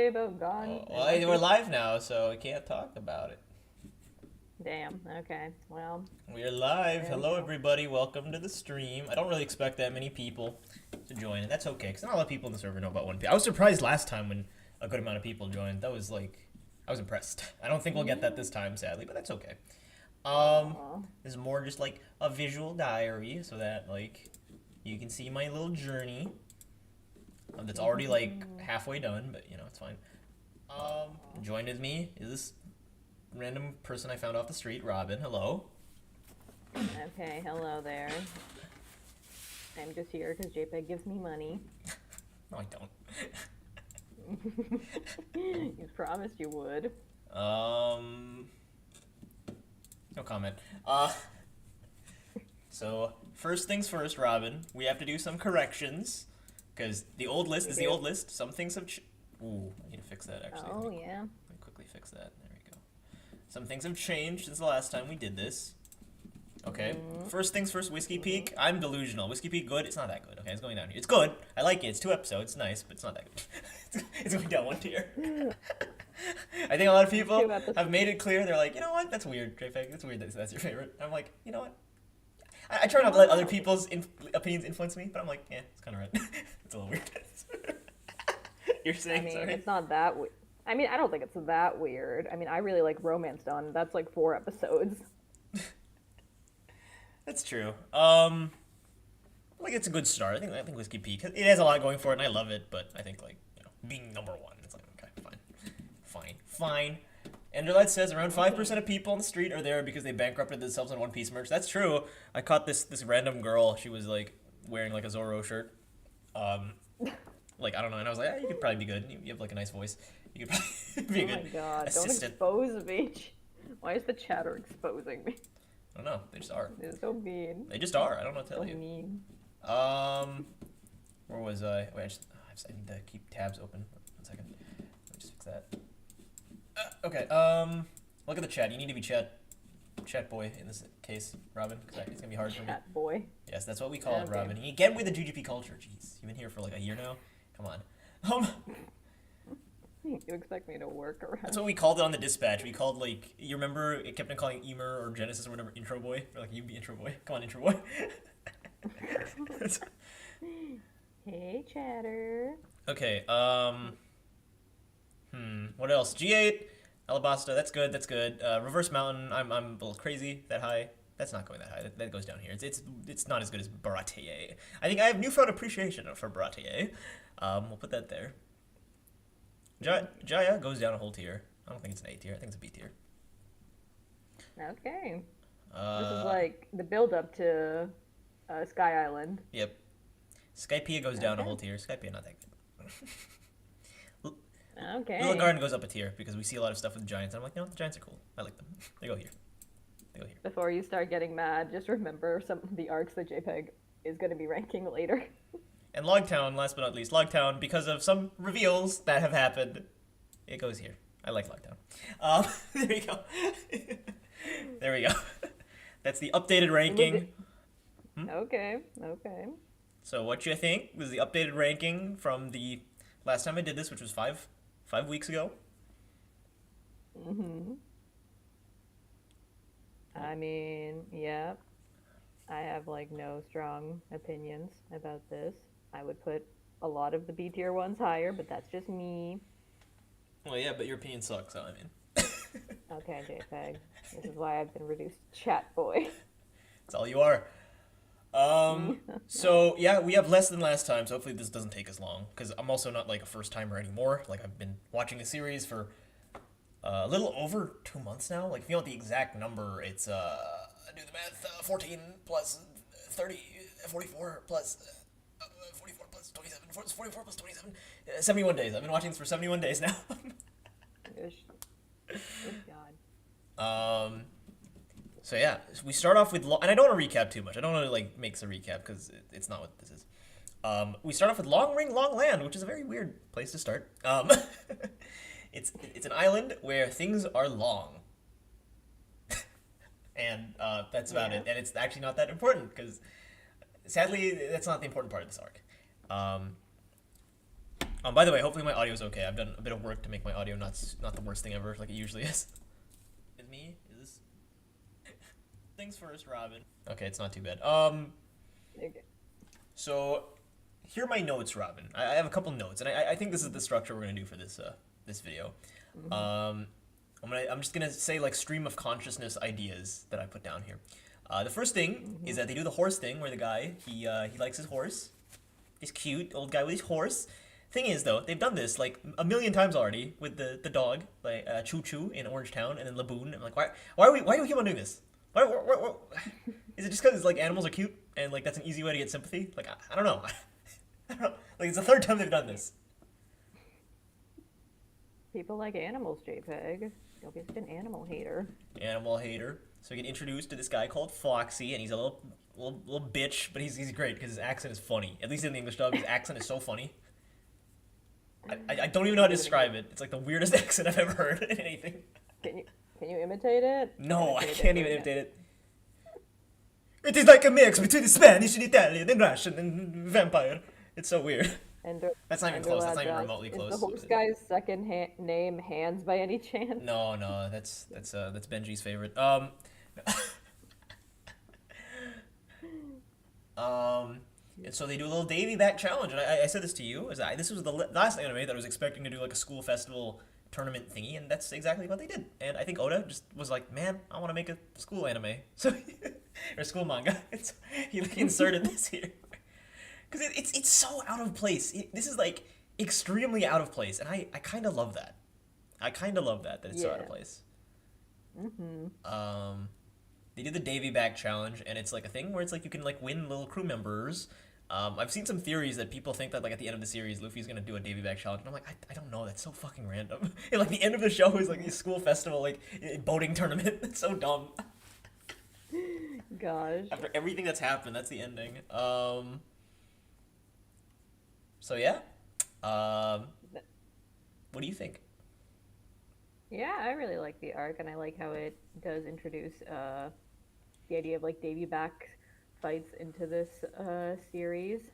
Oh, gone. Oh, well, we're live now, so we can't talk about it. Damn. Okay. Well, We're live. there we Hello, go. everybody. Welcome to the stream. I don't really expect that many people to join, and that's okay, because not a lot of people in the server know about 1P. I was surprised last time when a good amount of people joined. That was like, I was impressed. I don't think we'll get that this time, sadly, but that's okay. Aw. This is more just like a visual diary, so that like you can see my little journey. That's already like halfway done, but you know it's fine. Joined with me is this random person I found off the street, Robin. Hello. Okay. Hello there. I'm just here because JPEG gives me money. No, I don't. You promised you would. No comment. So first things first, Robin. We have to do some corrections because the old list is the old list. Some things have. Ooh, I need to fix that actually. Oh yeah. Let me quickly fix that. There we go. Some things have changed since the last time we did this. Okay. First things first, Whiskey Peak. I'm delusional. Whiskey Peak good? It's not that good. Okay, it's going down here. It's good. I like it. It's 2 episodes. It's nice, but it's not that good. It's going down 1 tier. I think a lot of people have made it clear. They're like, you know what? That's weird, JPEG. That's weird that that's your favorite. I'm like, you know what? I try not to let other people's opinions influence me, but I'm like, yeah, it's kind of right. It's a little weird. You're saying, I mean, sorry? it's not that. I mean, I don't think it's that weird. I mean, I really like Romance Dawn. That's like 4 episodes. That's true. Like it's a good start. I think Whiskey Peak. It has a lot going for it, and I love it. But I think like being number one, it's like okay, fine. Enderlight says around 5% of people on the street are there because they bankrupted themselves on One Piece merch. That's true. I caught this random girl. She was like wearing like a Zoro shirt. Like I don't know, and I was like, you could probably be good. You have like a nice voice. You could probably be a Oh my good god! Don't assistant. expose me. Why is the chatter exposing me? I don't know. They just are. It's so mean. They just are. I don't know what to So tell you. mean. Where was I? Wait, I need to keep tabs open. 1 second. Let me just fix that. Okay. Look at the chat. You need to be chat boy in this case, Robin, because it's gonna be hard for me. Chat boy. Yes, that's what we call it, Okay. Robin. You get with the GGP culture. Jeez, you've been here for like a year now. Come on. You expect me to work around? That's what we called it on the dispatch. We called like you remember it kept on calling Emer or Genesis or whatever intro boy. We're like you be intro boy. Come on, intro boy. Hey, chatter. Okay. What else? G8, Alabasta. That's good. That's good. Reverse Mountain. I'm a little crazy. That high. That's not going that high. That goes down here. It's not as good as Baratier. I think I have newfound appreciation for Baratier. We'll put that there. Jaya goes down a whole tier. I don't think it's an A tier. I think it's a B tier. Okay. This is like the build up to Sky Island. Yep. Skypea goes down a Okay. whole tier. Skypea not that good. Okay. Little Garden goes up a tier because we see a lot of stuff with giants. I'm like, no, the giants are cool. I like them. They go here. They go here. Before you start getting mad, just remember some of the arcs that JPEG is going to be ranking later. And Logtown, last but not least, Logtown, because of some reveals that have happened, it goes here. I like Logtown. There we go. There we go. That's the updated ranking. Okay. Okay. So what you think was the updated ranking from the last time I did this, which was five weeks ago? I mean, yeah. I have like no strong opinions about this. I would put a lot of the B tier ones higher, but that's just me. Well, yeah, but your opinion sucks, so I mean. Okay, JPEG. This is why I've been reduced to chat boy. That's all you are. So yeah, we have less than last time, so hopefully this doesn't take as long, because I'm also not like a first timer anymore. Like I've been watching the series for a little over 2 months now. Like if you want the exact number, it's do the math, 14 plus 30, 44 plus 44 plus 27, 44 plus 27, 71 days. I've been watching this for 71 days now. Good God. So yeah, we start off with, and I don't want to recap too much. I don't want to like make a recap because it's not what this is. We start off with Long Ring, Long Land, which is a very weird place to start. It's an island where things are long, and that's about it. And it's actually not that important because, sadly, that's not the important part of this arc. By the way, hopefully my audio's okay. I've done a bit of work to make my audio not the worst thing ever, like it usually is. Is me? Is this? Things first, Robin. Okay, it's not too bad. Okay. So here are my notes, Robin. I have a couple notes, and I think this is the structure we're gonna do for this this video. I'm just gonna say like stream of consciousness ideas that I put down here. The first thing is that they do the horse thing, where the guy he likes his horse. He's cute, old guy with his horse. Thing is though, they've done this like a million times already with the dog, like Choo Choo in Orange Town, and then Laboon. I'm like, why do we keep on doing this? Why? Is it just because like animals are cute and like that's an easy way to get sympathy? Like I don't know. I don't know. Like it's the third time they've done this. People like animals, JPEG. Don't be such an animal hater. Animal hater. So we get introduced to this guy called Foxy, and he's a little bitch, but he's great because his accent is funny. At least in the English dub, his accent is so funny. I don't even know how to describe it. It's like the weirdest accent I've ever heard in anything. Can you imitate it? No, I can't even imitate it. It is like a mix between the Spanish and Italian and Russian and vampire. It's so weird. That's not even close. That's not even remotely close. Is the horse guy's second name Hands by any chance? No, that's Benji's favorite. And so they do a little Davy back challenge, and I said this to you. This was the last anime that I was expecting to do like a school festival tournament thingy, and that's exactly what they did. And I think Oda just was like, man, I want to make a school anime, so or school manga. He inserted this here because it's so out of place. This is like extremely out of place, and I kind of love that. I kind of love that it's so out of place. They did the Davy back challenge, and it's like a thing where it's like you can like win little crew members. I've seen some theories that people think that like at the end of the series, Luffy's gonna do a Davy back challenge, and I'm like, I don't know, that's so fucking random. And like the end of the show is like a school festival, like boating tournament. It's so dumb. Gosh. After everything that's happened, that's the ending. So yeah. What do you think? Yeah, I really like the arc, and I like how it does introduce the idea of like Davy back fights into this series,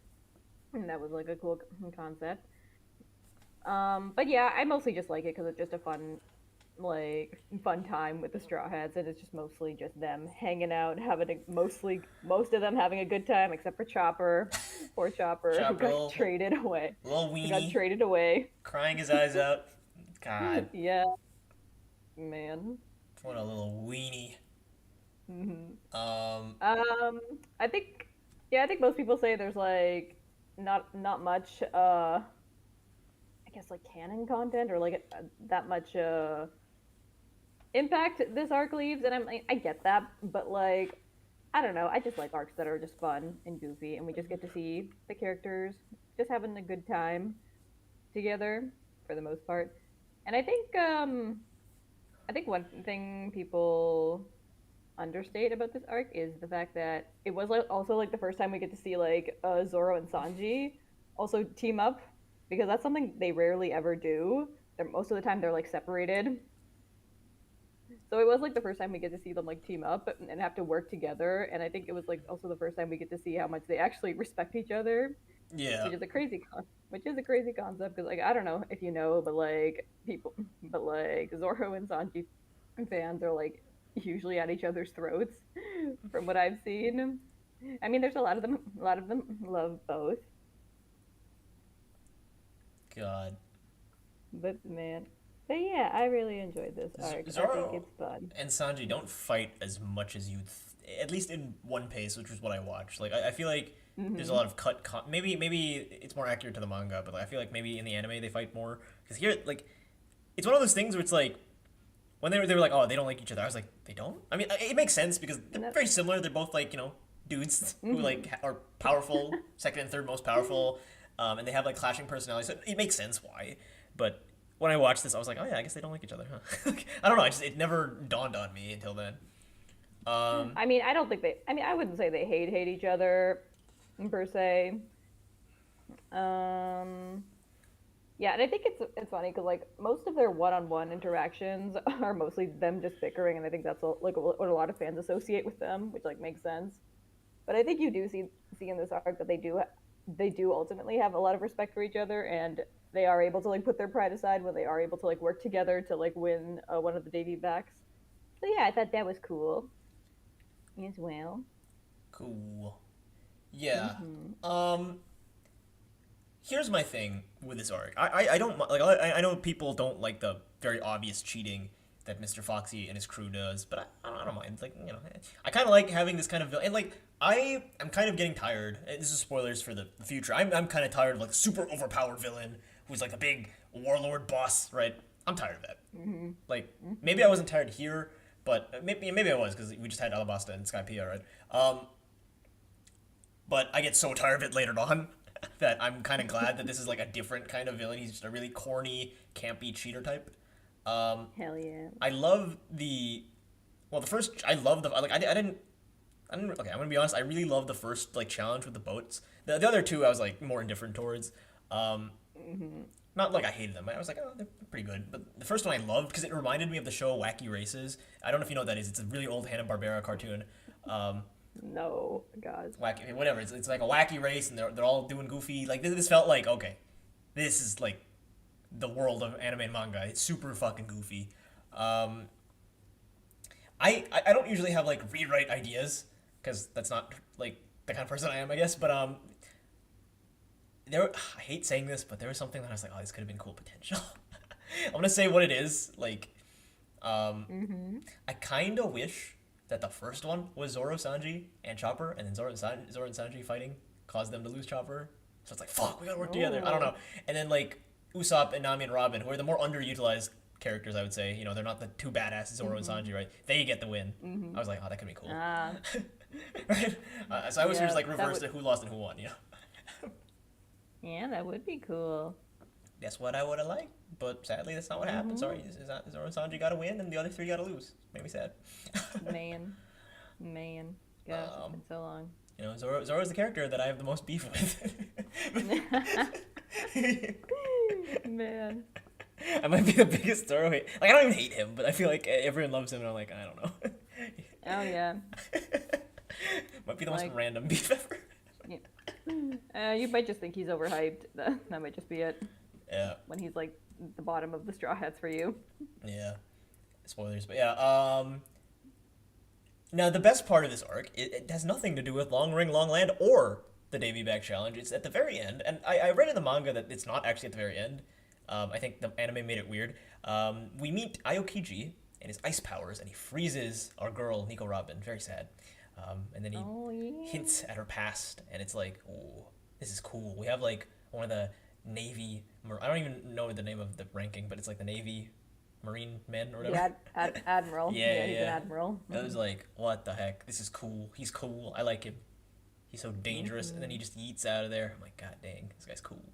and that was like a cool concept. But yeah, I mostly just like it because it's just a fun time with the Straw Hats, and it's just mostly just them hanging out, most of them having a good time, except for Chopper. Poor Chopper, who got traded away. Little weenie. He got traded away. Crying his eyes out. God. Yeah. Man. What a little weenie. I think most people say there's like not much I guess like canon content or like that much impact this arc leaves, and I get that, but like I don't know, I just like arcs that are just fun and goofy, and we just get to see the characters just having a good time together for the most part. And I think one thing people understate about this arc is the fact that it was like also like the first time we get to see like Zoro and Sanji also team up, because that's something they rarely ever do. Most of the time they're like separated. So it was like the first time we get to see them like team up and have to work together, and I think it was like also the first time we get to see how much they actually respect each other. Yeah. Which is a crazy concept, because like I don't know if you know, but like Zoro and Sanji fans are like usually at each other's throats from what I've seen. I mean, there's a lot of them love both. God. But yeah, I really enjoyed this arc. Zoro I think it's fun. and Sanji don't fight as much as you'd, at least in One Piece, which was what I watched. Like I feel like there's a lot of maybe it's more accurate to the manga, but like, I feel like maybe in the anime they fight more, because here like it's one of those things where it's like when they were like, oh, they don't like each other. I was like, they don't? I mean, it makes sense because they're very similar. They're both like, you know, dudes who like are powerful, second and third most powerful, and they have like clashing personalities. So it makes sense why. But when I watched this, I was like, oh yeah, I guess they don't like each other, huh? I don't know. It never dawned on me until then. I mean, I wouldn't say they hate each other per se. Yeah, and I think it's funny because like most of their one-on-one interactions are mostly them just bickering, and I think that's like what a lot of fans associate with them, which like makes sense. But I think you do see in this arc that they do ultimately have a lot of respect for each other, and they are able to like put their pride aside, when they are able to like work together to like win one of the Davy backs. So yeah, I thought that was cool as well. Cool. Yeah. Mm-hmm. Here's my thing with this arc. I don't like I know people don't like the very obvious cheating that Mr. Foxy and his crew does, but I don't mind. Like, you know, I kind of like having this kind of villain. And like I'm kind of getting tired. This is spoilers for the future. I'm kind of tired of like a super overpowered villain who's like a big warlord boss, right? I'm tired of that. Mm-hmm. Like maybe I wasn't tired here, but maybe I was because we just had Alabasta and Skypiea, right? But I get so tired of it later on that I'm kind of glad that this is like a different kind of villain. He's just a really corny, campy cheater type. Hell yeah. I love I love the like I didn't okay, I'm gonna be honest. I really love the first like challenge with the boats. The other two I was like more indifferent towards. Not like I hated them. I was like, oh, they're pretty good. But the first one I loved because it reminded me of the show Wacky Races. I don't know if you know what that is. It's a really old Hanna-Barbera cartoon. No, God. Wacky, whatever. It's like a wacky race, and they're all doing goofy. Like this felt like okay, this is like the world of anime and manga. It's super fucking goofy. I don't usually have like rewrite ideas because that's not like the kind of person I am, I guess. But I hate saying this, but there was something that I was like, oh, this could have been cool potential. I'm gonna say what it is. Like, I kind of wish that the first one was Zoro, Sanji, and Chopper, and then Zoro and Sanji fighting caused them to lose Chopper. So it's like, fuck, we gotta work together. I don't know. And then like Usopp and Nami and Robin, who are the more underutilized characters, I would say. You know, they're not the two badass Zoro and Sanji, right? They get the win. I was like, oh, that could be cool. Right? So I wish it was like reversed to who lost and who won, you know? Yeah, that would be cool. That's what I would have liked, but sadly that's not what happened. Sorry, Zoro and Sanji got to win and the other three got to lose. Made me sad. Man. Gosh, it's been so long. You know, Zoro's the character that I have the most beef with. Man. I might be the biggest Zoro hate. Like, I don't even hate him, but I feel like everyone loves him, and I'm like, I don't know. Oh, yeah. Might be the most random beef ever. You might just think he's overhyped. That might just be it. Yeah. When he's like the bottom of the Straw Hats for you. Yeah. Spoilers, but yeah. Now the best part of this arc, it has nothing to do with Long Ring, Long Land, or the Davy Back Challenge. It's at the very end, and I read in the manga that it's not actually at the very end. I think the anime made it weird. We meet Aokiji and his ice powers, and he freezes our girl Nico Robin. Very sad. And then he hints at her past, and it's like, oh, this is cool. We have like one of the Navy. I don't even know the name of the ranking, but it's like the Navy Marine men or whatever. Yeah, Admiral. Yeah, he's an Admiral. I was like, what the heck? This is cool. He's cool. I like him. He's so dangerous, and then he just yeets out of there. I'm like, god dang, this guy's cool.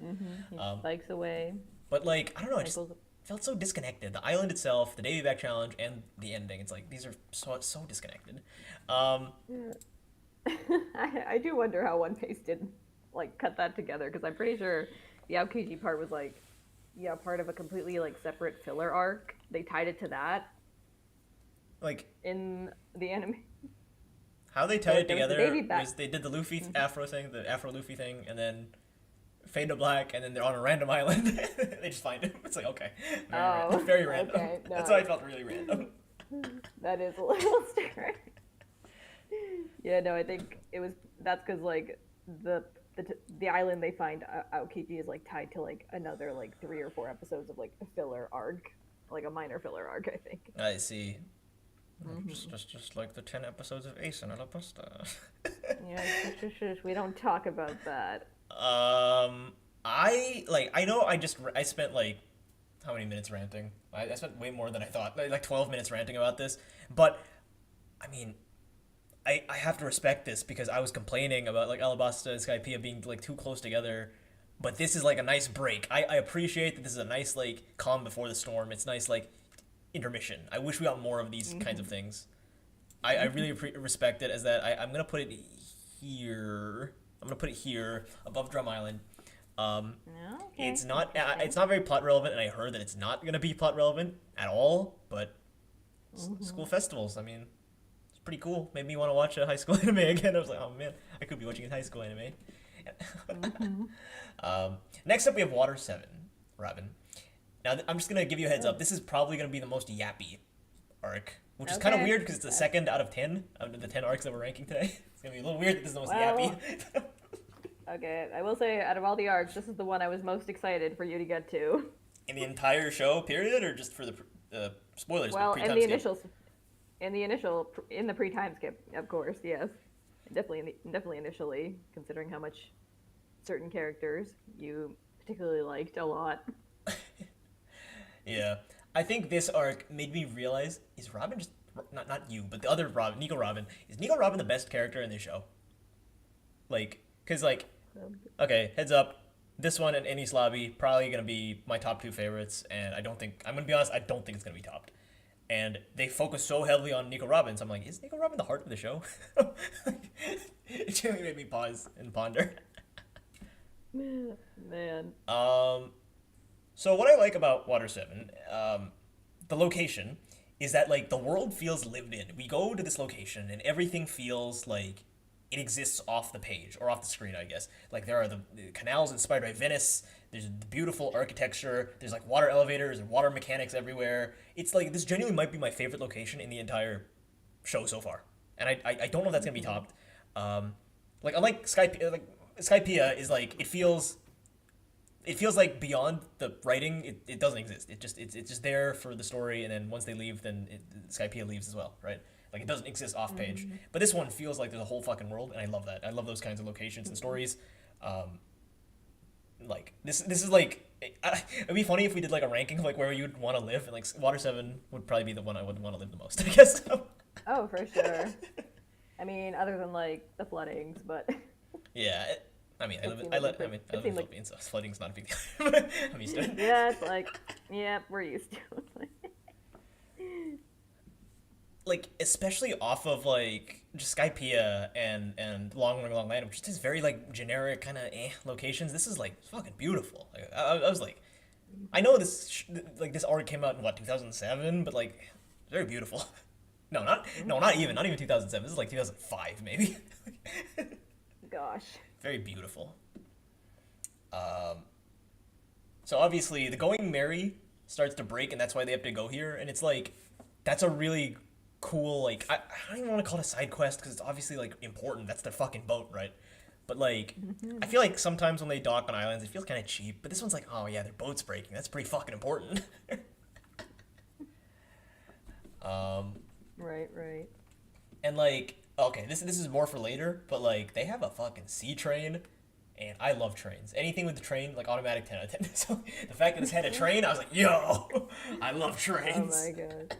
He spikes away. But like, I don't know, it just felt so disconnected. The island itself, the Davy Back Challenge, and the ending. It's like these are so disconnected. I do wonder how One Piece did like cut that together, because I'm pretty sure the Aokiji part was like, yeah, part of a completely like separate filler arc. They tied it to that. Like in the anime. How they tied it together was they did the Luffy Afro thing, the Afro Luffy thing, and then fade to black, and then they're on a random island. They just find him. It's like, okay, very random. Okay, no. That's why I felt really random. That is a little strange. Yeah, no, I think that's because like the island they find Aokiji is like tied to like another like 3 or 4 episodes of like a filler arc, like a minor filler arc, I think. I see. Just like the 10 episodes of Ace and Alabasta. Yeah, shush. We don't talk about that. I know I spent like how many minutes ranting? I spent way more than I thought. Like 12 minutes ranting about this. But I mean, I have to respect this because I was complaining about like Alabasta and Skypiea being like too close together. But this is like a nice break. I appreciate that this is a nice like calm before the storm. It's nice like intermission. I wish we got more of these kinds of things. I really respect it as that. I'm gonna put it here. I'm gonna put it here above Drum Island. Okay. It's not very plot relevant, and I heard that it's not gonna be plot relevant at all. But school festivals, I mean, it's pretty cool. Made me want to watch a high school anime again. I was like, oh man, I could be watching a high school anime. Next up, we have Water 7, Robin. Now, I'm just going to give you a heads up. This is probably going to be the most yappy arc, which is kind of weird because it's the second out of 10 of the 10 arcs that we're ranking today. It's going to be a little weird that this is the most yappy. Okay, I will say, out of all the arcs, this is the one I was most excited for you to get to. In the entire show, period, or just for the spoilers? Well, in the pre-time skip, of course, yes. Definitely initially, considering how much certain characters you particularly liked a lot. Yeah, I think this arc made me realize, is Robin just not you, but the other Robin, Nico Robin, is Nico Robin the best character in this show? Like, cause like, okay, heads up, this one and Enies Lobby probably gonna be my top 2 favorites, and I'm gonna be honest, I don't think it's gonna be topped. And they focus so heavily on Nico Robin, so I'm like, is Nico Robin the heart of the show? It really made me pause and ponder. Man. So what I like about Water 7, the location, is that like the world feels lived in. We go to this location and everything feels like it exists off the page or off the screen, I guess. Like there are the canals inspired by Venice. There's the beautiful architecture. There's like water elevators and water mechanics everywhere. It's like this genuinely might be my favorite location in the entire show so far, and I don't know if that's gonna be topped. Like unlike Skypiea is like it feels like beyond the writing. It doesn't exist. It's just there for the story, and then once they leave, then Skypiea leaves as well, right? Like it doesn't exist off page. But this one feels like there's a whole fucking world, and I love that. I love those kinds of locations and stories. Like this is like it'd be funny if we did like a ranking of like where you'd want to live, and like Water 7 would probably be the one I would want to live the most, I guess. Oh, for sure. I mean, other than like the floodings, but yeah. I live in the Philippines, so flooding's not a big deal. I'm used to it. Yeah, it's like, yeah, we're used to it. Like, especially off of, like, just Skypiea and Long Land, which just is very, like, generic kind of locations. This is, like, fucking beautiful. Like, I was like, I know this arc came out in, 2007, but, like, very beautiful. Not even 2007. This is, like, 2005, maybe. Gosh. Very beautiful. So, obviously, the Going Merry starts to break, and that's why they have to go here, and it's, like, that's a really cool, like, I don't even want to call it a side quest because it's obviously like important. That's their fucking boat, right? But like, I feel like sometimes when they dock on islands, it feels kind of cheap. But this one's like, oh yeah, their boat's breaking. That's pretty fucking important. Right. And like, okay, this is more for later, but like, they have a fucking sea train, and I love trains. Anything with the train, like automatic 10 out of 10. So the fact that this had a train, I was like, yo, I love trains. Oh my god.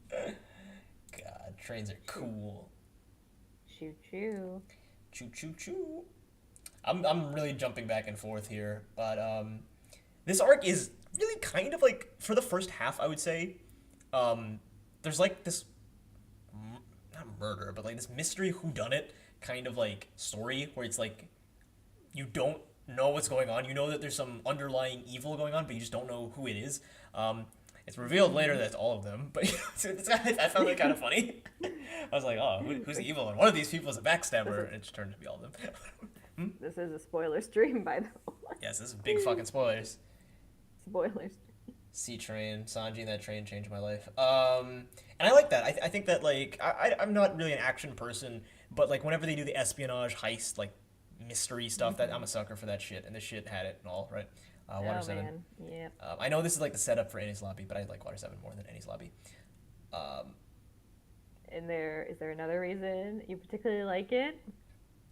God, trains are cool. Choo choo. Choo choo choo. I'm really jumping back and forth here, but this arc is really kind of like for the first half, I would say. There's like this not murder, but like this mystery whodunit kind of like story where it's like you don't know what's going on. You know that there's some underlying evil going on, but you just don't know who it is. It's revealed later that it's all of them, but I found that kind of funny. I was like, oh, who's the evil one? One of these people is a backstabber, and it just turned to be all of them. This is a spoiler stream, by the way. Yes, this is big fucking spoilers. Spoilers. Sea train, Sanji and that train changed my life. And I like that. I think that, like, I'm not really an action person, but, like, whenever they do the espionage, heist, like, mystery stuff, that I'm a sucker for that shit, and this shit had it and all, right? Water 7. Man. Yeah. I know this is like the setup for Enies Lobby, but I like Water 7 more than Enies Lobby. And is there another reason you particularly like it?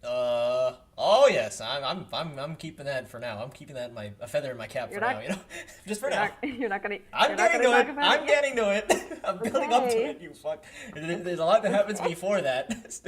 Oh yes, I'm keeping that for now. I'm keeping that a feather in my cap now, you know, just for now. You're not gonna. I'm getting to it. I'm getting to it. I'm building up to it. You fuck. There's a lot that happens before that.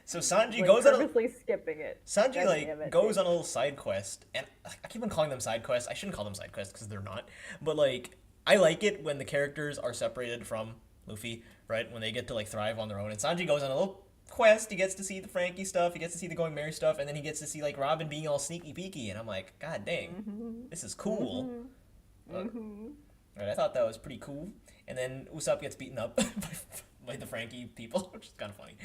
So Sanji goes on skipping it. Sanji goes on a little side quest, and I keep on calling them side quests. I shouldn't call them side quests because they're not. But like, I like it when the characters are separated from Luffy, right? When they get to like thrive on their own. And Sanji goes on a little quest. He gets to see the Frankie stuff. He gets to see the Going Merry stuff, and then he gets to see like Robin being all sneaky peeky. And I'm like, God dang, this is cool. Right, I thought that was pretty cool. And then Usopp gets beaten up by the Frankie people, which is kind of funny.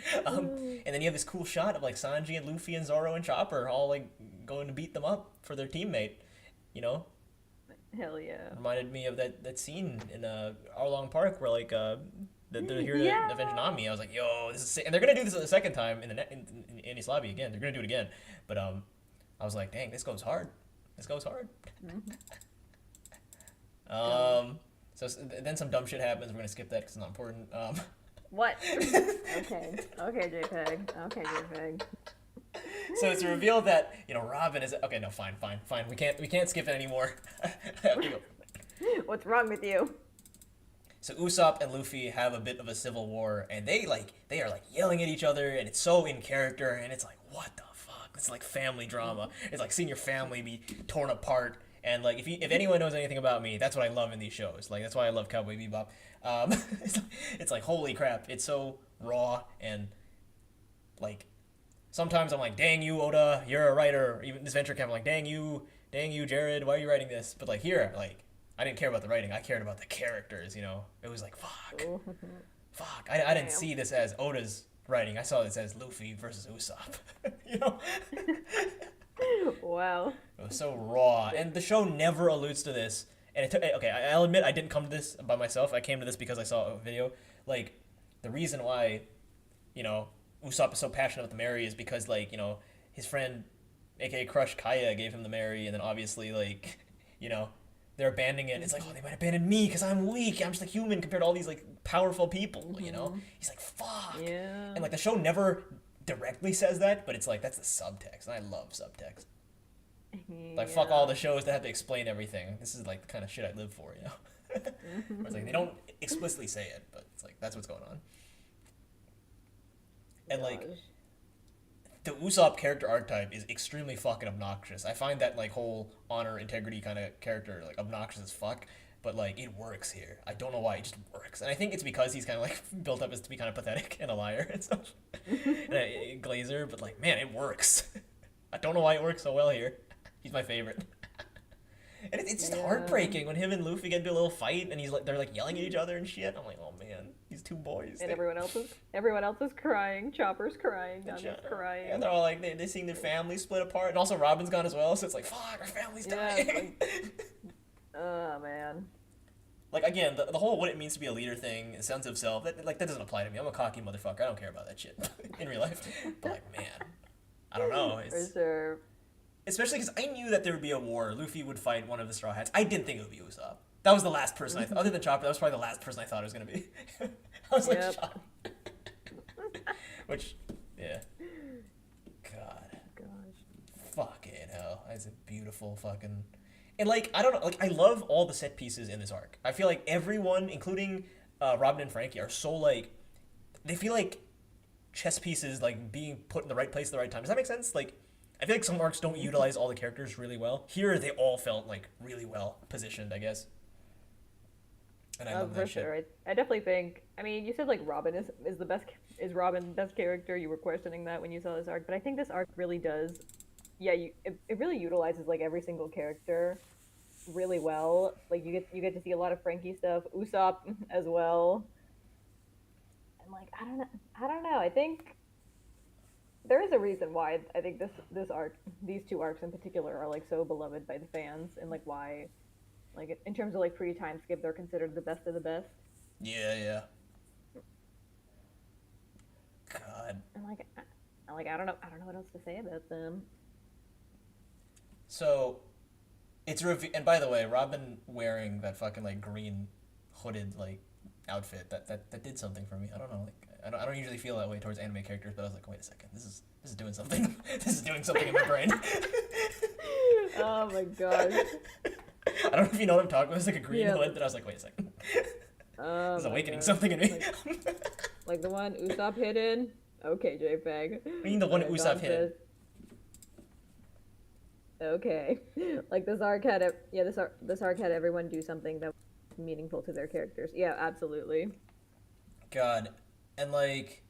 And then you have this cool shot of like Sanji and Luffy and Zoro and Chopper all like going to beat them up for their teammate. You know, Hell yeah. reminded me of that scene in Arlong Park where like they're here to avenge Nami. I was like, yo, this is sick. And they're gonna do this a second time in Enies Lobby again. They're gonna do it again. But I was like, dang, this goes hard. This goes hard. So then some dumb shit happens. We're gonna skip that because it's not important. What? Okay, JPEG. Okay, JPEG. So it's revealed that Robin is okay. No, fine. We can't skip it anymore. I have to go. What's wrong with you? So Usopp and Luffy have a bit of a civil war, and they are like yelling at each other, and it's so in character, and it's like, what the fuck? It's like family drama. It's like seeing your family be torn apart. And like if anyone knows anything about me, that's what I love in these shows. Like that's why I love Cowboy Bebop. It's like holy crap, it's so raw, and like sometimes I'm like, dang you Oda, you're a writer. Even this Venture Camp, I'm like, dang you Jared, why are you writing this? But like here, like I didn't care about the writing, I cared about the characters. It was like fuck. I didn't see this as Oda's writing. I saw this as Luffy versus Usopp. Wow. It was so raw, and the show never alludes to this. And it took, okay, I'll admit I didn't come to this by myself. I came to this because I saw a video. Like, the reason why, Usopp is so passionate about the Mary is because, like, his friend, aka Crush Kaya, gave him the Mary, and then obviously, like, they're abandoning it. It's like, oh, they might abandon me because I'm weak. I'm just like human compared to all these, like, powerful people, He's like, fuck. Yeah. And, like, the show never directly says that, but it's like, that's the subtext, and I love subtext. Like, fuck all the shows that have to explain everything. This is like the kind of shit I live for, Where it's like they don't explicitly say it, but it's like that's what's going on. And like the Usopp character archetype is extremely fucking obnoxious. I find that like whole honor integrity kind of character like obnoxious as fuck, but like it works here. I don't know why, it just works. And I think it's because he's kind of like built up as to be kind of pathetic and a liar and stuff. And a glazer, but like man, it works. I don't know why it works so well here. He's my favorite. And it's just heartbreaking when him and Luffy get into a little fight and they're like yelling at each other and shit. I'm like, oh man, these two boys. And everyone else is crying. Chopper's crying. Nami's crying. And they're all like they're seeing their family split apart, and also Robin's gone as well. So it's like, fuck, our family's dying. Oh man. Like again, the whole what it means to be a leader thing, a sense of self, that doesn't apply to me. I'm a cocky motherfucker. I don't care about that shit in real life. But like, man, I don't know. Especially because I knew that there would be a war. Luffy would fight one of the Straw Hats. I didn't think it would be Usopp. That was the last person I thought. Other than Chopper, that was probably the last person I thought it was going to be. I was like, Chopper. Which, yeah. God. Gosh. Fucking hell. That's a beautiful fucking... And, like, I don't know. Like, I love all the set pieces in this arc. I feel like everyone, including Robin and Frankie, are so, like... They feel like chess pieces, like, being put in the right place at the right time. Does that make sense? Like... I feel like some arcs don't utilize all the characters really well. Here, they all felt like really well positioned, I guess. And I love that shit. Sure. I definitely think. I mean, you said like Robin is the best. Is Robin the best character? You were questioning that when you saw this arc, but I think this arc really does. Yeah, it really utilizes like every single character really well. Like you get to see a lot of Frankie stuff, Usopp as well. And like I don't know. I think. There is a reason why I think this arc, these two arcs in particular, are like so beloved by the fans, and like why, like in terms of like pretty time skip, they're considered the best of the best. Yeah. God. And I don't know what else to say about them. So, it's and by the way, Robin wearing that fucking like green hooded like outfit that did something for me. I don't know, like. I don't usually feel that way towards anime characters, but I was like, wait a second, this is doing something. This is doing something in my brain. Oh my gosh. I don't know if you know what I'm talking about. It's like a green hood that I was like, wait a second. This is awakening something in me. Like the one Usopp hidden? Okay, JPEG. I mean the one Usopp hidden. Okay. Like this arc had this arc had everyone do something that was meaningful to their characters. Yeah, absolutely. God. And, like,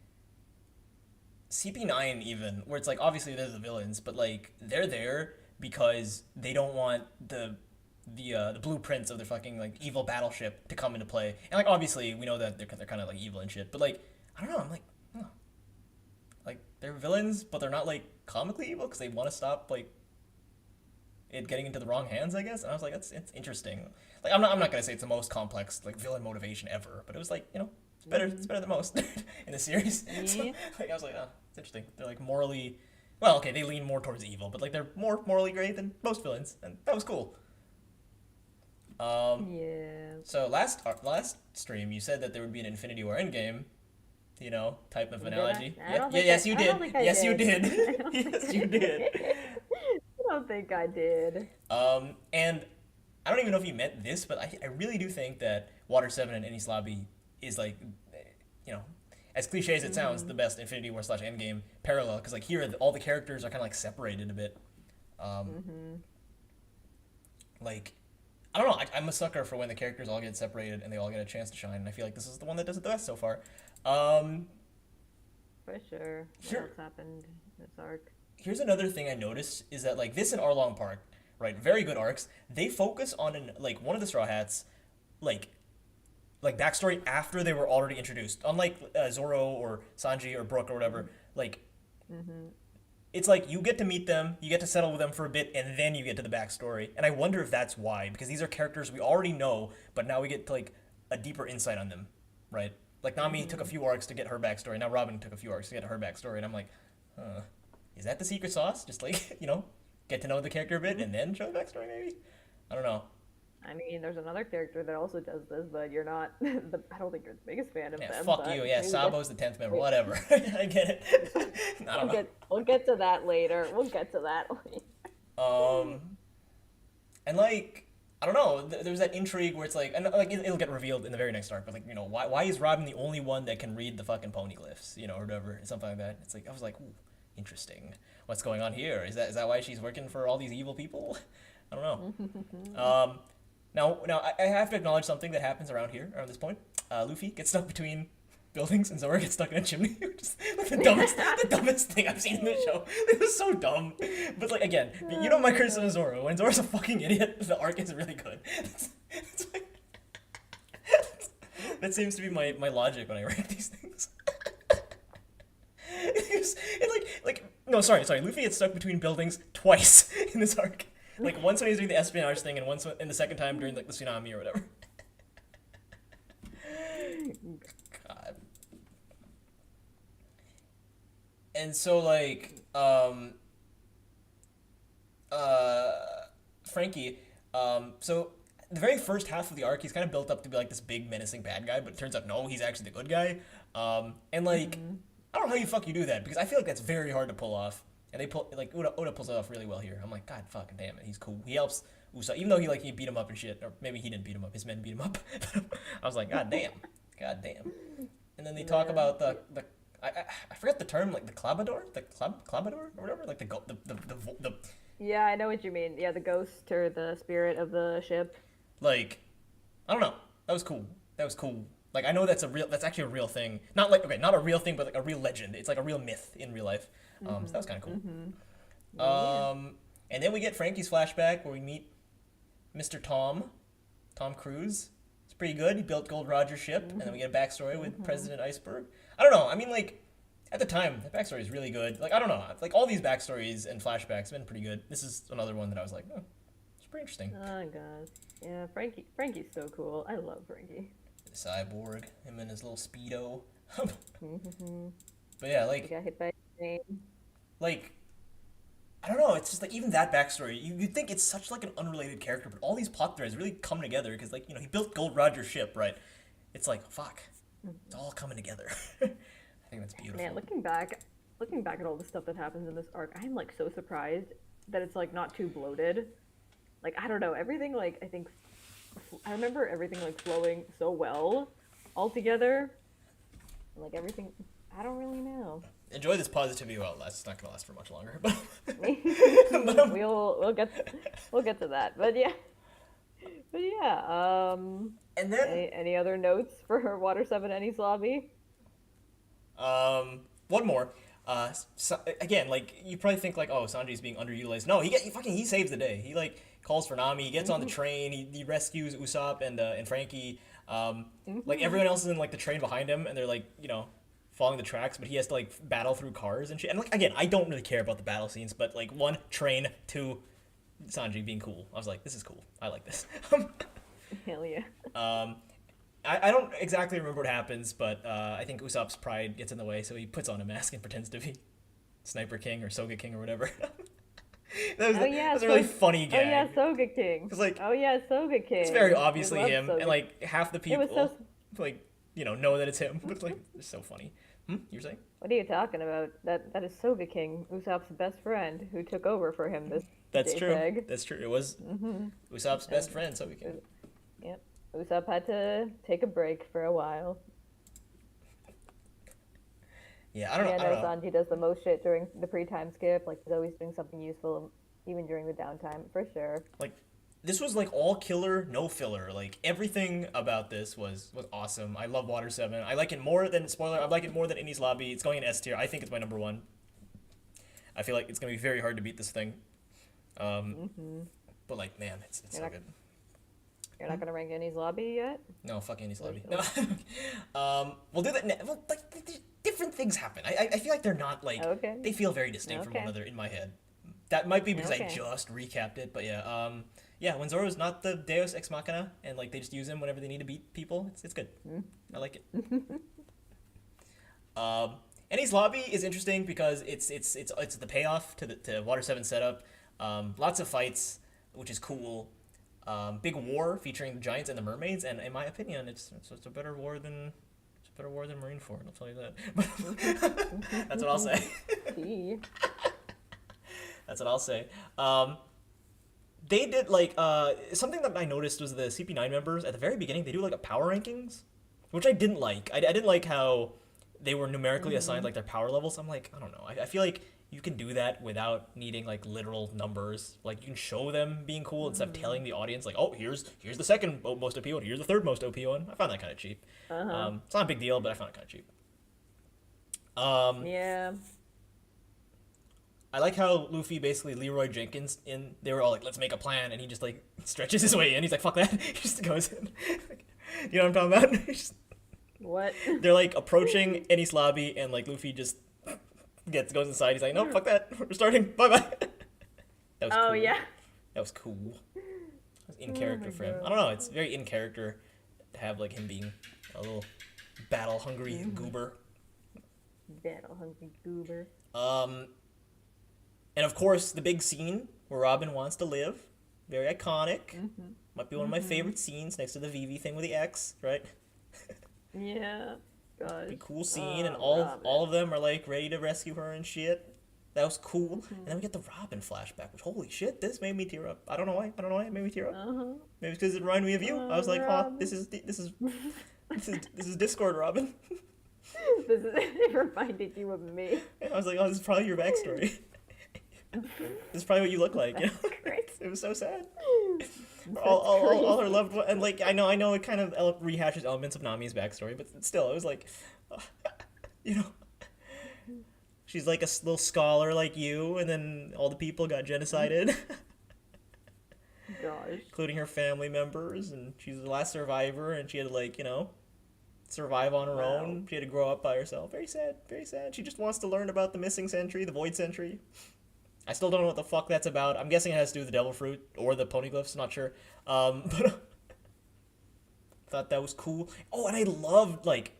CP9 even, where it's like, obviously they're the villains, but, like, they're there because they don't want the the blueprints of their fucking like evil battleship to come into play. And like obviously we know that they're kind of like evil and shit, but like I don't know, I'm like, huh. Like they're villains, but they're not like comically evil because they want to stop like it getting into the wrong hands, I guess. And I was like, it's interesting. Like I'm not gonna say it's the most complex like villain motivation ever, but it was like, you know, it's better than most in the series. Yeah. So, like I was like, oh, it's interesting. They're like morally, well, okay, they lean more towards evil, but like they're more morally gray than most villains, and that was cool. Yeah. So last stream, you said that there would be an Infinity War Endgame, you know, type of analogy. Yes, you did. Yes, you did. Yes, you did. I don't think I did. And I don't even know if you meant this, but I really do think that Water 7 and Enies Lobby is like, you know, as cliche as it sounds, the best Infinity War / Endgame parallel, because like here all the characters are kind of like separated a bit. Like, I don't know, I'm a sucker for when the characters all get separated and they all get a chance to shine, and I feel like this is the one that does it the best so far. For sure. What else happened in this arc? Here's another thing I noticed is that like this and Arlong Park, right? Very good arcs. They focus on like one of the Straw Hats, like backstory after they were already introduced. Unlike Zoro or Sanji or Brook or whatever, like it's like you get to meet them, you get to settle with them for a bit, and then you get to the backstory. And I wonder if that's why, because these are characters we already know, but now we get to, like a deeper insight on them, right? Like Nami took a few arcs to get her backstory. Now Robin took a few arcs to get her backstory, and I'm like, is that the secret sauce? Just like, you know, get to know the character a bit and then show the backstory maybe? I don't know. I mean, there's another character that also does this, but you're not. I don't think you're the biggest fan of them. Fuck you. Yeah, Sabo's the 10th member. Whatever. I get it. I don't know. We'll get to that later. And like, I don't know. There's that intrigue where it's like, and like it'll get revealed in the very next arc. But like, you know, why is Robin the only one that can read the fucking poneglyphs? You know, or whatever, something like that. It's like I was like, ooh, interesting. What's going on here? Is that why she's working for all these evil people? I don't know. Now I have to acknowledge something that happens around this point. Luffy gets stuck between buildings and Zoro gets stuck in a chimney. Just like the dumbest thing I've seen in the show. It was so dumb. But like again, you know my criticism of Zoro. When Zoro's a fucking idiot, the arc is really good. That seems to be my logic when I write these things. Sorry. Luffy gets stuck between buildings twice in this arc. Like once when he was doing the espionage thing, and once in the second time during like the tsunami or whatever. God. And so like Frankie, so the very first half of the arc, he's kind of built up to be like this big menacing bad guy, but it turns out no, he's actually the good guy. And like I don't know how you do that, because I feel like that's very hard to pull off. And they pull, like, Oda pulls it off really well here. I'm like, God fucking damn it, he's cool. He helps Usopp, even though he beat him up and shit, or maybe he didn't beat him up, his men beat him up. I was like, God damn. And then they talk about I forget the term, like the Clabador or whatever, like the Yeah, I know what you mean. Yeah, the ghost or the spirit of the ship. Like, I don't know. That was cool. Like, I know that's actually a real thing. Not like, okay, not a real thing, but like a real legend. It's like a real myth in real life. So that was kind of cool. And then we get Frankie's flashback where we meet Mr. Tom Cruise. It's pretty good. He built Gold Roger's ship, and then we get a backstory with President Iceberg. I don't know. I mean, like, at the time, the backstory is really good. Like, I don't know. Like, all these backstories and flashbacks have been pretty good. This is another one that I was like, oh, it's pretty interesting. Oh, God. Yeah, Frankie's so cool. I love Frankie. Cyborg, him and his little Speedo. But yeah, like... He got hit by a train. Like, I don't know, it's just like, even that backstory, you'd think it's such like an unrelated character, but all these plot threads really come together, because like, you know, he built Gold Roger's ship, right? It's like, fuck, it's all coming together. I think that's beautiful. Man, looking back at all the stuff that happens in this arc, I'm like so surprised that it's like not too bloated. Like, I don't know, everything like, I remember everything like flowing so well all together. Like everything, I don't really know. Enjoy this positivity while it lasts. It's not gonna last for much longer, but we'll get to that. But yeah. And then any other notes for Water 7 Enies Lobby? One more. So, again, like you probably think like, oh, Sanji's being underutilized. No, he saves the day. He like calls for Nami. He gets on the train. He rescues Usopp and Frankie. Like everyone else is in like the train behind him, and they're like following the tracks, but he has to like battle through cars and shit. And like again, I don't really care about the battle scenes, but like one, train, two, Sanji being cool. I was like, this is cool. I like this. Hell yeah. I don't exactly remember what happens, but I think Usopp's pride gets in the way, so he puts on a mask and pretends to be Sniper King or Soga King or whatever. that was a really funny gag. Oh yeah, Soga King. Like, oh yeah, Soga King. It's very obviously him, Soga. and like half the people like know that it's him, but like it's so funny. You were saying? What are you talking about? That is Soga King, Usopp's best friend, who took over for him this That's true. JPEG. That's true. It was Usopp's best friend, Soga King. Yep. Usopp had to take a break for a while. Yeah, I don't know. Sanji does the most shit during the pre-time skip. Like, he's always doing something useful, even during the downtime, for sure. Like, this was like all killer, no filler. Like, everything about this was awesome. I love Water 7. I like it more than, spoiler, I like it more than Innie's Lobby. It's going in S tier. I think it's my number 1. I feel like it's going to be very hard to beat this thing. But like, man, it's so good. You're not gonna rank Innie's Lobby yet? No, fuck Innie's Lobby. No. We'll do that. Well, like different things happen. I feel like they're not like they feel very distinct from one another in my head. That might be because I just recapped it, but yeah. Yeah, when Zoro's not the Deus Ex Machina and like they just use him whenever they need to beat people, it's good. I like it. Innie's Lobby is interesting because it's the payoff to Water 7 setup. Lots of fights, which is cool. Big war featuring the giants and the mermaids, and in my opinion, it's a better war than Marineford. I'll tell you that. That's what I'll say. That's what I'll say. They did like something that I noticed was the CP9 members at the very beginning. They do like a power rankings, which I didn't like. I didn't like how they were numerically assigned like their power levels. I'm like, I don't know. I feel like you can do that without needing like literal numbers. Like you can show them being cool instead of telling the audience like, oh, here's the second most OP one, here's the third most OP one. I found that kind of cheap. It's not a big deal, but I found it kind of cheap. Yeah. I like how Luffy basically Leroy Jenkins in. They were all like, let's make a plan, and he just like stretches his way in. He's like, fuck that. He just goes in. You know what I'm talking about? What? They're like approaching Ennie's Lobby, and like Luffy just goes inside. He's like, no, fuck that. We're starting. Bye bye. That was cool. Yeah. That was cool. That was in character for him. I don't know. It's very in character to have like him being a little battle hungry goober. Battle hungry goober. And of course the big scene where Robin wants to live. Very iconic. Might be one of my favorite scenes next to the Vivi thing with the X, right? Yeah. Gosh. Pretty cool scene, and all of them are like ready to rescue her and shit. That was cool. And then we get the Robin flashback, which holy shit, this made me tear up. I don't know why it made me tear up. Maybe it's because it reminded me of you. I was like, oh, this is Discord Robin. It reminded you of me. And I was like, oh, this is probably your backstory. This is probably what you look like. You know? Great. It was so sad. All her loved one, and like I know it kind of rehashes elements of Nami's backstory, but still, it was like, you know, she's like a little scholar like you, and then all the people got genocided, Gosh, including her family members, and she's the last survivor, and she had to like survive on her own. She had to grow up by herself. Very sad, very sad. She just wants to learn about the missing century, the void century. I still don't know what the fuck that's about. I'm guessing it has to do with the devil fruit or the poneglyphs, not sure. But thought that was cool. Oh, and I loved like,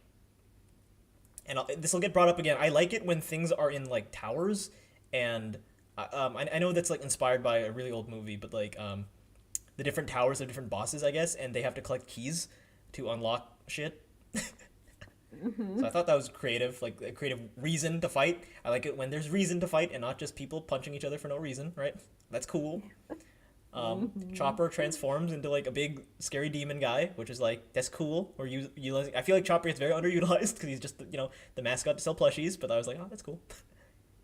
and this will get brought up again. I like it when things are in like towers, and I know that's like inspired by a really old movie, but like the different towers of different bosses, I guess, and they have to collect keys to unlock shit. So I thought that was creative, like a creative reason to fight. I like it when there's reason to fight and not just people punching each other for no reason, right? That's cool. Chopper transforms into like a big scary demon guy, which is like, that's cool. Or I feel like Chopper gets very underutilized because he's just the mascot to sell plushies. But I was like, oh, that's cool.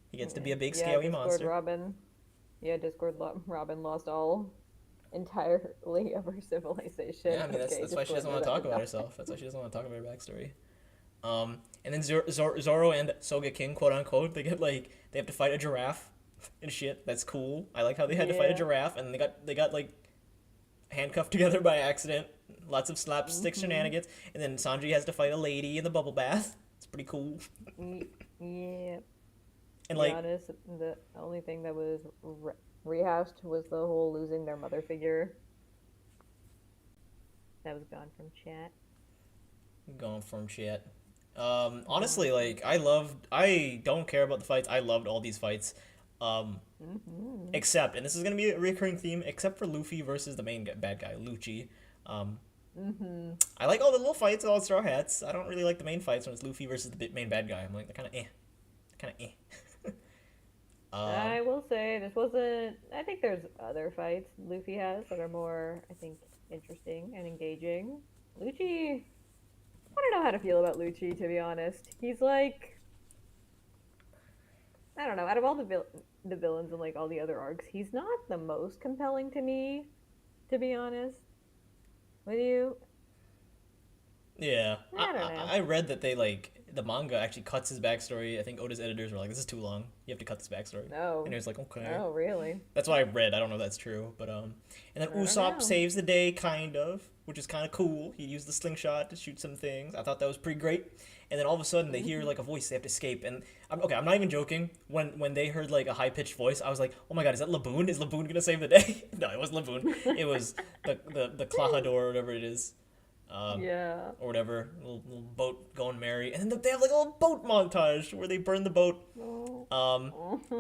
He gets to be a big scary monster. Discord Robin lost all entirely of her civilization. Yeah, I mean that's why she doesn't want to talk about herself. That's why she doesn't want to talk about her backstory. And then Zoro and Soga King, quote unquote, they have to fight a giraffe and shit. That's cool. I like how they had to fight a giraffe, and they got like handcuffed together by accident. Lots of slapstick shenanigans, and then Sanji has to fight a lady in the bubble bath. It's pretty cool. Yeah. And To be like, honest, the only thing that was rehashed was the whole losing their mother figure. That was gone from chat. going from shit. Honestly, like I don't care about the fights. I loved all these fights. Except, and this is gonna be a recurring theme, except for Luffy versus the main bad guy, Lucci. I like all the little fights, all the Straw Hats. I don't really like the main fights when it's Luffy versus the main bad guy. I'm like, they're kind of I will say this wasn't. I think there's other fights Luffy has that are more, I think, interesting and engaging. Lucci, I don't know how to feel about Lucci, to be honest. He's like, I don't know. Out of all the villains and like all the other arcs, he's not the most compelling to me, to be honest. With you, Yeah. I don't know. I read that they like the manga actually cuts his backstory. I think Oda's editors were like, "This is too long. You have to cut this backstory." No. And he was like, "Okay." Oh, really? That's what I read. I don't know if that's true, but and then I don't Usopp know. saves the day, kind of, which is kind of cool. He used the slingshot to shoot some things. I thought that was pretty great. And then all of a sudden they hear like a voice. They have to escape. And I'm not even joking. When they heard like a high pitched voice, I was like, "Oh my god, is that Laboon? Is Laboon gonna save the day?" No, it wasn't Laboon. It was the Clahador or whatever it is. Yeah. Or whatever, little boat going merry, and then they have like a little boat montage where they burn the boat. I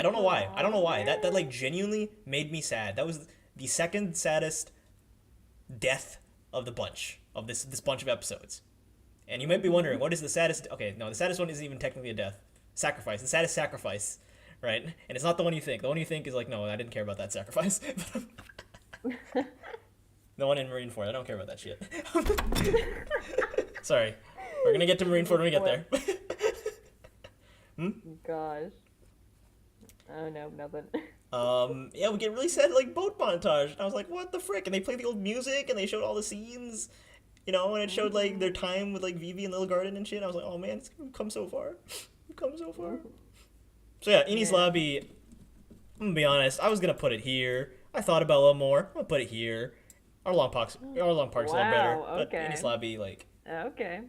don't know why. That like genuinely made me sad. That was the second saddest death of the bunch of this bunch of episodes. And you might be wondering, what is the saddest? Okay, no, the saddest one isn't even technically a death. Sacrifice. The saddest sacrifice, right? And it's not the one you think. The one you think is like, no, I didn't care about that sacrifice. The one in Marineford. I don't care about that shit. Sorry. We're gonna get to Marineford when we get there. Gosh. Oh no, nothing. Yeah, we get really sad like boat montage. And I was like, what the frick? And they played the old music and they showed all the scenes, and it showed like their time with like Vivi and Little Garden and shit. And I was like, oh man, we've come so far. We've come so far. So yeah, Enies Lobby, I'm gonna be honest, I was gonna put it here. I thought about it a little more. I'm gonna put it here. Arlong Park's a little better, but Enies Lobby, like... Okay.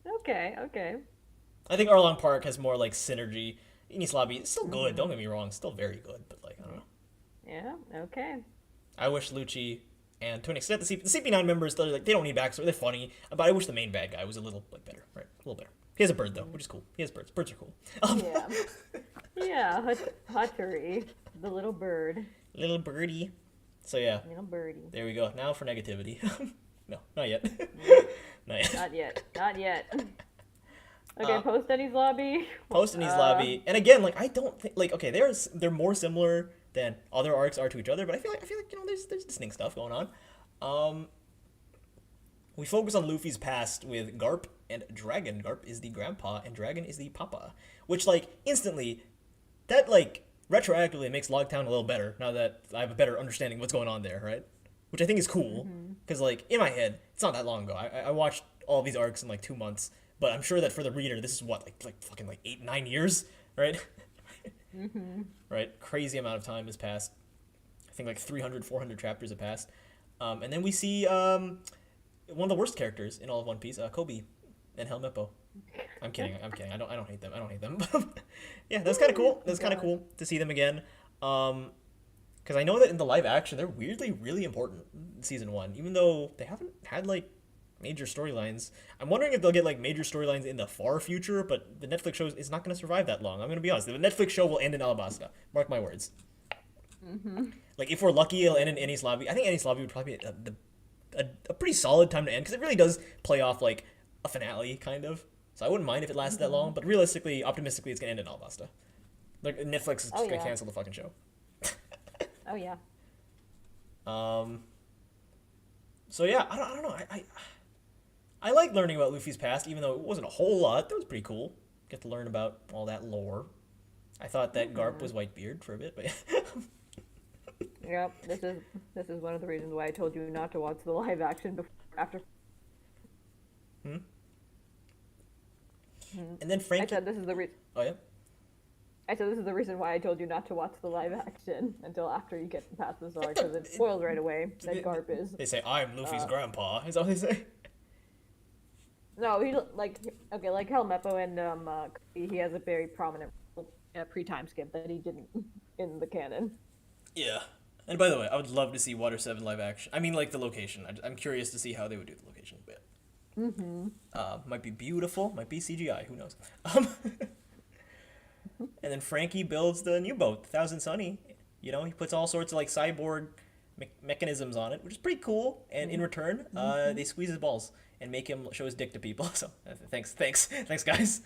I think Arlong Park has more, like, synergy. Enies Lobby is still good, don't get me wrong, still very good, but, like, I don't know. Yeah, okay. I wish Lucci, and to an extent, the CP9 members, they don't need backstory, they're funny, but I wish the main bad guy was a little, like, better, right? A little better. He has a bird, though, which is cool. He has birds. Birds are cool. Yeah. Yeah, Hattori, the little bird. Little birdie. So yeah, Little birdie. there we go. Now for negativity. No, not yet. Not yet. Not yet. Okay, post Eddie's lobby. Post Enies Lobby, and again, like I don't think like okay, they're more similar than other arcs are to each other, but I feel like there's distinct stuff going on. We focus on Luffy's past with Garp and Dragon. Garp is the grandpa and Dragon is the papa, which like instantly, that like retroactively makes Logtown a little better now that I have a better understanding of what's going on there, right? Which I think is cool, because like in my head, it's not that long ago. I watched all these arcs in like 2 months, but I'm sure that for the reader, this is what like fucking like 8-9 years, right? Right, crazy amount of time has passed. I think like 300-400 chapters have passed, and then we see one of the worst characters in all of One Piece, Kobe and Helmeppo. I'm kidding. I don't hate them. Yeah, that's kind of cool. That's kind of cool to see them again. Because I know that in the live action, they're weirdly really important in season 1, even though they haven't had like major storylines. I'm wondering if they'll get like major storylines in the far future, but the Netflix show is not going to survive that long. I'm going to be honest. The Netflix show will end in Alabasta. Mark my words. Like if we're lucky, it'll end in Enies Lobby. I think Enies Lobby would probably be a pretty solid time to end, because it really does play off like a finale kind of. So I wouldn't mind if it lasted that long, but realistically, optimistically, it's gonna end in Alabasta. Like Netflix is just gonna cancel the fucking show. Oh yeah. So yeah, I don't know. I like learning about Luffy's past, even though it wasn't a whole lot. That was pretty cool. Get to learn about all that lore. I thought that Garp was Whitebeard for a bit, but Yep. This is one of the reasons why I told you not to watch the live action after. And then Frank. I said this is the reason. Oh yeah. I said this is the reason why I told you not to watch the live action until after you get past this arc, because it spoils right away that Garp is. They say, I'm Luffy's grandpa. Is that what they say? No, he like okay, like Helmeppo and he has a very prominent pre-time skip that he didn't in the canon. Yeah. And by the way, I would love to see Water 7 live action. I mean, like, the location. I'm curious to see how they would do the location. But might be beautiful. Might be CGI. Who knows? And then Frankie builds the new boat, the Thousand Sunny. You know, he puts all sorts of, like, cyborg mechanisms on it, which is pretty cool. And in return, they squeeze his balls and make him show his dick to people. So, thanks, guys.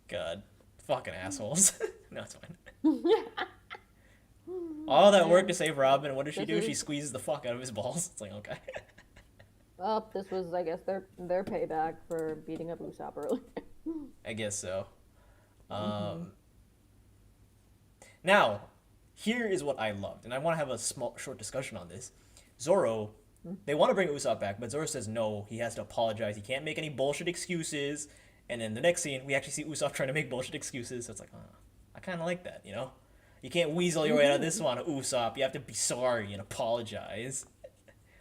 God. Fucking assholes. No, it's fine. All that work to save Robin, what does she do? She squeezes the fuck out of his balls. It's like, okay. Well, this was, I guess, their payback for beating up Usopp earlier. I guess so. Now, here is what I loved, and I want to have a short discussion on this. Zoro, they want to bring Usopp back, but Zoro says no, he has to apologize. He can't make any bullshit excuses. And then the next scene, we actually see Usopp trying to make bullshit excuses. So it's like, I kind of like that, you know? You can't weasel your way out of this one, Usopp. You have to be sorry and apologize,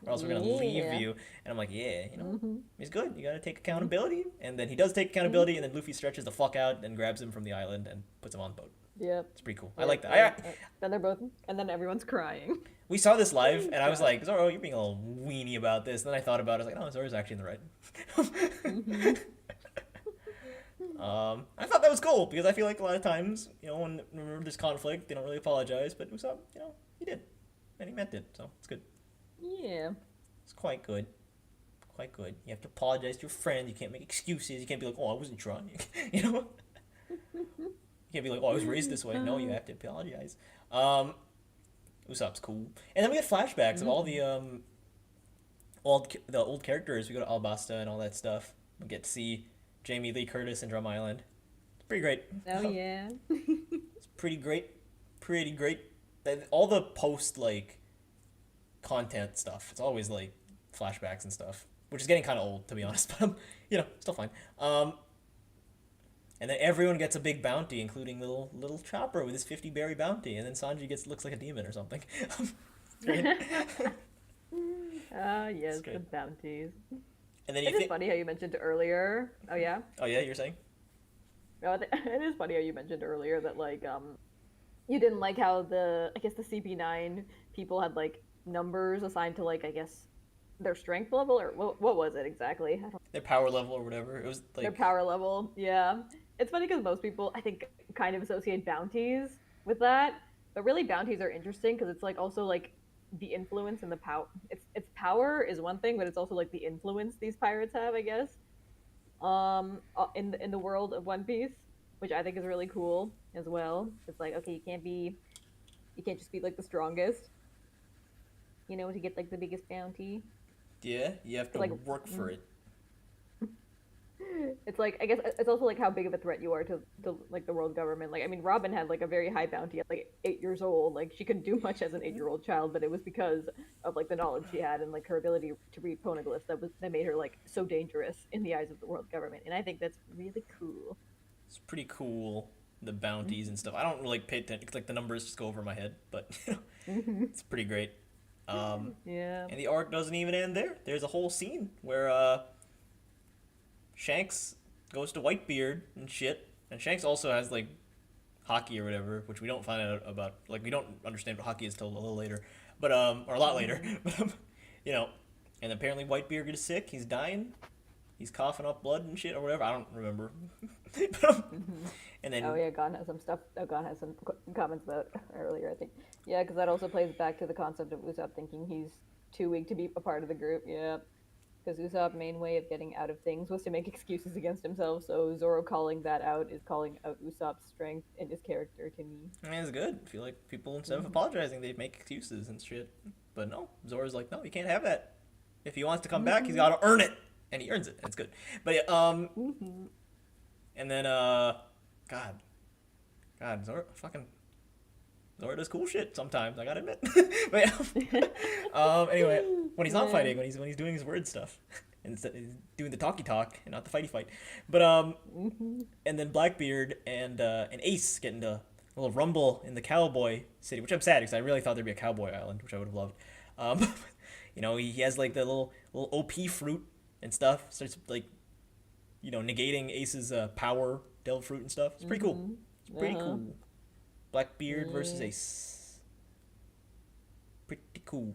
or else we're going to leave you. And I'm like, yeah, you know, he's good. You got to take accountability. And then he does take accountability, and then Luffy stretches the fuck out and grabs him from the island and puts him on the boat. Yep. It's pretty cool. I like that. Then they're both, and then everyone's crying. We saw this live, and I was like, Zoro, you're being a little weenie about this. And then I thought about it. I was like, no, Zoro's actually in the right. I thought that was cool, because I feel like a lot of times, you know, when there's conflict, they don't really apologize, but Usopp, you know, he did. And he meant it, so it's good. Yeah. It's quite good. Quite good. You have to apologize to your friend. You can't make excuses. You can't be like, oh, I wasn't trying. You know? You can't be like, oh, I was raised this way. No, you have to apologize. Usopp's cool. And then we get flashbacks of all the old characters. We go to Alabasta and all that stuff. We get to see Jamie Lee Curtis and Drum Island. It's pretty great. Oh, yeah. It's pretty great. Pretty great. All the post, like, content stuff, it's always, like, flashbacks and stuff, which is getting kind of old, to be honest, but, you know, still fine. And then everyone gets a big bounty, including little Chopper with his 50 berry bounty, and then Sanji looks like a demon or something. Great. Yes, the bounties. And then it is funny how you mentioned earlier. Oh yeah. Oh yeah, you're saying? No, it is funny how you mentioned earlier that like you didn't like how the CP9 people had like numbers assigned to like I guess their strength level, or what was it exactly? Their power level or whatever. It was like their power level. Yeah, it's funny because most people I think kind of associate bounties with that, but really bounties are interesting because it's like also like the influence and the power. Its power is one thing, but it's also like the influence these pirates have, I guess, in the world of One Piece, which I think is really cool as well. It's like, okay, you can't just be like the strongest, you know, to get like the biggest bounty. Yeah, you have to like work for it. It's like, I guess it's also like how big of a threat you are to like the world government. Like, I mean, Robin had like a very high bounty at like 8 years old. Like, she couldn't do much as an 8-year-old child, but it was because of like the knowledge she had and like her ability to read poneglyphs that made her like so dangerous in the eyes of the world government. And I think that's really cool. It's pretty cool, the bounties and stuff. I don't really pay attention, like the numbers just go over my head, but it's pretty great. Yeah. And the arc doesn't even end there. There's a whole scene where Shanks goes to Whitebeard and shit, and Shanks also has like hockey or whatever, which we don't find out about. Like, we don't understand what hockey is till a little later, but or a lot later. But you know, and apparently Whitebeard gets sick. He's dying. He's coughing up blood and shit or whatever. I don't remember. And then Gon has some stuff. Gon has some comments about earlier, I think. Yeah, because that also plays back to the concept of Usopp thinking he's too weak to be a part of the group. Yeah. Because Usopp's main way of getting out of things was to make excuses against himself, so Zoro calling that out is calling out Usopp's strength in his character to me. I mean, it's good. I feel like people, instead of apologizing, they make excuses and shit. But no, Zoro's like, no, you can't have that. If he wants to come back, he's got to earn it. And he earns it. It's good. But yeah, and then, God, Zoro does cool shit sometimes, I gotta admit. But yeah. Anyway, when he's not fighting, when he's doing his word stuff. and doing the talky talk and not the fighty fight. But and then Blackbeard and Ace get into a little rumble in the cowboy city, which I'm sad because I really thought there'd be a cowboy island, which I would have loved. You know, he has like the little OP fruit and stuff. Starts like, you know, negating Ace's power Devil Fruit and stuff. It's pretty cool. It's pretty cool. Blackbeard versus Ace. Pretty cool,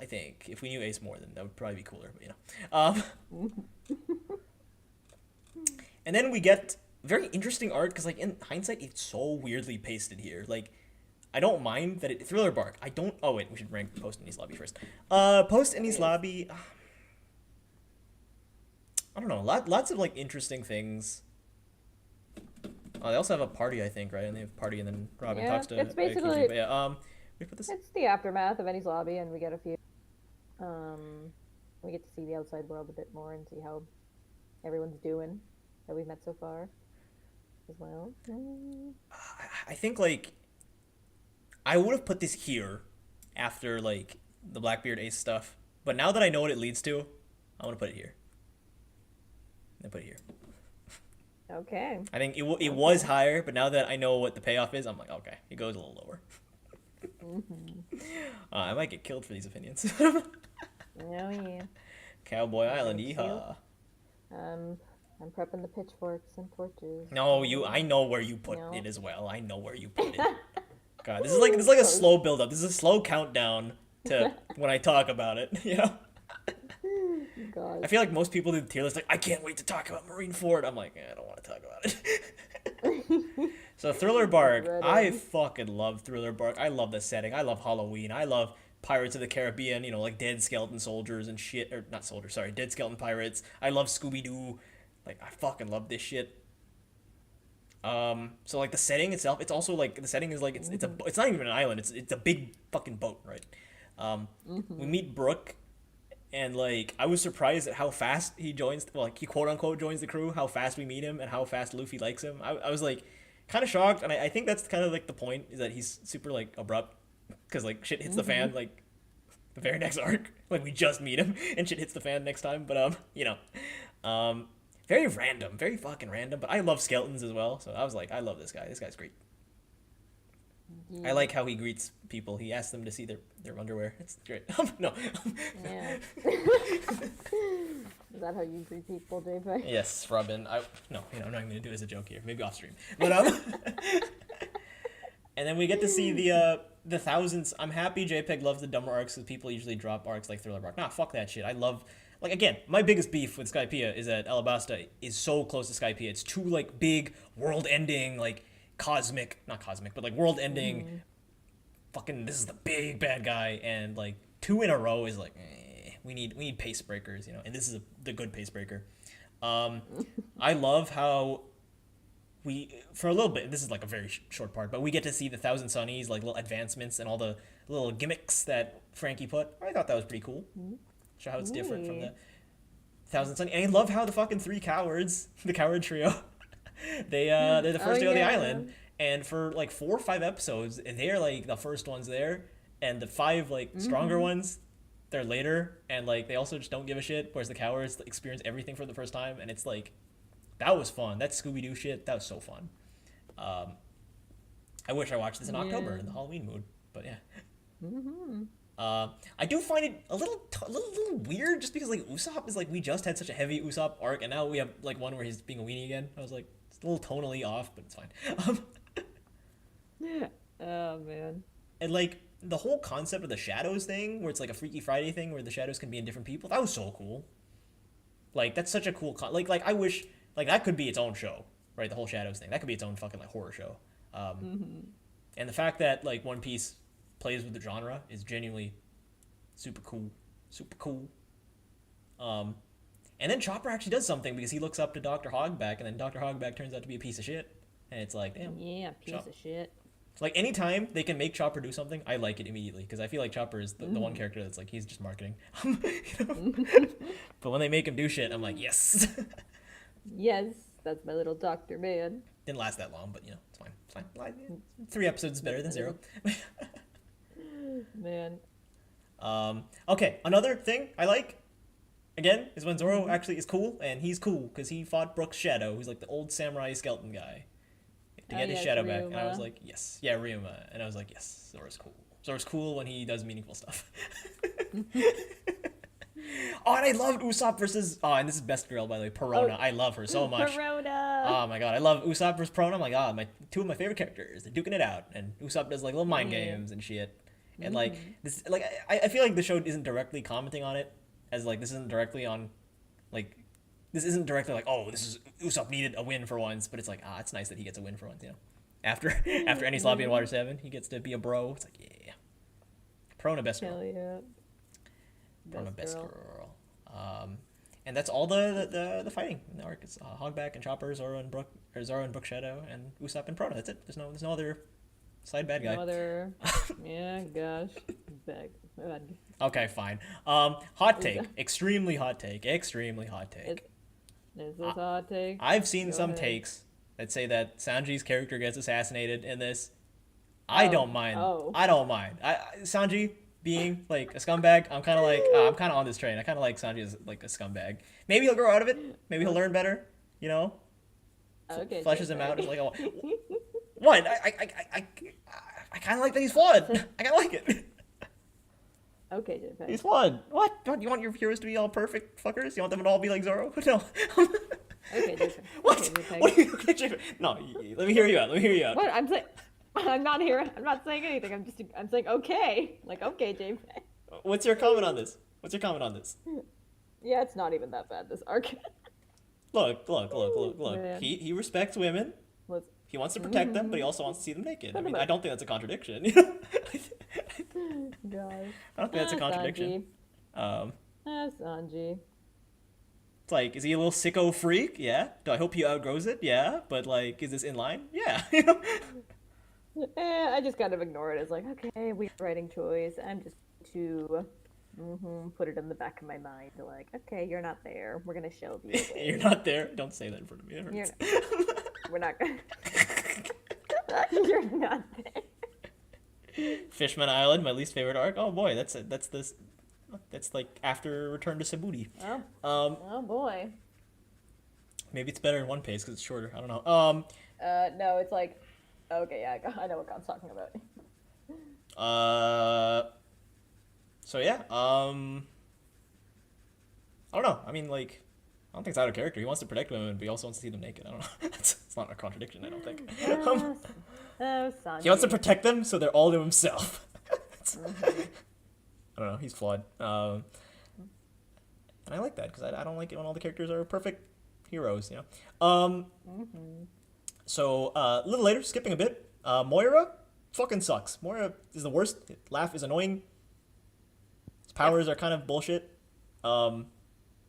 I think. If we knew Ace more, then that would probably be cooler. But, you know. And then we get very interesting art because, like, in hindsight, it's so weirdly pasted here. Like, I don't mind that it Thriller Bark. I don't. Oh wait, we should rank Post Enies Lobby first. Post Enies Lobby. I don't know. Lots of like interesting things. They also have a party, I think, right? And they have a party, and then Robin talks to. It's basically. But yeah. We put this. It's the aftermath of Enies Lobby, and we get a few. We get to see the outside world a bit more and see how everyone's doing that we've met so far, as well. I think like. I would have put this here after like the Blackbeard Ace stuff, but now that I know what it leads to, I want to put it here. I put it here. Okay. I think it was higher, but now that I know what the payoff is, I'm like, okay, it goes a little lower. I might get killed for these opinions. Oh yeah. Cowboy Island, yeehaw. I'm prepping the pitchforks and torches. No, I know where you put it as well. I know where you put it. God, this is like a slow build up. This is a slow countdown to when I talk about it, you know? God. I feel like most people do the tier list like, I can't wait to talk about Marine Ford. I'm like, I don't want to talk about it. So Thriller Bark, I fucking love Thriller Bark. I love the setting. I love Halloween. I love Pirates of the Caribbean, you know, like dead skeleton soldiers and shit. Or not soldiers, sorry, dead skeleton pirates. I love Scooby-Doo. Like, I fucking love this shit. So like the setting itself, it's also like the setting is like it's not even an island. It's a big fucking boat, right? We meet Brooke, and like I was surprised at how fast he joins. Well, like he quote unquote joins the crew. How fast we meet him and how fast Luffy likes him. I was like kind of shocked, and I think that's kind of like the point is that he's super like abrupt because like shit hits the fan like the very next arc. Like we just meet him and shit hits the fan next time. But you know, very random, very fucking random, but I love skeletons as well, so I was like, I love this guy. This guy's great. Yeah. I like how he greets people. He asks them to see their underwear. It's great. No. Yeah. Is that how you greet people, JP? Yes, Robin. No, I'm not going to do it as a joke here. Maybe off stream. But and then we get to see the thousands. I'm happy JPEG loves the dumber arcs because people usually drop arcs like Thriller Bark. Nah, fuck that shit. I love. Like, again, my biggest beef with Skypiea is that Alabasta is so close to Skypiea. It's too, like, big, world-ending, like, not cosmic, but, like, world-ending, fucking, this is the big bad guy, and, like, 2 in a row is, like, we need pace breakers, you know, and this is the good pace breaker. I love how for a little bit, this is, like, a very short part, but we get to see the Thousand Sunnies, like, little advancements and all the little gimmicks that Frankie put. I thought that was pretty cool. Show how it's different from the Thousand Sunny. And I love how the fucking 3 cowards, the coward trio, they're the first to go to the island. And for like 4 or 5 episodes, they're like the first ones there. And the 5 like stronger ones, they're later. And like they also just don't give a shit. Whereas the cowards experience everything for the first time. And it's like, that was fun. That Scooby-Doo shit, that was so fun. I wish I watched this in October in the Halloween mood. But yeah. I do find it a little weird just because like Usopp is like we just had such a heavy Usopp arc and now we have like one where he's being a weenie again. I was like it's a little tonally off, but it's fine. Oh man. And like the whole concept of the shadows thing where it's like a Freaky Friday thing where the shadows can be in different people, that was so cool. Like that's such a cool like I wish like that could be its own show, right? The whole shadows thing that could be its own fucking like horror show. And the fact that like One Piece plays with the genre is genuinely super cool. And then Chopper actually does something because he looks up to Dr. Hogback and then Dr. Hogback turns out to be a piece of shit. And it's like, damn. Yeah, piece of shit. Like anytime they can make Chopper do something, I like it immediately because I feel like Chopper is the one character that's like, he's just marketing. You know? But when they make him do shit, I'm like, yes. Yes, that's my little doctor man. Didn't last that long, but you know, it's fine. 3 episodes is better than 0. Man. Okay, another thing I like, again is when Zoro actually is cool, and he's cool because he fought Brook's shadow, who's like the old samurai skeleton guy, to get his shadow back. And I was like, yes, yeah, Ryuma. And I was like, yes, Zoro's cool. Zoro's cool when he does meaningful stuff. Oh, and I loved Usopp versus, oh, and this is best girl, by the way, Perona. I love her so much. Perona. Oh my god, I love Usopp versus Perona. I'm like, oh, two of my favorite characters. They're duking it out, and Usopp does like little mind games and shit. And like this, like I feel like the show isn't directly commenting on it, as like this isn't directly on, like, this isn't directly like, oh, this is Usopp needed a win for once, but it's like, it's nice that he gets a win for once, you know. After any sloppy in Water 7, he gets to be a bro. It's like, yeah, Perona best girl. Hell yeah. Perona best girl. And that's all the fighting in the arc. It's Hogback and Chopper, Zoro and Brook Shadow, and Usopp and Perona. That's it. There's no other side bad guy. No other. Yeah, gosh. Bad. Okay, fine. Hot take. Extremely hot take. Extremely hot take. Is this a hot take? I've seen some takes that say that Sanji's character gets assassinated in this. I don't mind. I don't mind. Sanji being like a scumbag, I'm kind of like, I'm kind of on this train. I kind of like Sanji as like a scumbag. Maybe he'll grow out of it. Maybe he'll learn better. You know. Okay. Fleshes him out. It's like, oh, what? I kind of like that he's flawed. I kind of like it. Okay, JP. He's flawed. What? You want your heroes to be all perfect fuckers? You want them to all be like Zoro? No. Okay, JP. What? Okay, What are you? Okay, JP. No, let me hear you out. What? I'm saying. I'm not here. I'm not saying anything. I'm saying okay. Like, okay, JP. What's your comment on this? Yeah, it's not even that bad, this arc. Look. Man. He respects women. He wants to protect them, but he also wants to see them naked. I mean, I don't think that's a contradiction. Gosh. I don't think that's a contradiction. Sanji. It's like, is he a little sicko freak? Yeah. Do I hope he outgrows it? Yeah. But like, is this in line? Yeah. I just kind of ignore it as like, okay, we're writing choice. I'm just to put it in the back of my mind. Like, okay, you're not there. We're gonna shelve you. You're not there. Don't say that in front of me. We're not gonna. You're not there. Fishman Island, my least favorite arc. Oh boy, that's like after Return to Sabuti. Oh boy. Maybe it's better in One Piece because it's shorter. I don't know. No, it's like, okay, yeah, I know what God's talking about. So yeah. I don't know. I mean, like, I don't think it's out of character. He wants to protect women, but he also wants to see them naked. I don't know. It's not a contradiction, I don't think. He wants to protect them, so they're all to himself. I don't know. He's flawed. And I like that because I don't like it when all the characters are perfect heroes. You know. So a little later, skipping a bit, Moira fucking sucks. Moira is the worst. Laugh is annoying. His powers are kind of bullshit.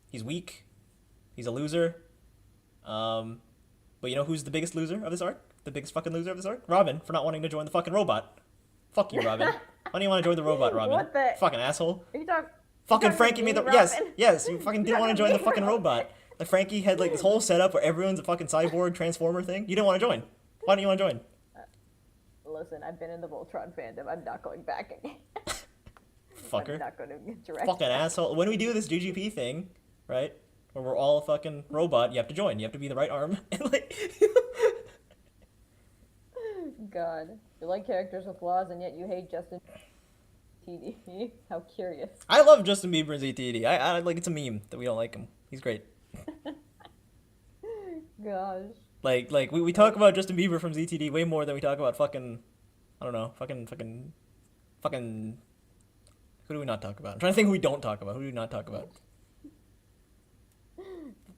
He's weak. He's a loser. But you know who's the biggest loser of this arc? The biggest fucking loser of this arc? Robin, for not wanting to join the fucking robot. Fuck you, Robin. Why don't you want to join the robot, Robin? What the? Fucking asshole. Are you talking? Fucking Frankie made the... Yes, you fucking didn't want to join the fucking robot. Like, Frankie had like this whole setup where everyone's a fucking cyborg transformer thing. You didn't want to join. Why didn't you want to join? Listen, I've been in the Voltron fandom. I'm not going back again. Fucker. I'm not going to direct. Fucking asshole. When we do this GGP thing, right? Where we're all a fucking robot, you have to join. You have to be the right arm. And like... God. You like characters with flaws, and yet you hate Justin TD. How curious. I love Justin Bieber and ZTD. I like, it's a meme that we don't like him. He's great. Gosh. Like we talk about Justin Bieber from ZTD way more than we talk about fucking, I don't know, fucking, who do we not talk about? I'm trying to think who we don't talk about. Who do we not talk about?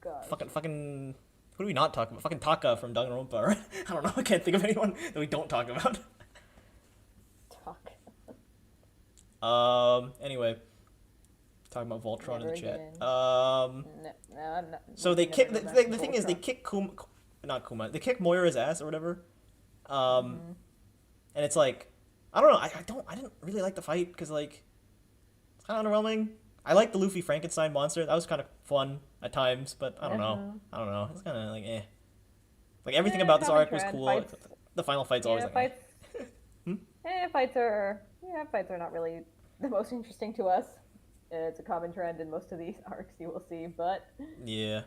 God. Fucking, who do we not talk about? Fucking Taka from Danganronpa, right? I don't know, I can't think of anyone that we don't talk about. Anyway. Talking about Voltron in the chat. No, I'm not. So they kick, the thing is, they kick they kick Moira's ass or whatever. And it's like, I don't know, I didn't really like the fight, because like, it's kind of underwhelming. I like the Luffy Frankenstein monster, that was kind of fun at times, but I don't know, it's kind of like, eh. Like, everything about this arc was cool. The final fight's always like, fights. Fights are not really the most interesting to us. It's a common trend in most of these arcs you will see, but Yeah.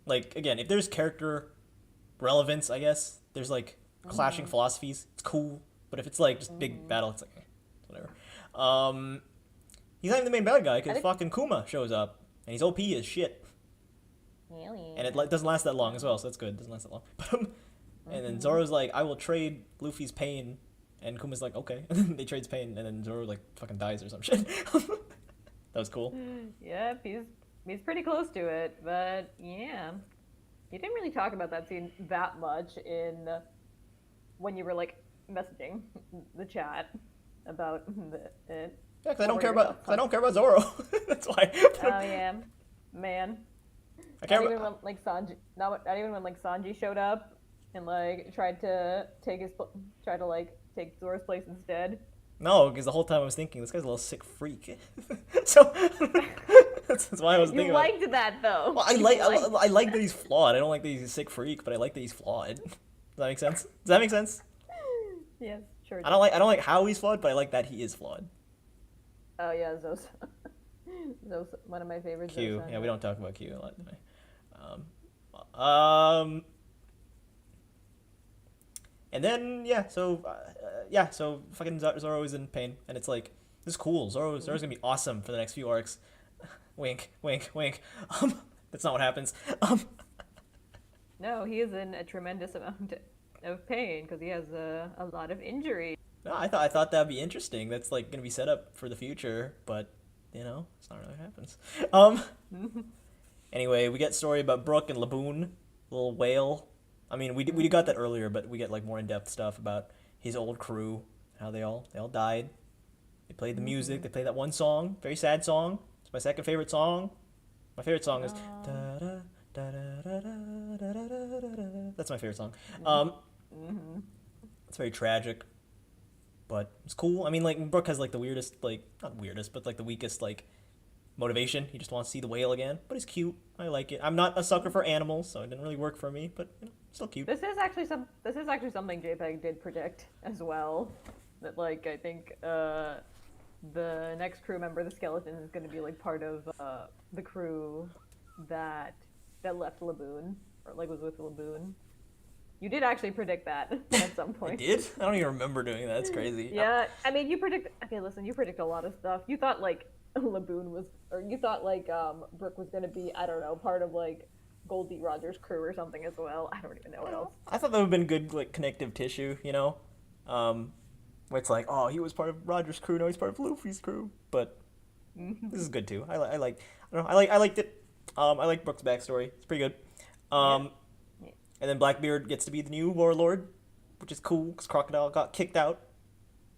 Like, again, if there's character relevance, I guess, there's, like, clashing philosophies, it's cool. But if it's, like, just big battle, it's like, whatever. He's not even the main bad guy, because fucking Kuma shows up, and he's OP as shit. And it doesn't last that long as well, so that's good. It doesn't last that long. And then Zoro's like, I will trade Luffy's pain. And Kuma's like, okay. And then they trades pain, and then Zoro, like, fucking dies or some shit. That was cool. Yep, he's pretty close to it, but yeah. You didn't really talk about that scene that much when you were, like, messaging the chat about it. Yeah, because I don't care about Zoro. That's why. Oh, yeah. Man. I can't not even when, like, not even when, like, Sanji showed up and, like, tried to take Zoro's place instead. No, because the whole time I was thinking, this guy's a little sick freak. So, that's why I was thinking. You liked that, though. Well, I like that he's flawed. I don't like that he's a sick freak, but I like that he's flawed. Does that make sense? Does that make sense? Yes, sure. I don't like how he's flawed, but I like that he is flawed. Oh, yeah, Zo's one of my favorites. Q. Yeah, we don't talk about Q a lot today. And then so fucking Zoro is in pain, and it's like, this is cool. Zoro's gonna be awesome for the next few arcs. Wink, wink, wink. That's not what happens. No, he is in a tremendous amount of pain because he has a lot of injury. No, I thought that'd be interesting. That's like gonna be set up for the future, but it's not really what happens. Anyway, we get story about Brook and Laboon, little whale. I mean, we got that earlier, but we get like more in-depth stuff about his old crew, how they all died. They played the music. They played that one song, very sad song. It's my second favorite song. My favorite song is that's my favorite song. It's very tragic, but it's cool. I mean, like, Brook has like the weirdest, like, not weirdest, but like the weakest, like, motivation. He just wants to see the whale again, but he's cute. I like it. I'm not a sucker for animals, so it didn't really work for me, but still cute. This is actually something JPEG did predict as well. That, like, I think the next crew member, the skeleton, is going to be like part of the crew that left Laboon, or like was with Laboon. You did actually predict that at some point. I did? I don't even remember doing that. It's crazy. Yeah, I mean, you predict a lot of stuff. You thought like Laboon was, or you thought like Brook was going to be, I don't know, part of like Goldie Rogers' crew or something as well. I don't even know what else. I thought that would have been good, like, connective tissue, where it's like, oh, he was part of Rogers' crew, now he's part of Luffy's crew. But this is good too. I liked it. I like Brook's backstory. It's pretty good. And then Blackbeard gets to be the new warlord, which is cool because Crocodile got kicked out.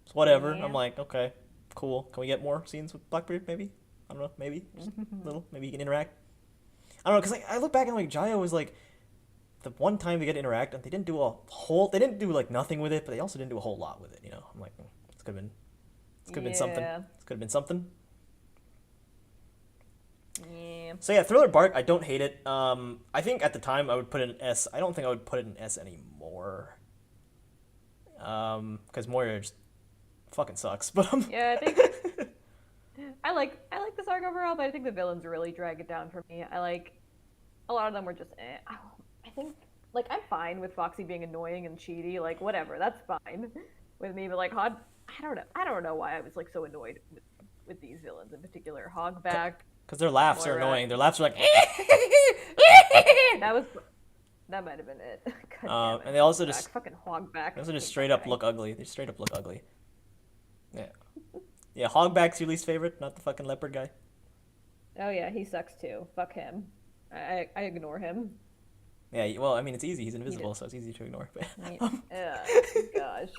So whatever. Yeah. I'm like, okay, cool. Can we get more scenes with Blackbeard? Maybe. I don't know. Maybe just a little. Maybe he can interact. I don't know, because like, I look back and like Jaya was like the one time they get to interact, and they didn't do like nothing with it, but they also didn't do a whole lot with it. I'm like, this could have been something. This could have been something. Yeah. So yeah, Thriller Bark, I don't hate it. I think at the time I would put it in S. I don't think I would put it in S anymore. Because Moira just fucking sucks. But yeah, I think I like this arc overall, but I think the villains really drag it down for me. I like a lot of them were just I think like I'm fine with Foxy being annoying and cheaty, like whatever, that's fine with me. But like I don't know why I was like so annoyed with these villains in particular. Hogback. Because their laughs are annoying. Their laughs are like. That might have been it. And they also just fucking Hogback. They also just straight up look ugly. They straight up look ugly. Yeah. Yeah, Hogback's your least favorite, not the fucking leopard guy. Oh yeah, he sucks too. Fuck him. I ignore him. Yeah, well, I mean, it's easy. He's invisible, so it's easy to ignore. Gosh.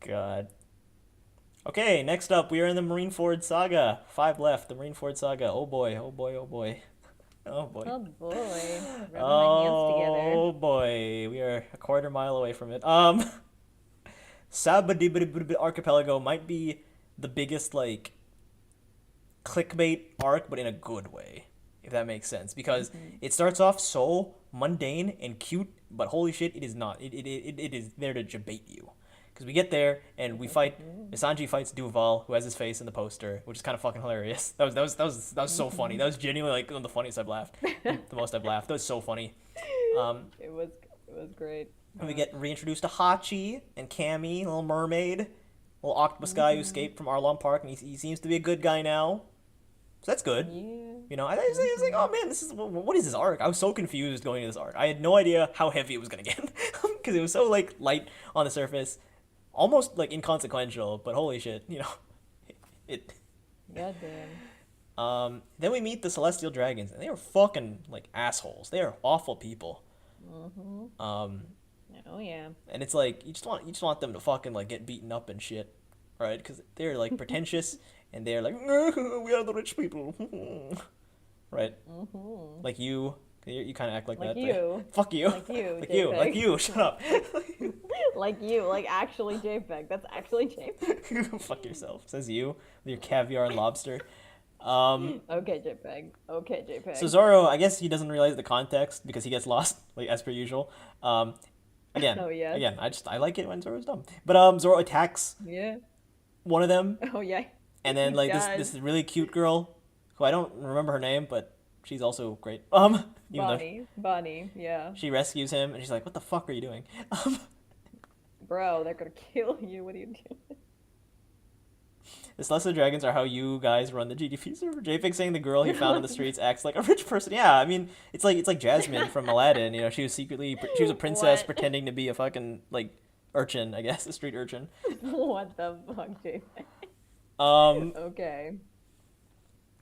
God. Okay, next up, we are in the Marineford Saga. 5 left, the Marineford Saga. Oh boy, oh boy, oh boy. Oh boy. Oh boy. Rubbing my hands together. Oh boy, we are a quarter mile away from it. Sabadibidibidibid Archipelago might be the biggest, like, clickbait arc, but in a good way, if that makes sense. Because it starts off so mundane and cute, but holy shit, it is not. It is there to debate you. Because we get there and we fight. Sanji fights Duval, who has his face in the poster, which is kind of fucking hilarious. That was so funny. That was genuinely like one of the funniest I've laughed. The most I've laughed. That was so funny. It was great. And we get reintroduced to Hachi and Cammy, Little Mermaid, little octopus guy who escaped from Arlong Park, and he seems to be a good guy now. So that's good. Yeah. You know, I was like, oh man, what is this arc? I was so confused going into this arc. I had no idea how heavy it was gonna get because it was so like light on the surface, almost like inconsequential. But holy shit, you know, it. Goddamn. Then we meet the Celestial Dragons, and they are fucking like assholes. They are awful people. Oh yeah. And it's like you just want them to fucking like get beaten up and shit, right? Because they're like pretentious. And they're like, we are the rich people, right? Like you kind of act like that. You. Fuck you. Like you. Shut up. Like you. Like actually JPEG. That's actually JPEG. Fuck yourself. Says you with your caviar and lobster. Okay, JPEG. So Zoro, I guess he doesn't realize the context because he gets lost, like as per usual. Again, Oh, yes. again, I like it when Zoro's dumb. But Zoro attacks one of them. Oh yeah. And then like God. this really cute girl, who I don't remember her name, but she's also great. Bonnie, yeah. She rescues him, and she's like, "What the fuck are you doing?" Bro, they're gonna kill you. What are you doing? The Celestial Dragons are how you guys run the GDP server. JPEG saying the girl he found in the streets acts like a rich person. Yeah, I mean, it's like Jasmine from Aladdin. You know, she was a princess What? pretending to be a fucking like urchin, I guess, a street urchin. What the fuck, JPEG? Okay.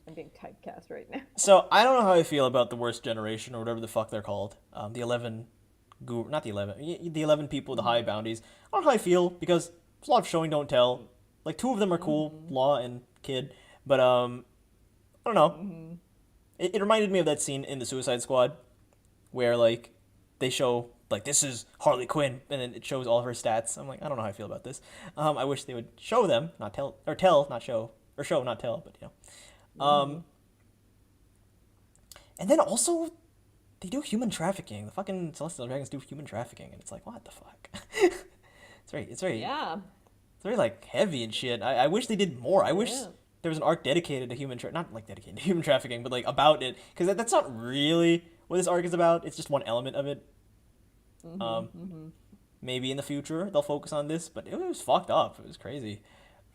I'm being typecast right now. So I don't know how I feel about the worst generation or whatever the fuck they're called. The 11 not the 11, the 11 people with the high bounties. I don't know how I feel because there's a lot of showing don't tell. Like 2 of them are cool, Law and Kid, but I don't know. It reminded me of that scene in the Suicide Squad where like they show like this is Harley Quinn and then it shows all of her stats. I'm like, I don't know how I feel about this. I wish they would show them, not tell, or tell, not show, or show, not tell, but you know. And then also they do human trafficking. The fucking Celestial Dragons do human trafficking, and it's like, what the fuck? It's very Yeah. It's very like heavy and shit. I wish they did more. I wish there was an arc dedicated to not like dedicated to human trafficking, but like about it, because that's not really what this arc is about. It's just one element of it. Maybe in the future they'll focus on this, but it was fucked up. It was crazy.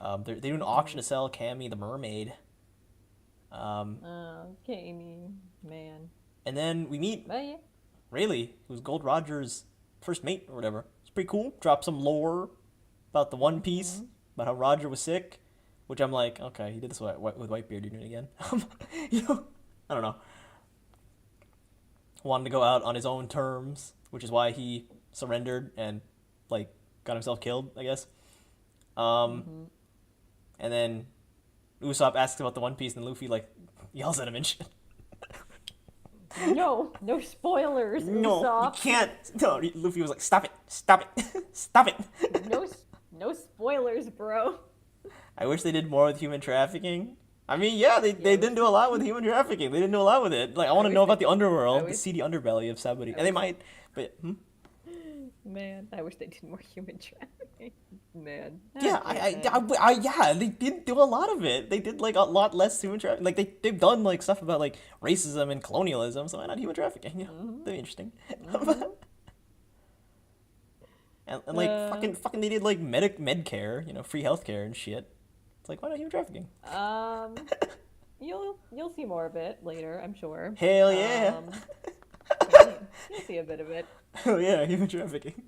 They do an auction to sell Cammy the mermaid. Cammy, man. And then we meet Rayleigh, who's Gold Roger's first mate or whatever. It's pretty cool. Drop some lore about the One Piece, about how Roger was sick, which I'm like, okay, he did this with Whitebeard, you're doing it again. You know, I don't know. Wanted to go out on his own terms, which is why he surrendered and like got himself killed, I guess. And then Usopp asks about the One Piece, and Luffy like yells at him and shit. No spoilers. No, Usopp. you can't. No, Luffy was like, stop it, stop it. No spoilers, bro. I wish they did more with human trafficking. I mean, yeah, they didn't do a lot with human trafficking. They didn't do a lot with it. Like, I want to know about the underworld, the seedy underbelly of Sabaody. And they might, but, Man, I wish they did more human trafficking. Man. Yeah, yeah, they did do a lot of it. They did, like, a lot less human trafficking. Like, they've done, like, stuff about, like, racism and colonialism, so why not human trafficking? You know, that'd be interesting. And like, fucking, they did, like, med care, you know, free healthcare and shit. It's like, why not human trafficking? You'll see more of it later, I'm sure. Hell yeah. You'll see a bit of it. Oh yeah, human trafficking.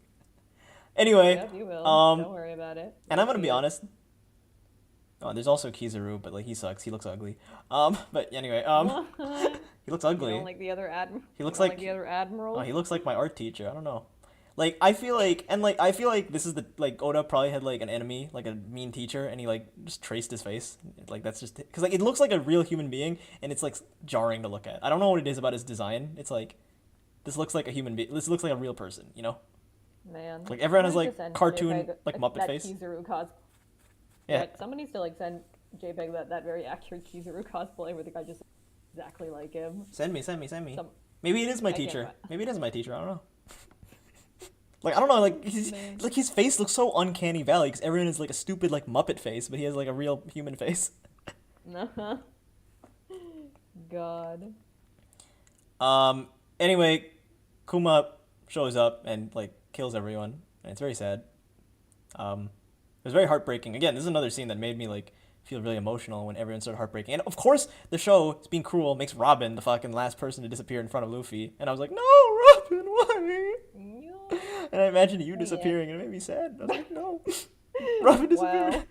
Anyway, Yep, you will. Don't worry about it. And I'm gonna be honest. Oh, there's also Kizaru, but like he sucks. He looks ugly. But anyway, he looks ugly. You don't like the other admiral? He looks like the other admiral. Oh, he looks like my art teacher. I don't know. Like I feel like this is the like Oda probably had like an enemy, like a mean teacher, and he like just traced his face. Like that's just because like it looks like a real human being, and it's like jarring to look at. I don't know what it is about his design. It's like this looks like a human being. This looks like a real person, you know? Man. Like everyone has like cartoon like Muppet that face. Kizaru cos. Yeah. Somebody needs to like send JPEG that very accurate Kizaru cosplay where the guy just exactly like him. Send me. Maybe it is my I teacher. Maybe it is my teacher. I don't know. Like, I don't know, like, Man. like his face looks so uncanny valley because everyone is like a stupid like Muppet face, but he has like a real human face. Uh-huh. God. Anyway, Kuma shows up and like kills everyone, and it's very sad. It was very heartbreaking. Again, this is another scene that made me like feel really emotional when everyone started heartbreaking. And of course, the show, it's being cruel, makes Robin the fucking last person to disappear in front of Luffy. And I was like, no, Robin, why? Yeah. And I imagined you disappearing, and it made me sad. I was like, no, Robin disappeared.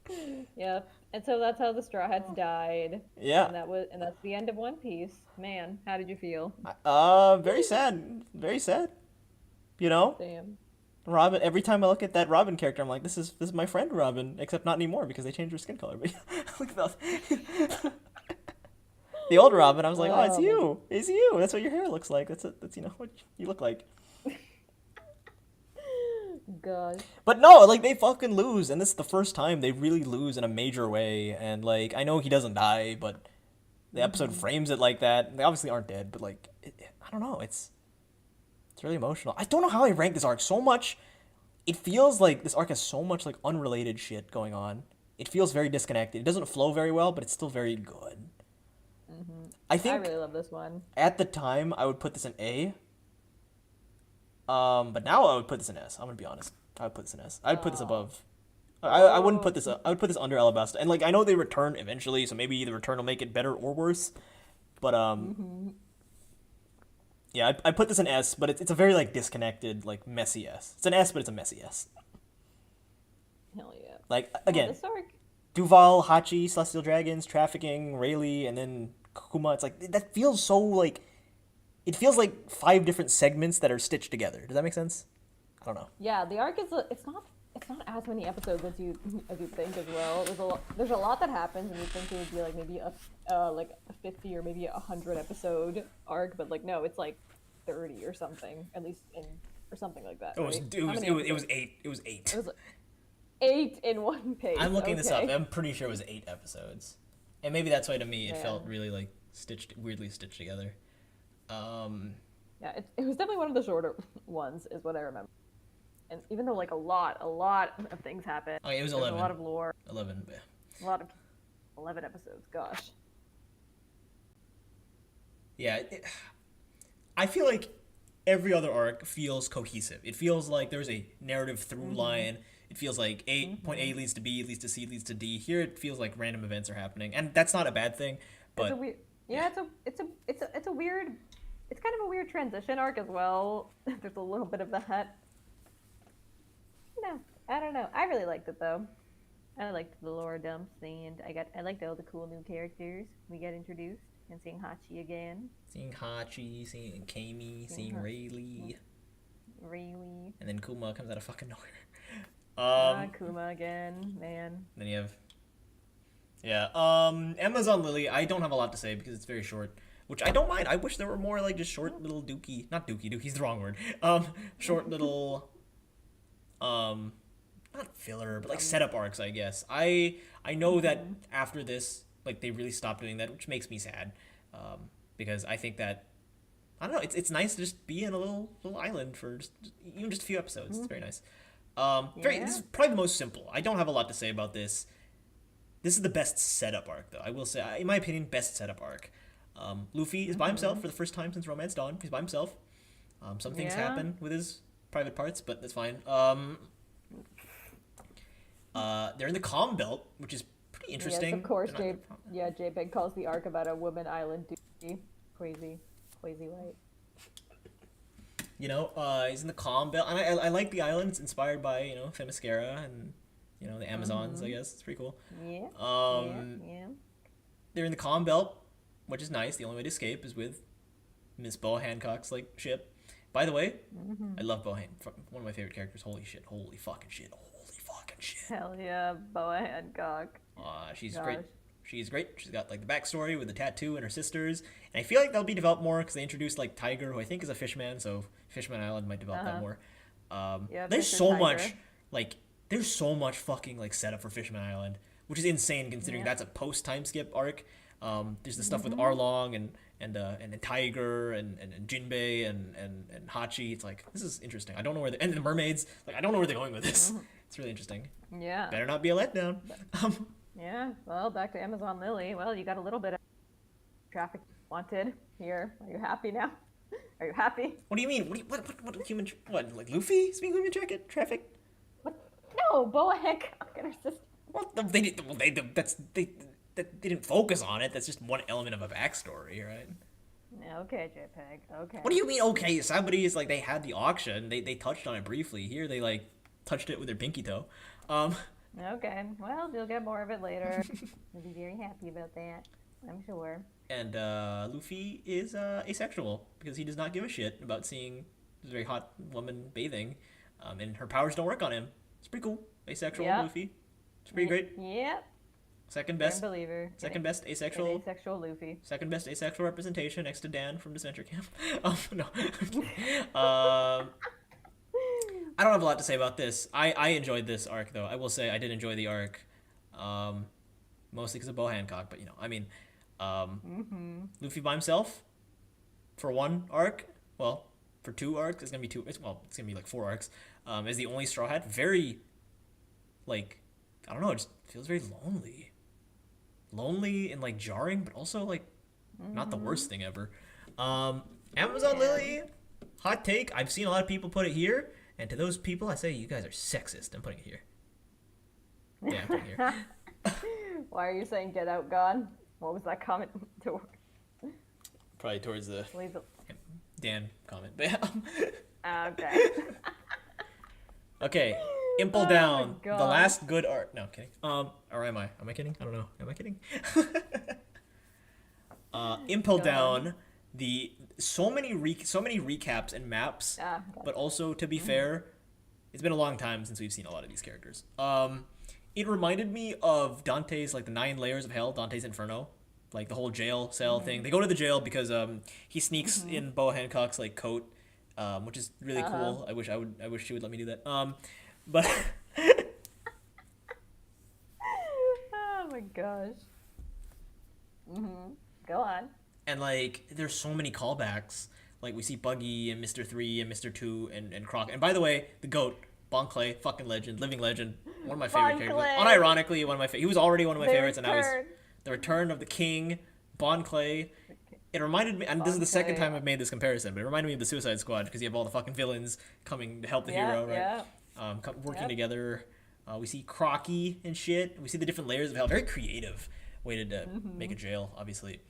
Wow. Yep. And so that's how the Straw Hats died. Yeah. And that's the end of One Piece. Man, how did you feel? Very sad. Very sad. You know? Damn. Robin, every time I look at that Robin character, I'm like, this is my friend Robin, except not anymore because they changed her skin color. But look at that. The old Robin, I was like, oh, it's you. It's you. That's what your hair looks like. That's you know what you look like. God. But no, like they fucking lose, and this is the first time they really lose in a major way. And like I know he doesn't die, but the episode frames it like that. They obviously aren't dead, but like I don't know, it's really emotional. I don't know how I rank this arc so much. It feels like this arc has so much like unrelated shit going on. It feels very disconnected. It doesn't flow very well, but it's still very good. I think I really love this one. at the time I would put this in A. But now I would put this in S. I'm gonna be honest. I would put this in S. I'd put this above. I wouldn't put this. I would put this under Alabasta. And like I know they return eventually, so maybe the return will make it better or worse. But yeah, I put this in S. But it's a very like disconnected, like messy S. It's an S, but it's a messy S. Hell yeah. Like again, This arc. Duval, Hachi, Celestial Dragons, Trafficking, Rayleigh, and then Kuma. It's like that feels so like. It feels like 5 different segments that are stitched together. Does that make sense? I don't know. Yeah, the arc is it's not as many episodes as you think as well. There's a lot that happens, and you think it would be like maybe a 50 or maybe 100 episode arc, but like no, it's like 30 or something, at least or something like that. It was right? it was 8. It was 8. It was 8 in one page. I'm looking this up. I'm pretty sure it was 8 episodes, and maybe that's why to me it felt really like weirdly stitched together. Yeah, it was definitely one of the shorter ones, is what I remember. And even though like a lot of things happen. Oh, yeah, it was there's 11. A lot of lore. 11. Yeah. A lot of 11 episodes. Gosh. Yeah, I feel like every other arc feels cohesive. It feels like there's a narrative through line. It feels like point A leads to B, leads to C, leads to D. Here it feels like random events are happening, and that's not a bad thing. But it's a weird. It's kind of a weird transition arc as well. There's a little bit of that. No, I don't know. I really liked it though. I liked the lore dumps, and I liked all the cool new characters we get introduced, and seeing Hachi again. Seeing Hachi, seeing Kami, seeing Rayleigh. And then Kuma comes out of fucking nowhere. Kuma again, man. Then you have Amazon Lily. I don't have a lot to say because it's very short. Which I don't mind. I wish there were more like just short little Dookie's the wrong word. Short little not filler, but like setup arcs, I guess. I know that after this, like they really stopped doing that, which makes me sad. Because I think that I don't know, it's nice to just be in a little island for even just a few episodes. It's very nice. This is probably the most simple. I don't have a lot to say about this. This is the best setup arc though. I will say, in my opinion, best setup arc. Luffy is by himself for the first time since Romance Dawn. He's by himself. Some things happen with his private parts, but that's fine. They're in the Calm Belt, which is pretty interesting. Yes, of course, JPEG calls the arc about a woman island dookie. Crazy white. You know, he's in the Calm Belt, and I like the island. It's inspired by, you know, Themyscira and, you know, the Amazons, I guess. It's pretty cool. Yeah. They're in the Calm Belt, which is nice. The only way to escape is with Miss Boa Hancock's like ship. By the way, I love Boa Hancock. One of my favorite characters. Holy fucking shit. Hell yeah, Boa Hancock. She's great. She's great. She's got like the backstory with the tattoo and her sisters, and I feel like that'll be developed more because they introduced like Tiger, who I think is a fishman. So Fishman Island might develop that more. There's so much fucking like setup for Fishman Island, which is insane considering that's a post time skip arc. There's the stuff with Arlong and Tiger and Jinbei and Hachi. It's like, this is interesting. I don't know where and the mermaids. Like, I don't know where they're going with this. It's really interesting. Yeah. Better not be a letdown. Yeah. Well, back to Amazon Lily. Well, you got a little bit of traffic wanted here. Are you happy now? Are you happy? What do you mean? What human? What, like Luffy speaking human traffic? What? No, Boa Hancock and her sister. Well, they didn't focus on it. That's just one element of a backstory, right? Okay, JPEG. Okay. What do you mean? Okay, somebody is like, they had the auction. They touched on it briefly. Here they like touched it with their pinky toe. Okay. Well, you'll get more of it later. You'll be very happy about that, I'm sure. And Luffy is asexual because he does not give a shit about seeing this very hot woman bathing, and her powers don't work on him. It's pretty cool. Asexual Luffy. It's pretty great. Yep. Second best. Believer. Second best asexual. Asexual Luffy. Second best asexual representation next to Dan from Disventure Camp. No. I don't have a lot to say about this. I enjoyed this arc though. I will say I did enjoy the arc, mostly because of Bo Hancock. But I mean, Luffy by himself for one arc. Well, for two arcs, it's gonna be two. It's gonna be like 4 arcs. As the only Straw Hat, very, like, I don't know. It just feels very lonely and like jarring, but also like not the worst thing ever. Amazon Lily, hot take. I've seen a lot of people put it here. And to those people, I say you guys are sexist. I'm putting it here. Yeah, I'm putting it here. Why are you saying get out, gone? What was that comment? Probably towards the Dan comment. Okay. Okay. Impel Down, the last good art. No, I'm kidding. Or am I? Am I kidding? I don't know. Am I kidding? Impel Down. So many recaps and maps, but also, to be fair, it's been a long time since we've seen a lot of these characters. It reminded me of Dante's, like, the 9 layers of hell, Dante's Inferno, like the whole jail cell thing. They go to the jail because he sneaks in Boa Hancock's like coat, which is really cool. I wish she would let me do that. But oh my gosh. Go on. And, like, there's so many callbacks. Like, we see Buggy and Mr. 3 and Mr. 2 and Croc. And by the way, the GOAT, Bon Clay, fucking legend, living legend, one of my favorite characters. Unironically, one of my he was already one of my favorites, and now he's the return of the king, Bon Clay. It reminded me, and this is the second time I've made this comparison, but it reminded me of the Suicide Squad because you have all the fucking villains coming to help the hero, right? Yeah. Working together. We see Crocky and shit. We see the different layers of hell. Very creative way to make a jail, obviously.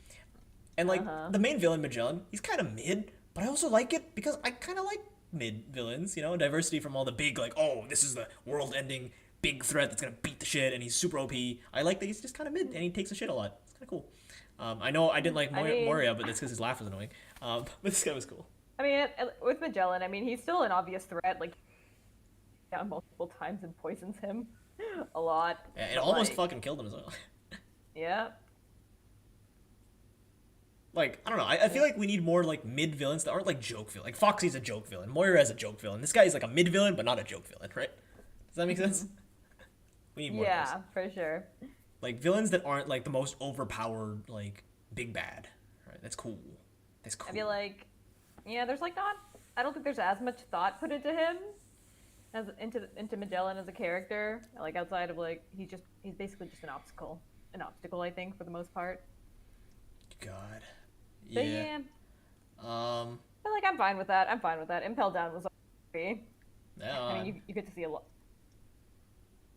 And, like, the main villain, Magellan, he's kind of mid, but I also like it because I kind of like mid villains, diversity from all the big, like, oh, this is the world-ending big threat that's gonna beat the shit, and he's super OP. I like that he's just kind of mid, and he takes a shit a lot. It's kind of cool. I know I didn't like Moria, but that's because his laugh was annoying. But this guy was cool. I mean, with Magellan, he's still an obvious threat, like, multiple times and poisons him a lot. Yeah, it almost fucking killed him as well. Yeah. Like, I don't know. I feel like we need more, like, mid-villains that aren't, like, joke villain. Like, Foxy's a joke villain. Moira is a joke villain. This guy is, like, a mid-villain, but not a joke villain, right? Does that make sense? We need more of those. For sure. Like, villains that aren't, like, the most overpowered, like, big bad. Right? That's cool. That's cool. I feel like, there's, like, I don't think there's as much thought put into him as into Magellan as a character. Like, outside of, like, he's basically just an obstacle, I think, for the most part. God. But yeah. But, like, I'm fine with that. Impel Down was okay. Yeah. You get to see a lot.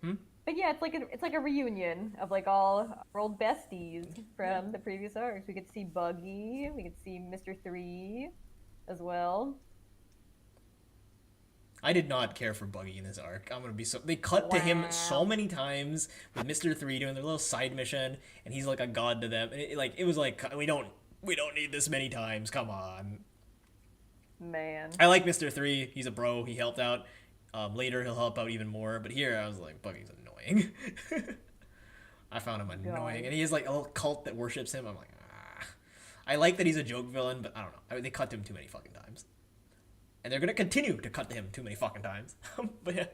But yeah, it's like a reunion of, like, all our old besties from the previous arcs. We get to see Buggy. We get to see Mr. 3 as well. I did not care for Buggy in this arc. They cut to him so many times with Mr. 3 doing their little side mission, and he's like a god to them. And it was like, we don't need this many times. Come on. Man. I like Mr. 3. He's a bro. He helped out. Later he'll help out even more. But here I was like, Buggy's annoying. I found him annoying. And he has like a little cult that worships him. I'm like, I like that he's a joke villain, but I don't know. They cut him too many fucking times. And they're going to continue to cut to him too many fucking times. But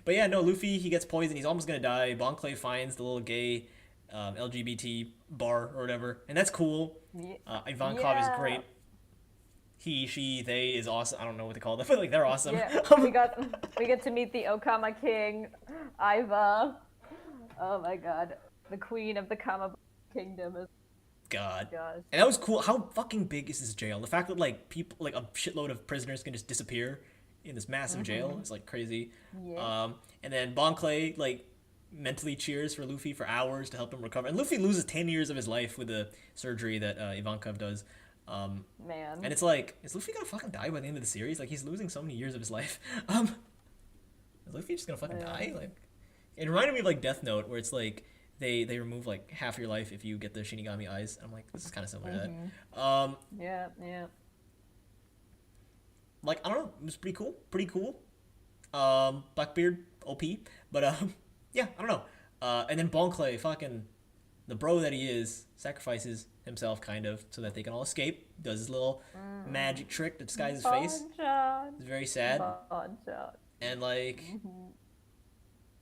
yeah, no, Luffy, he gets poisoned. He's almost going to die. Bon Clay finds the little gay LGBT bar or whatever, and that's cool. Ivankov is great. He, she, they is awesome. I don't know what they call them, but like they're awesome. Yeah, we get to meet the Okama King, Iva. Oh my god, the queen of the Kama Kingdom is. God. Gosh. And that was cool. How fucking big is this jail? The fact that like people, like a shitload of prisoners can just disappear in this massive jail is like crazy. Yeah. And then Bon Clay like mentally cheers for Luffy for hours to help him recover. And Luffy loses 10 years of his life with the surgery that Ivankov does. Man. And it's like, is Luffy gonna fucking die by the end of the series? Like, he's losing so many years of his life. Is Luffy just gonna fucking die? Like, it reminded me of like Death Note, where it's like they remove like half your life if you get the Shinigami eyes. I'm like, this is kind of similar to that. Yeah. Like, I don't know, it was pretty cool. Blackbeard, OP, but yeah, I don't know. And then Bon Clay, fucking the bro that he is, sacrifices himself kind of so that they can all escape. Does his little magic trick to disguise his face. It's very sad. And like,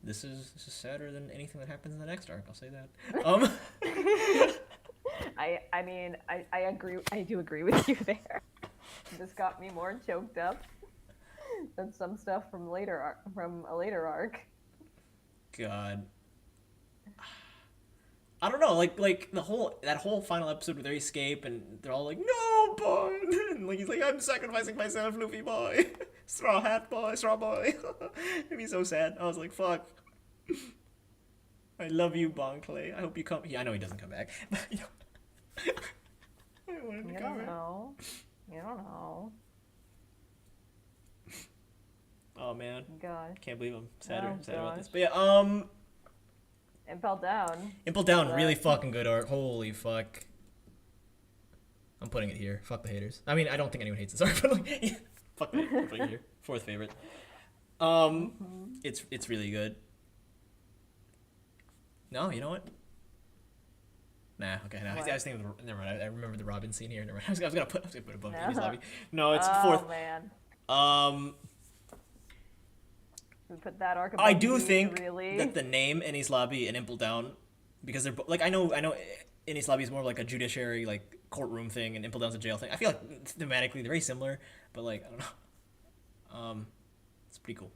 this is sadder than anything that happens in the next arc. I'll say that. I mean, I agree. I do agree with you there. This got me more choked up than some stuff from a later arc. God. I don't know, like that whole final episode where they escape and they're all like, no, boy, and like he's like, I'm sacrificing myself, Luffy boy, straw boy. It'd be so sad. I was like, fuck. I love you, Bon Clay. I hope you come. Yeah, I know he doesn't come back, but you know, I want him to come back. You don't know. Oh man. God. Can't believe I'm sad Oh, about this. gosh. But yeah, Impel Down. Impel Down, really fucking good art. Holy fuck. I'm putting it here. Fuck the haters. I mean, I don't think anyone hates this art, but like, yeah, fuck it. I'm putting it here. Fourth favorite. It's really good. No, you know what? Nah, okay, no. I was thinking of never mind. I remember the Robin scene here. Never mind. I was gonna put it above Enies Lobby. No, it's fourth. Oh man. We put that arc above I do you, think really? that the name Enies Lobby and Impel Down, because they're like, I know Enies Lobby is more like a judiciary, like courtroom thing, and Impel Down's a jail thing. I feel like thematically they're very similar, but like I don't know. It's pretty cool.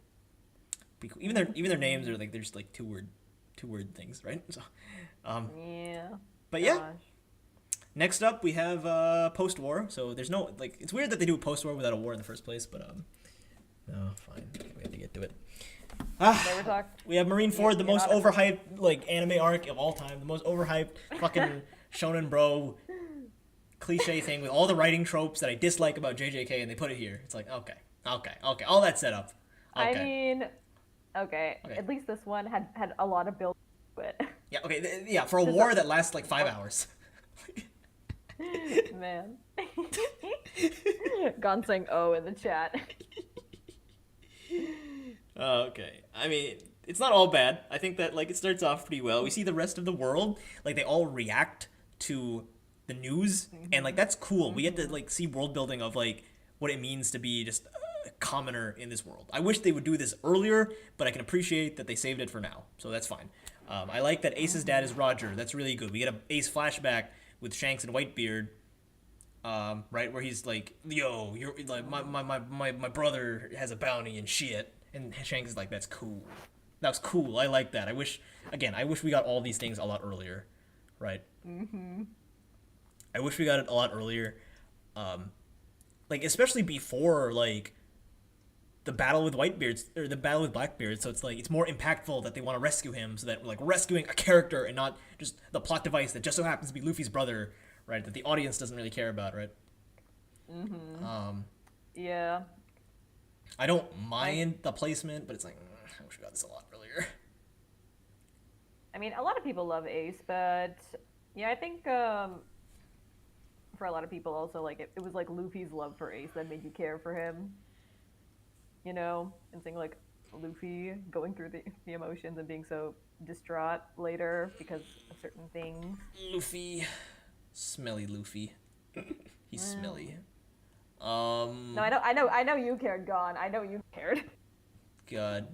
Pretty cool. Even their names are like, they're just like two word things, right? So, yeah. But yeah. Next up we have post-war. So there's no, like, it's weird that they do a post-war without a war in the first place, but no, fine. We have to get to it. We have Marineford, the most overhyped like anime arc of all time, the most overhyped fucking shonen bro cliche thing with all the writing tropes that I dislike about JJK, and they put it here. It's like, okay, all that set up. Okay. I mean, okay. At least this one had a lot of build to it. Yeah, okay, yeah, for a war that lasts like 5 hours. Man. Gon saying "oh" in the chat. Okay. I mean, it's not all bad. I think that like it starts off pretty well. We see the rest of the world, like they all react to the news, and like that's cool. We get to like see world building of like what it means to be just a commoner in this world. I wish they would do this earlier, but I can appreciate that they saved it for now, so that's fine. I like that Ace's dad is Roger. That's really good. We get a Ace flashback with Shanks and Whitebeard, right, where he's like, "Yo, you're like my brother has a bounty and shit," and Shanks is like, "That's cool. That's cool. I like that. I wish we got all these things a lot earlier, right?" I wish we got it a lot earlier, like especially before like the battle with Whitebeards or the battle with Blackbeard. So it's like it's more impactful that they want to rescue him, so that we're like rescuing a character and not just the plot device that just so happens to be Luffy's brother, right? That the audience doesn't really care about, right? Yeah. I don't mind the placement, but it's like I wish we got this a lot earlier. I mean, a lot of people love Ace, but yeah, I think for a lot of people also like it was like Luffy's love for Ace that made you care for him. You know, and seeing like Luffy going through the emotions and being so distraught later because of certain things. Luffy, smelly Luffy. He's smelly. No, I know you cared, Gon. I know you cared. God.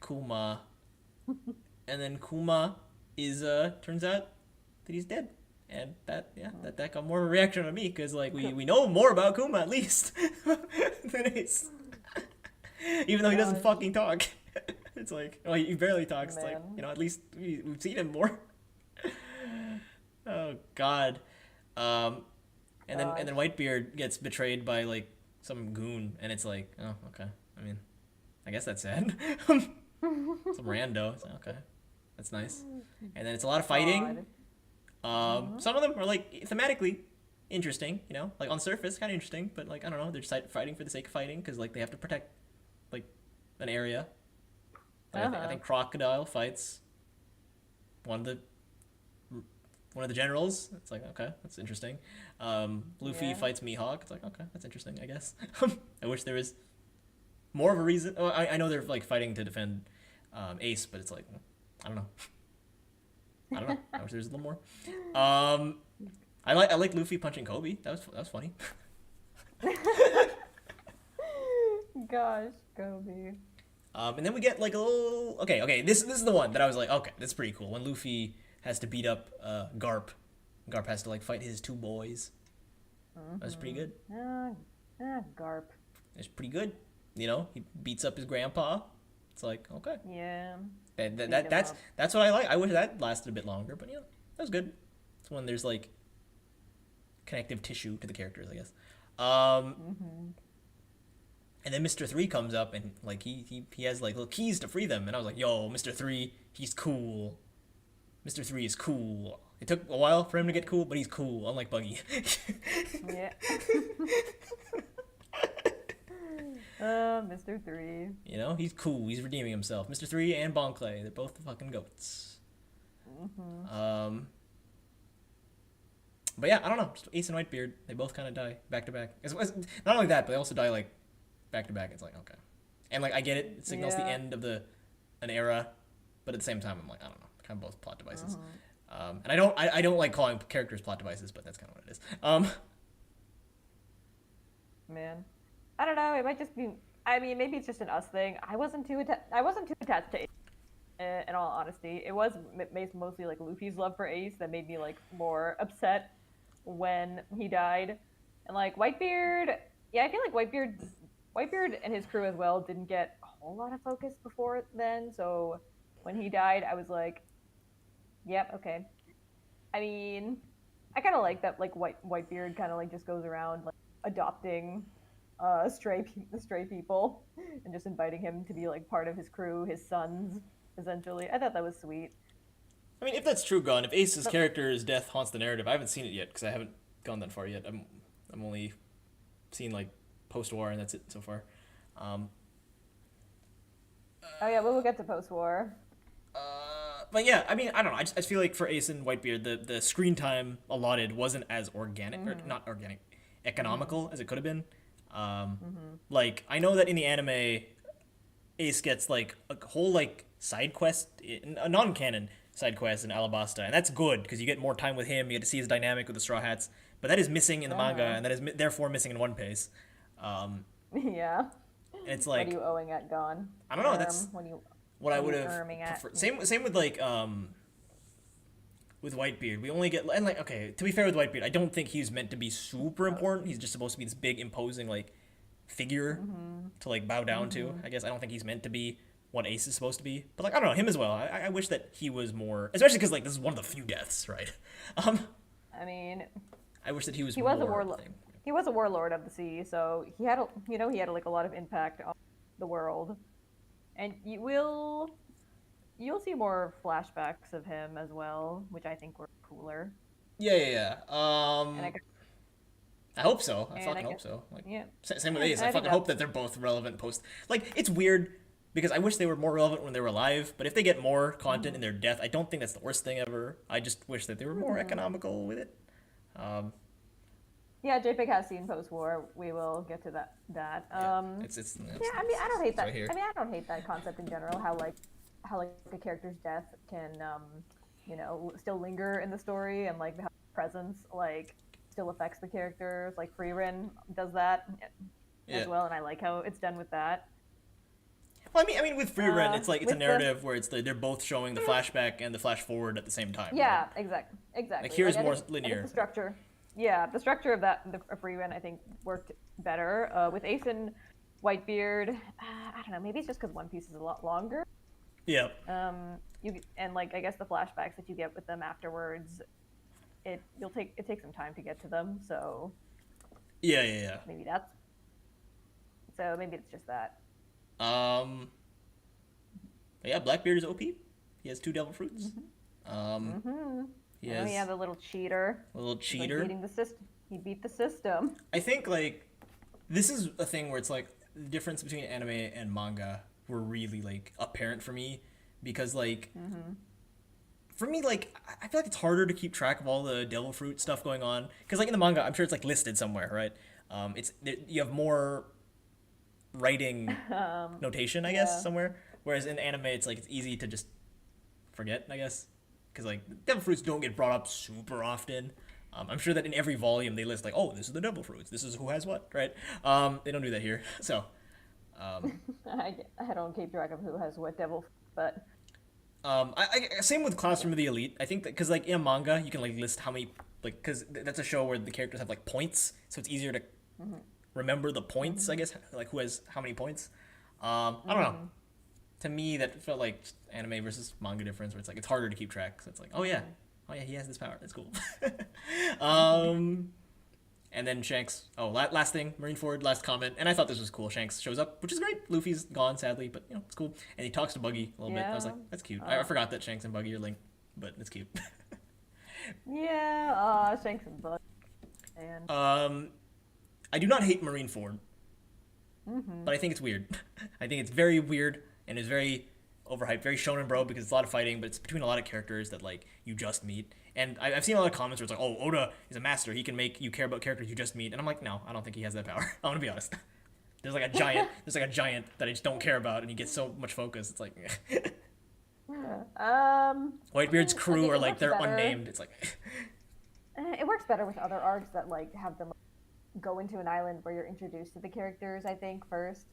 Kuma. And then Kuma is turns out that he's dead. And that got more of a reaction on me because like we know more about Kuma at least than Ace, even though he doesn't fucking talk. It's like, well, he barely talks. It's like, you know, at least we've seen him more. Oh God. And then Whitebeard gets betrayed by like some goon, and it's like, oh okay. I mean, I guess that's sad. Some rando. It's like, okay, that's nice. And then it's a lot of fighting. Some of them are like thematically interesting, you know, like on the surface kind of interesting, but like I don't know, they're just fighting for the sake of fighting because like they have to protect like an area. Like, I think Crocodile fights one of the generals. It's like, okay, that's interesting. Luffy fights Mihawk. It's like, okay, that's interesting, I guess. I wish there was more of a reason. Oh, I know they're like fighting to defend Ace, but it's like, I don't know. I wish there was a little more. I like Luffy punching Kobe. That was funny. Gosh, Kobe. And then we get like a little. Okay. This is the one that I was like, okay, that's pretty cool. When Luffy has to beat up Garp. Garp has to like fight his two boys. That's pretty good. Garp. It's pretty good. You know, he beats up his grandpa. It's like, okay. Yeah. That's what I like. I wish that lasted a bit longer, but yeah, that was good. It's when there's like connective tissue to the characters, I guess. And then Mr. 3 comes up and like he has like little keys to free them, and I was like, yo, Mr. 3, he's cool. Mr. 3 is cool. It took a while for him to get cool, but he's cool, unlike Buggy. Yeah. Mr. 3. You know, he's cool. He's redeeming himself. Mr. 3 and Bonclay, they're both the fucking goats. But yeah, I don't know. Just Ace and Whitebeard, they both kind of die back to back. Not only that, but they also die like back to back. It's like, okay. And like I get it. It signals the end of an era, but at the same time, I'm like, I don't know. Kind of both plot devices. And I don't like calling characters plot devices, but that's kind of what it is. Man, I don't know. It might just be. I mean, maybe it's just an us thing. I wasn't too attached to Ace. In all honesty, it was mostly like Luffy's love for Ace that made me like more upset when he died. And like Whitebeard, yeah, I feel like Whitebeard and his crew as well didn't get a whole lot of focus before then. So when he died, I was like, yep, okay. I mean, I kind of like that. Like Whitebeard kind of like just goes around like adopting stray people and just inviting him to be like part of his crew, his sons, essentially. I thought that was sweet. I mean, if that's true, Gon, if Ace's character's death haunts the narrative, I haven't seen it yet because I haven't gone that far yet. I'm only seen like post-war, and that's it so far. Oh yeah, we'll get to post-war. But yeah, I mean, I don't know. I just feel like for Ace and Whitebeard, the screen time allotted wasn't as organic, or not organic, economical as it could have been. Like, I know that in the anime, Ace gets like a whole like side quest, a non-canon side quest in Alabasta, and that's good because you get more time with him. You get to see his dynamic with the Straw Hats, but that is missing in the manga, and that is therefore missing in One Piece. Yeah. And it's like, what are you owing at Gon? I don't know. That's what I would have preferred. Same with like with Whitebeard. We only get, and like, okay, to be fair with Whitebeard, I don't think he's meant to be super important. He's just supposed to be this big imposing like figure to like bow down to. I guess I don't think he's meant to be what Ace is supposed to be. But like, I don't know, him as well. I wish that he was more, especially because like this is one of the few deaths, right? I mean, I wish that he was. He was a warlord. He was a warlord of the sea, so he had like a lot of impact on the world, and you'll see more flashbacks of him as well, which I think were cooler. Yeah. I hope so. I fucking hope so. Like, yeah. Same with Ace. I fucking hope that they're both relevant post. Like, it's weird because I wish they were more relevant when they were alive. But if they get more content in their death, I don't think that's the worst thing ever. I just wish that they were more economical with it. Yeah, JPEG has seen post-war. We will get to that. Yeah, I mean, I don't hate that. I mean, I don't hate that concept in general. How a character's death can, still linger in the story, and like how presence like still affects the characters. Like Frieren does that as well, and I like how it's done with that. Well, I mean, with Free Rent, it's like it's a with the- narrative where they're both showing the flashback and the flash forward at the same time. Yeah, right? exactly. Like here's I more think linear. the structure. Yeah, the structure of that the Free Run I think worked better with Ace and Whitebeard. I don't know. Maybe it's just because One Piece is a lot longer. Yeah. Like I guess the flashbacks that you get with them afterwards, it takes some time to get to them. So Yeah. maybe it's just that. But yeah, Blackbeard is OP. He has 2 devil fruits. He has The little cheater. a little cheater. Like beating the system. He beat the system. I think like this is a thing where it's like the difference between anime and manga were really like apparent for me because like for me like I feel like it's harder to keep track of all the devil fruit stuff going on because like in the manga I'm sure it's like listed somewhere, right? You have more writing notation, I guess, somewhere, whereas in anime it's like it's easy to just forget, I guess, because like devil fruits don't get brought up super often. I'm sure that in every volume they list like, oh, this is the devil fruits, this is who has what, right? They don't do that here, so I don't keep track of who has what devil, but same with Classroom of the Elite. I think that because like in a manga you can like list how many, like, because that's a show where the characters have like points, so it's easier to remember the points, I guess, like who has how many points. I don't know. To me, that felt like anime versus manga difference, where it's like it's harder to keep track. So it's like, oh yeah, he has this power. That's cool. And then Shanks. Oh, last thing, Marineford. Last comment, and I thought this was cool. Shanks shows up, which is great. Luffy's gone, sadly, but it's cool. And he talks to Buggy a little bit. I was like, that's cute. I forgot that Shanks and Buggy are linked, but it's cute. Shanks and Buggy. And I do not hate Marineford, but I think it's weird. I think it's very weird and it's very overhyped, very shonen bro, because it's a lot of fighting, but it's between a lot of characters that like you just meet. And I've seen a lot of comments where it's like, oh, Oda is a master. He can make you care about characters you just meet. And I'm like, no, I don't think he has that power. I want to be honest. There's like a giant that I just don't care about, and he gets so much focus. It's like, Whitebeard's crew are like they're unnamed. It's like, it works better with other arcs that like have them go into an island where you're introduced to the characters, I think, first,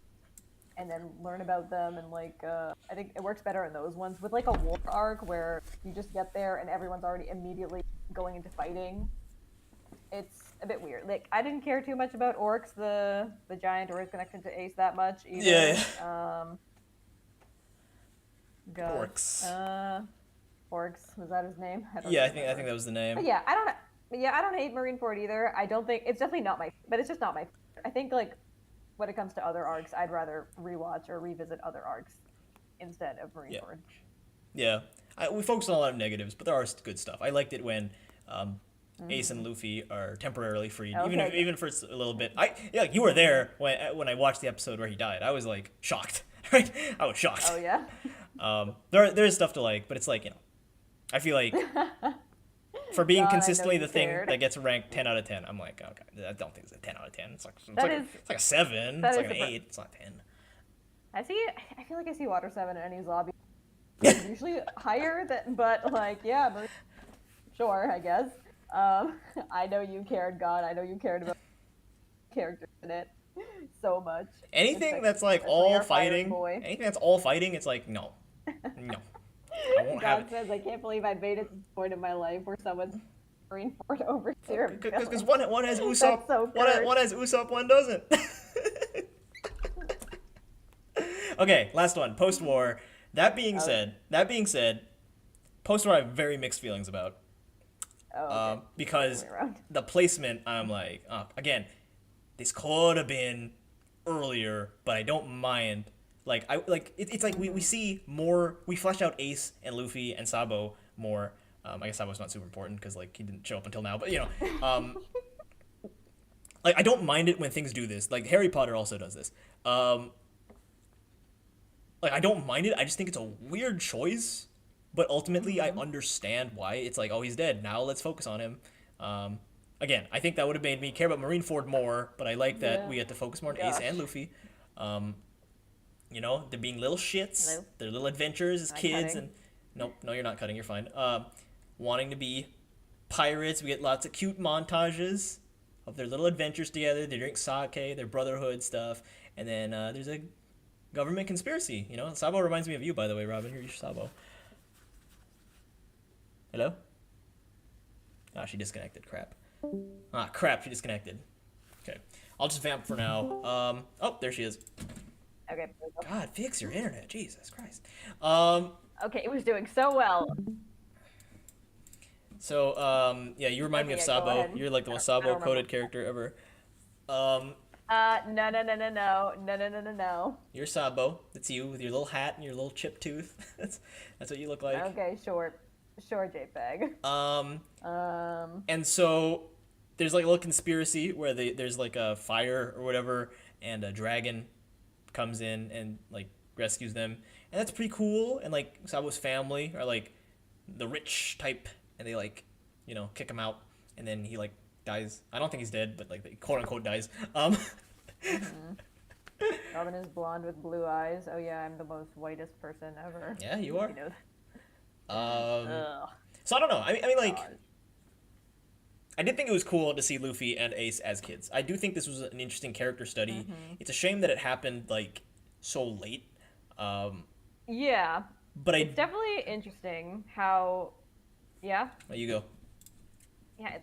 and then learn about them, and like I think it works better in those ones. With like a war arc where you just get there and everyone's already immediately going into fighting, it's a bit weird. Like I didn't care too much about Oryx, the giant, or his connection to Ace that much either. yeah. Oryx. Oryx, was that his name? I think that was the name. But I don't hate Marineford either. I don't think it's definitely not but it's just not my. I think like when it comes to other arcs, I'd rather rewatch or revisit other arcs instead of Marineford. Yeah. We focus on a lot of negatives, but there are good stuff. I liked it when Ace and Luffy are temporarily freed, even for a little bit. You were there when I watched the episode where he died. I was like shocked, right? I was shocked. Oh yeah. There is stuff to like, but it's like I feel like for being consistently the thing that gets ranked 10 out of 10, I'm like, okay, I don't think it's a 10 out of 10. It's like a 7. It's like an 8. It's not 10. I feel like I see Water 7 in any lobby. It's usually higher but like, sure, I guess. I know you cared, God. I know you cared about characters in it so much. Anything that's like all fighting, it's like, no. I won't have it. Says, I can't believe I made it to this point in my life where someone's Marineford over Serum. Because one has Usopp, one has Usopp, one doesn't. Okay, last one. Post-war. That being said, post-war I have very mixed feelings about. Okay. Because the placement, I'm like, again, this could have been earlier, but I don't mind. It's like we see more. We flesh out Ace and Luffy and Sabo more. I guess Sabo's not super important because like he didn't show up until now. But like I don't mind it when things do this. Like Harry Potter also does this. Like I don't mind it. I just think it's a weird choice. But ultimately, I understand why. It's like, oh, he's dead. Now let's focus on him. Again, I think that would have made me care about Marineford more. But I like that we had to focus more on Ace and Luffy. They're being little shits. Hello? They're little adventures as kids. Cutting. And no, you're not cutting. You're fine. Wanting to be pirates. We get lots of cute montages of their little adventures together. They drink sake, their brotherhood stuff. And then there's a government conspiracy. You know, Sabo reminds me of you, by the way, Robin. Here's Sabo. Hello? Ah, she disconnected. Crap. Ah, crap. She disconnected. Okay. I'll just vamp for now. Oh, there she is. Okay. God, fix your internet. Jesus Christ. Okay, it was doing so well. So, yeah, you remind me of Okay, Sabo. go ahead. You're like the most Sabo-coded character ever. No. You're Sabo. That's you with your little hat and your little chipped tooth. That's what you look like. Okay, sure, JPEG. And so there's like a little conspiracy where there's like a fire or whatever, and a dragon comes in and like rescues them, and that's pretty cool. And like Sabo's family are like the rich type, and they like, you know, kick him out, and then he like dies. I don't think he's dead, but like quote unquote dies. Robin is blonde with blue eyes. Oh yeah, I'm the most whitest person ever. Yeah, you are. You know. So I don't know. I mean, like, God. I did think it was cool to see Luffy and Ace as kids. I do think this was an interesting character study. It's a shame that it happened like so late. Yeah, But it's definitely interesting how. Yeah. There you go. Yeah,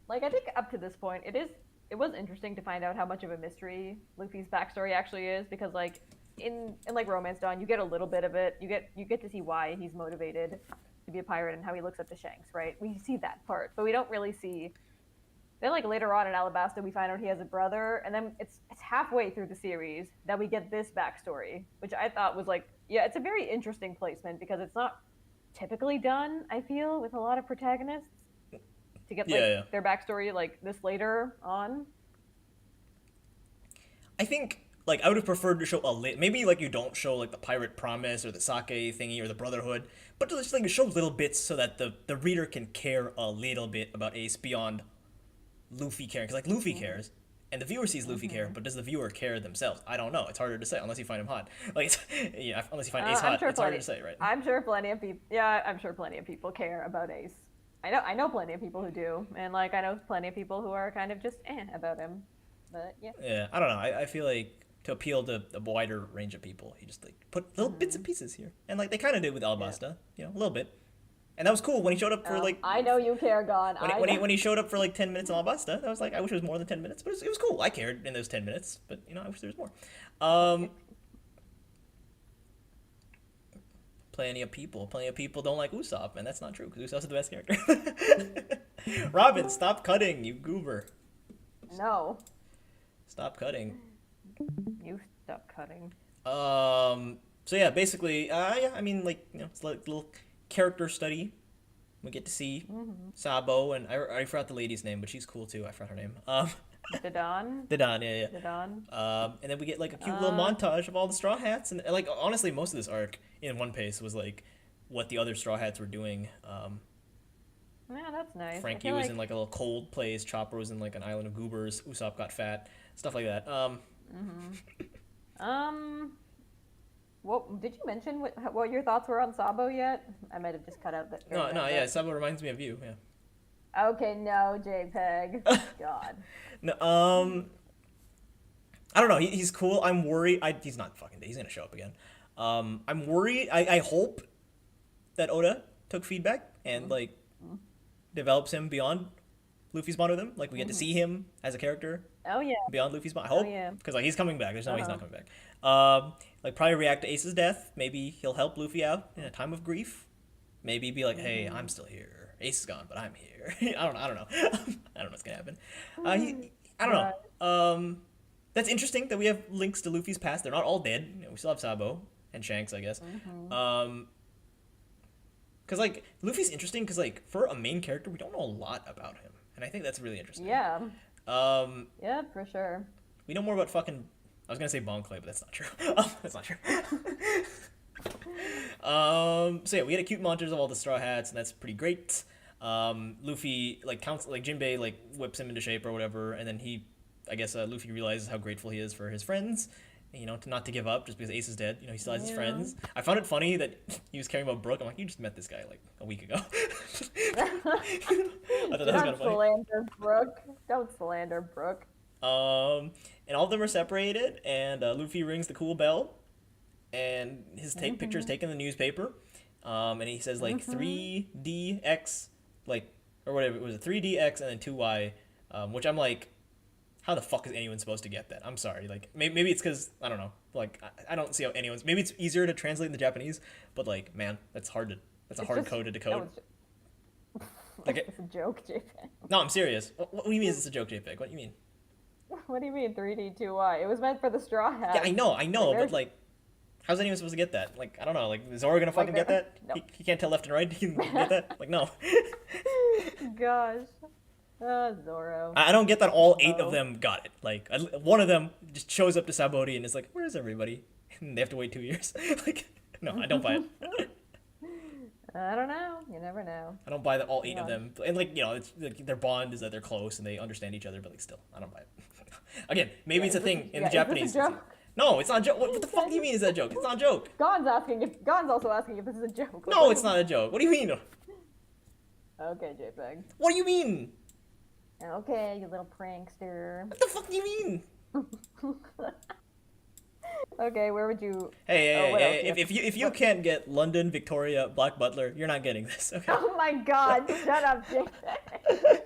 like I think up to this point, it was interesting to find out how much of a mystery Luffy's backstory actually is, because like in like Romance Dawn, you get a little bit of it. You get to see why he's motivated to be a pirate and how he looks up to Shanks, right? We see that part, but we don't really see. Then like later on in Alabasta, we find out he has a brother, and then it's halfway through the series that we get this backstory, which I thought was like, yeah, it's a very interesting placement because it's not typically done, I feel, with a lot of protagonists to get like their backstory like this later on. I think like I would have preferred to show maybe like you don't show like the pirate promise or the sake thingy or the brotherhood, but just like show little bits so that the reader can care a little bit about Ace beyond Luffy caring, because like Luffy cares and the viewer sees Luffy care, but does the viewer care themselves? I don't know. It's harder to say unless you find him hot. Like, yeah, unless you find Ace hot, it's harder to say, right? I'm sure plenty of people. Yeah, I'm sure plenty of people care about Ace. I know plenty of people who do, and like I know plenty of people who are kind of just about him. But yeah. Yeah, I don't know. I feel like to appeal to a wider range of people, he just like put little bits and pieces here, and like they kind of did with Alabasta, you know, a little bit. And that was cool when he showed up for like. I know you care, Gon. When he showed up for like 10 minutes in Alabasta, I was like, I wish it was more than 10 minutes, but it was cool. I cared in those 10 minutes, but you know, I wish there was more. Plenty of people don't like Usopp, and that's not true because Usopp's the best character. Robin, stop cutting, you goober. No. Stop cutting. You stop cutting. So yeah, basically, yeah, I mean, like, you know, it's like a little character study. We get to see Sabo, and I forgot the lady's name, but she's cool too. I forgot her name. Didon. Didon, yeah. Didon. And then we get like a cute little montage of all the Straw Hats, and like honestly, most of this arc in One Piece was like what the other Straw Hats were doing. Yeah, that's nice. Frankie was in like a little cold place. Chopper was in like an island of goobers. Usopp got fat. Stuff like that. What did you mention? What your thoughts were on Sabo yet? I might have just cut out that. No, yeah. Sabo reminds me of you. Yeah. Okay, no, JPEG. God. No, I don't know. He's cool. I'm worried. He's not fucking dead. He's gonna show up again. I'm worried. I hope that Oda took feedback and like develops him beyond Luffy's bond with him. Like we get to see him as a character. Oh yeah. Beyond Luffy's bond. I hope. Oh yeah. Because like he's coming back. There's no way he's not coming back. Like probably react to Ace's death. Maybe he'll help Luffy out in a time of grief. Maybe be like, hey, I'm still here. Ace is gone, but I'm here. I don't know. I don't know what's gonna happen. I don't know. That's interesting that we have links to Luffy's past. They're not all dead. You know, we still have Sabo and Shanks, I guess. Because like Luffy's interesting because like for a main character, we don't know a lot about him, and I think that's really interesting. Yeah. Yeah, for sure. We know more about fucking. I was gonna say Bon Clay, but that's not true. That's not true. So yeah, we had a cute montage of all the Straw Hats, and that's pretty great. Luffy like Jinbei like whips him into shape or whatever, and then Luffy realizes how grateful he is for his friends, you know, not to give up just because Ace is dead. You know, he still has his friends. I found it funny that he was caring about Brook. I'm like, you just met this guy like a week ago. I thought that was kind of funny. Don't slander Brook. And all of them are separated, and Luffy rings the cool bell, and his picture is taken in the newspaper, and he says like 3DX, like, or whatever, it was a 3DX and then 2Y, which I'm like, how the fuck is anyone supposed to get that? I'm sorry, like, maybe it's because, I don't know, like, I don't see how anyone's, maybe it's easier to translate in the Japanese, but like, man, that's a hard code to decode. Like, it's a joke, JPEG. No, I'm serious. What do you mean it's a joke, JPEG? What do you mean? What do you mean 3D2Y? It was meant for the Straw Hat. Yeah, I know, but like, how's anyone supposed to get that? Like, I don't know, like, is Zoro gonna fucking get that? No. He can't tell left and right, he can get that? Like, no. Gosh. Zoro. I don't get that all 8 of them got it. Like, one of them just shows up to Sabaody and is like, where's everybody? And they have to wait 2 years. Like, no, I don't buy it. I don't know. You never know. I don't buy that all 8 of them. And like, you know, it's like their bond is that they're close and they understand each other, but like still, I don't buy it. Again, maybe it's a thing in the Japanese. No, it's not a joke. What the fuck do you mean is that a joke? It's not a joke. Gon's also asking if this is a joke. No, it's not a joke. What do you mean? Okay, JPEG. What do you mean? Okay, you little prankster. What the fuck do you mean? Okay, where would you? Hey, if you can't get London, Victoria, Black Butler, you're not getting this. Okay. Oh my God! Shut up, JPEG.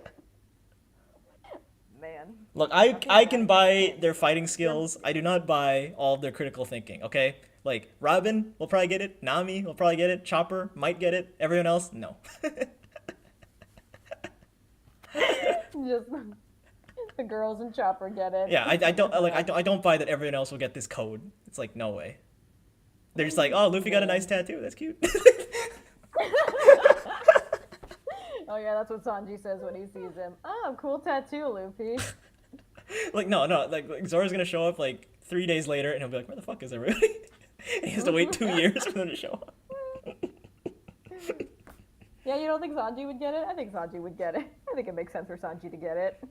Man. Look, I can buy their fighting skills. I do not buy all of their critical thinking. Okay, like Robin will probably get it. Nami will probably get it. Chopper might get it. Everyone else, no. Just the girls and Chopper get it. Yeah, I don't buy that everyone else will get this code. It's like, no way. They're just like, oh, Luffy got a nice tattoo. That's cute. Oh yeah, that's what Sanji says when he sees him. Oh, cool tattoo, Luffy. Like, no, like Zoro's gonna show up like 3 days later, and he'll be like, where the fuck is everybody? And he has to wait 2 years for them to show up. Yeah, you don't think Sanji would get it? I think Sanji would get it. I think it makes sense for Sanji to get it.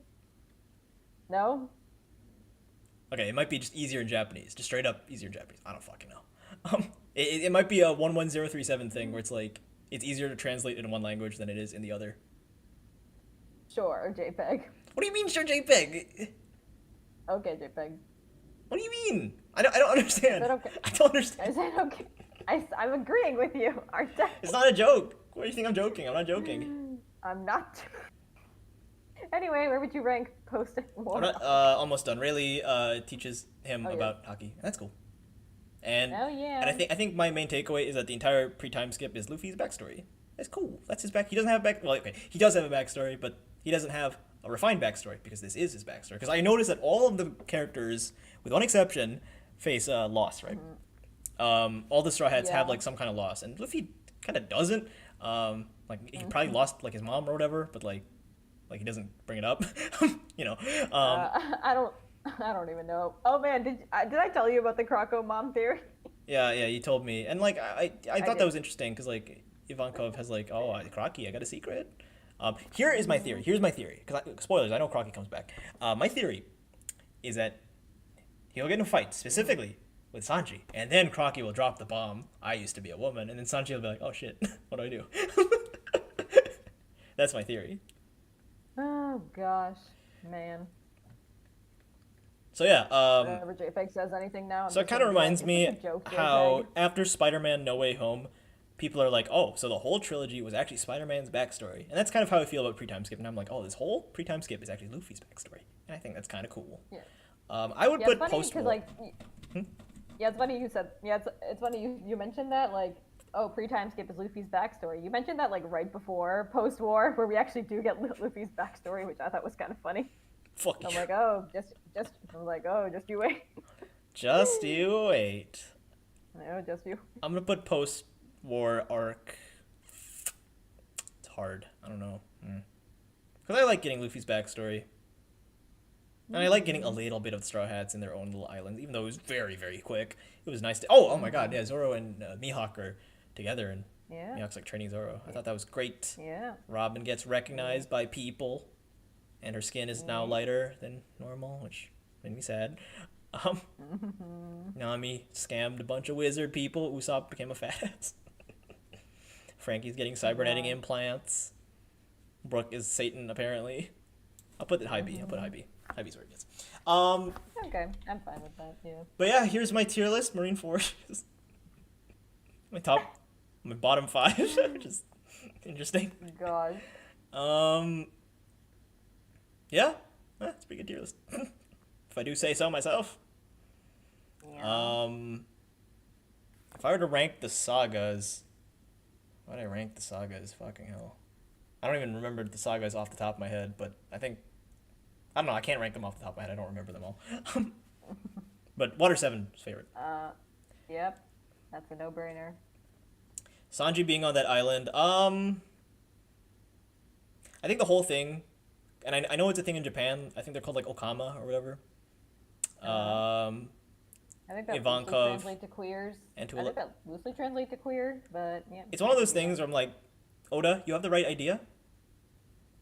No? Okay, it might be just easier in Japanese. Just straight up easier in Japanese. I don't fucking know. It might be a 11037 thing where it's like, it's easier to translate in one language than it is in the other. Sure, JPEG. What do you mean, sure, JPEG? Okay, JPEG. What do you mean? I don't understand. Okay. I don't understand. I said okay. I'm agreeing with you, aren't I? It's not a joke. Why do you think I'm joking? I'm not joking. I'm not. Anyway, where would you rank post-war? Almost done. Rayleigh teaches him about hockey. That's cool. And oh yeah. And I think my main takeaway is that the entire pre-time skip is Luffy's backstory. That's cool. That's his back. He doesn't have a back. Well, okay, he does have a backstory, but he doesn't have a refined backstory because this is his backstory. Because I noticed that all of the characters, with one exception, face loss, right? All the Straw Hats have like some kind of loss, and Luffy kind of doesn't. Like he probably lost like his mom or whatever, but like he doesn't bring it up. You know. I don't even know. Oh man, did I tell you about the Croco mom theory? Yeah, you told me, and like I thought that was interesting because like Ivankov has like, oh, Crocky, I got a secret. Here is my theory. Here's my theory. Because spoilers, I know Crocky comes back. My theory is that he'll get in a fight specifically with Sanji, and then Crocky will drop the bomb. I used to be a woman, and then Sanji will be like, oh shit, what do I do? That's my theory. Oh gosh, man. So yeah, whenever JPEG says anything now. So it kind of reminds me how after Spider-Man No Way Home, people are like, oh, so the whole trilogy was actually Spider-Man's backstory. And that's kind of how I feel about pre-time skip. And I'm like, oh, this whole pre-time skip is actually Luffy's backstory. And I think that's kind of cool. Yeah. I would put post-war. Like, yeah, it's funny you said, it's funny you mentioned that, like, oh, pre-time skip is Luffy's backstory. You mentioned that, like, right before post-war, where we actually do get Luffy's backstory, which I thought was kind of funny. Fuck you. I'm like, oh, just you wait. Just you wait. No, just you. I'm gonna put post-war arc. It's hard. I don't know. Because I like getting Luffy's backstory. And I like getting a little bit of Straw Hats in their own little islands, even though it was very, very quick. It was nice to... Oh my god, yeah, Zoro and Mihawk are together, and Mihawk's like training Zoro. I thought that was great. Yeah. Robin gets recognized by people, and her skin is now lighter than normal, which made me sad. Nami scammed a bunch of wizard people. Usopp became a fat ass. Frankie's getting cybernetic implants. Brooke is Satan, apparently. I'll put it high B. I'll put high B. High B's where it gets. Okay, I'm fine with that, yeah. But yeah, here's my tier list. Marine Forces. my bottom 5. Just interesting. Gosh. Yeah, it's a pretty good tier list. If I do say so myself. Yeah. If I were to rank the sagas, why'd I rank the sagas? Fucking hell. I don't even remember the sagas off the top of my head, but I don't know, I can't rank them off the top of my head, I don't remember them all. But Water 7 is favorite. Yep. That's a no-brainer. Sanji being on that island, I think the whole thing, and I know it's a thing in Japan, I think they're called like Okama or whatever. I think that Ivankov loosely translate to queers. and to I think that loosely translate to queer, but yeah. It's one of those things where I'm like, Oda, you have the right idea,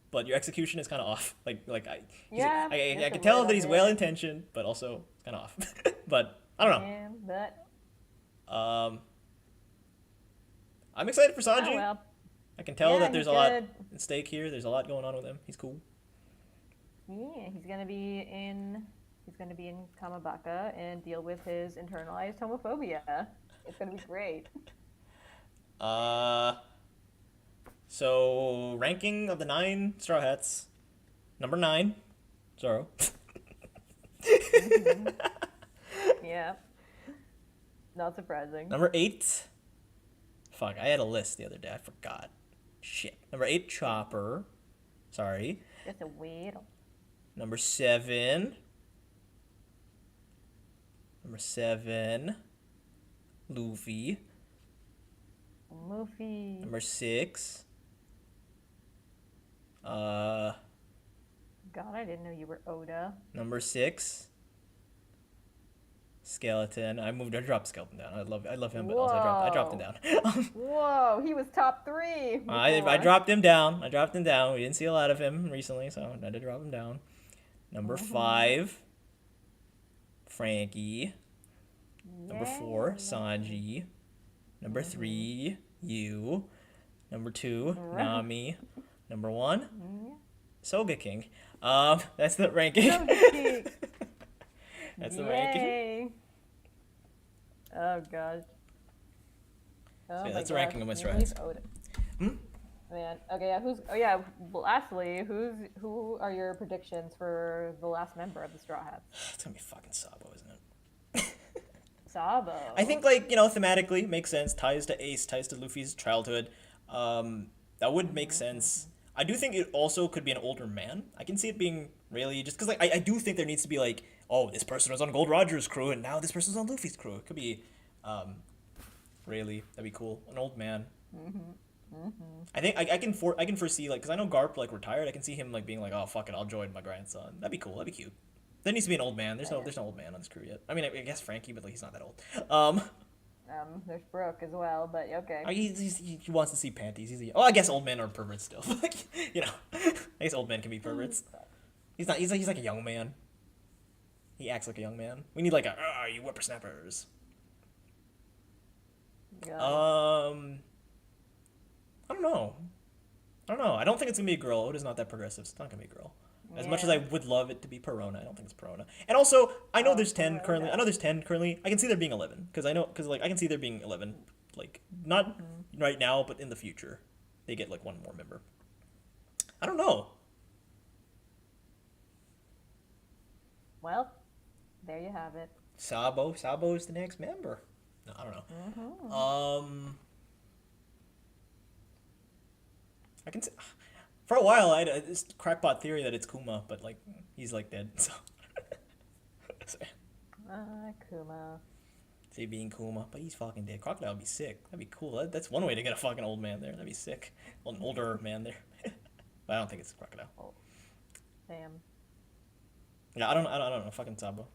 but your execution is kind of off. I can tell that he's well intentioned, but also kind of off. But I don't know. Yeah, but I'm excited for Sanji. oh well. I can tell that there's a lot good. at stake here. There's a lot going on with him. He's cool. Yeah, he's gonna be in Kamabaka and deal with his internalized homophobia. It's gonna be great. So ranking of the 9 Straw Hats. Number 9, Zoro. Yeah. Not surprising. Number 8. Fuck, I had a list the other day. I forgot. Shit. Number 8, Chopper. Sorry. Just a weirdo. Number 7. Luffy. Number 6. God, I didn't know you were Oda. Number 6. Skeleton. I dropped Skeleton down. I love him, but also I dropped him down. Whoa, he was top 3. I dropped him down. We didn't see a lot of him recently, so I had to drop him down. Number 5, Frankie. Number 4, Sanji. Number 3, you. Number 2, Nami. Number 1, Soga King. That's the ranking. That's the ranking. Oh gosh. Oh yeah, that's the ranking of my Straw Hats. Man. Okay. Yeah. Lastly, who are your predictions for the last member of the Straw Hats? It's gonna be fucking Sabo, isn't it? Sabo. I think thematically makes sense. Ties to Ace, ties to Luffy's childhood. That would make sense. I do think it also could be an older man. I can see it being really just because I do think there needs to be this person was on Gold Roger's crew and now this person's on Luffy's crew. It could be, really that'd be cool. An old man. I think I can foresee because I know Garp retired. I can see him being oh fuck it, I'll join my grandson. That'd be cool. That'd be cute. There needs to be an old man. There's no old man on this crew yet. I mean, I guess Frankie, but he's not that old. There's Brooke as well, but okay. He wants to see panties. I guess old men are perverts still. I guess old men can be perverts. He's not. He's like a young man. He acts like a young man. We need you whippersnappers. Yeah. I don't know. I don't think it's gonna be a girl. Oda's not that progressive. It's not gonna be a girl. As much as I would love it to be Perona, I don't think it's Perona. And also, I know there's 10 currently. I know there's 10 currently. I can see there being 11 because I can see there being 11. Not right now, but in the future, they get one more member. I don't know. Well, there you have it. Sabo is the next member. No, I don't know. I can see. For a while, I had this crackpot theory that it's Kuma, but he's dead. So. Kuma. Say being Kuma, but he's fucking dead. Crocodile would be sick. That'd be cool. That's one way to get a fucking old man there. That'd be sick. Well, an older man there. But I don't think it's Crocodile. Oh. Damn. Yeah, I don't know. Fucking Sabo.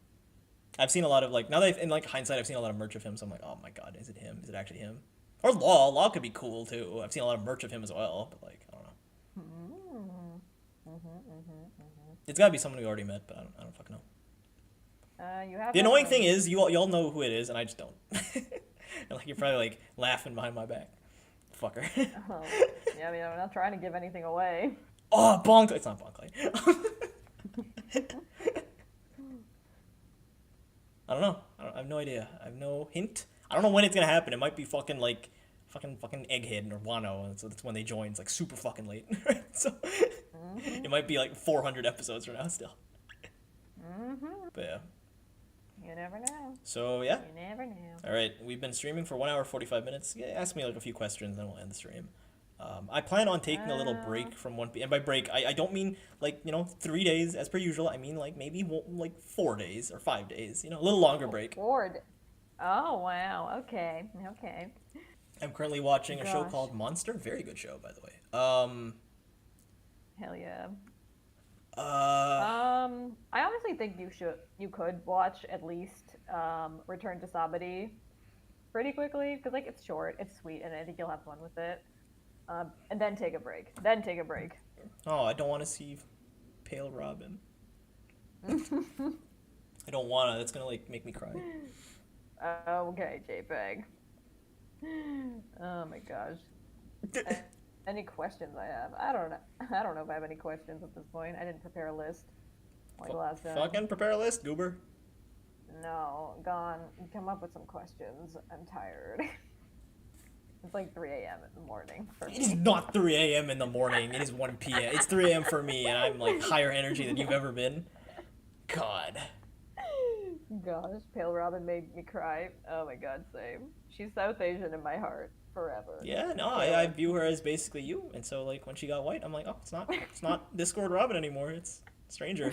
I've seen a lot of now that in hindsight, I've seen a lot of merch of him. So I'm oh my god, is it him? Is it actually him? Or Law? Law could be cool too. I've seen a lot of merch of him as well, but I don't know. It's gotta be someone we already met, but I don't fucking know. You have the annoying thing is y'all know who it is, and I just don't. And you're probably laughing behind my back, fucker. Oh, yeah, I mean, I'm not trying to give anything away. Oh, Bonk! It's not Bonk. I don't know. I have no idea. I have no hint. I don't know when it's gonna happen. It might be fucking like fucking Egghead or Wano, and so that's when they join. It's like super fucking late. So it might be like 400 episodes from now still. But yeah. You never know. So yeah. You never know. All right, we've been streaming for 1 hour 45 minutes. Yeah, ask me like a few questions, then we'll end the stream. I plan on taking a little break from One Piece, and by break, I don't mean like 3 days as per usual. I mean like maybe like 4 days or 5 days. A little longer break. Oh wow. Okay. I'm currently watching a show Gosh. called Monster. Very good show, by the way. Hell yeah. I honestly think you could watch at least Return to Sabadi pretty quickly because like it's short, it's sweet, and I think you'll have fun with it. And then take a break. Oh, I don't want to see Pale Robin. I don't wanna. That's gonna like make me cry. Okay, JPEG. Oh my gosh. Any questions I have? I don't know if I have any questions at this point. I didn't prepare a list like last time. Fucking prepare a list, goober. No, gone. Come up with some questions. I'm tired. It's like 3 a.m. in the morning for me. It is not 3 a.m. in the morning. It is 1 p.m. It's 3 a.m. for me, and I'm like higher energy than you've ever been. God. Gosh, Pale Robin made me cry. Oh my god, same. She's South Asian in my heart forever. Yeah, no, I view her as basically you, and so like when she got white, I'm like, oh, it's not Discord Robin anymore. It's Stranger.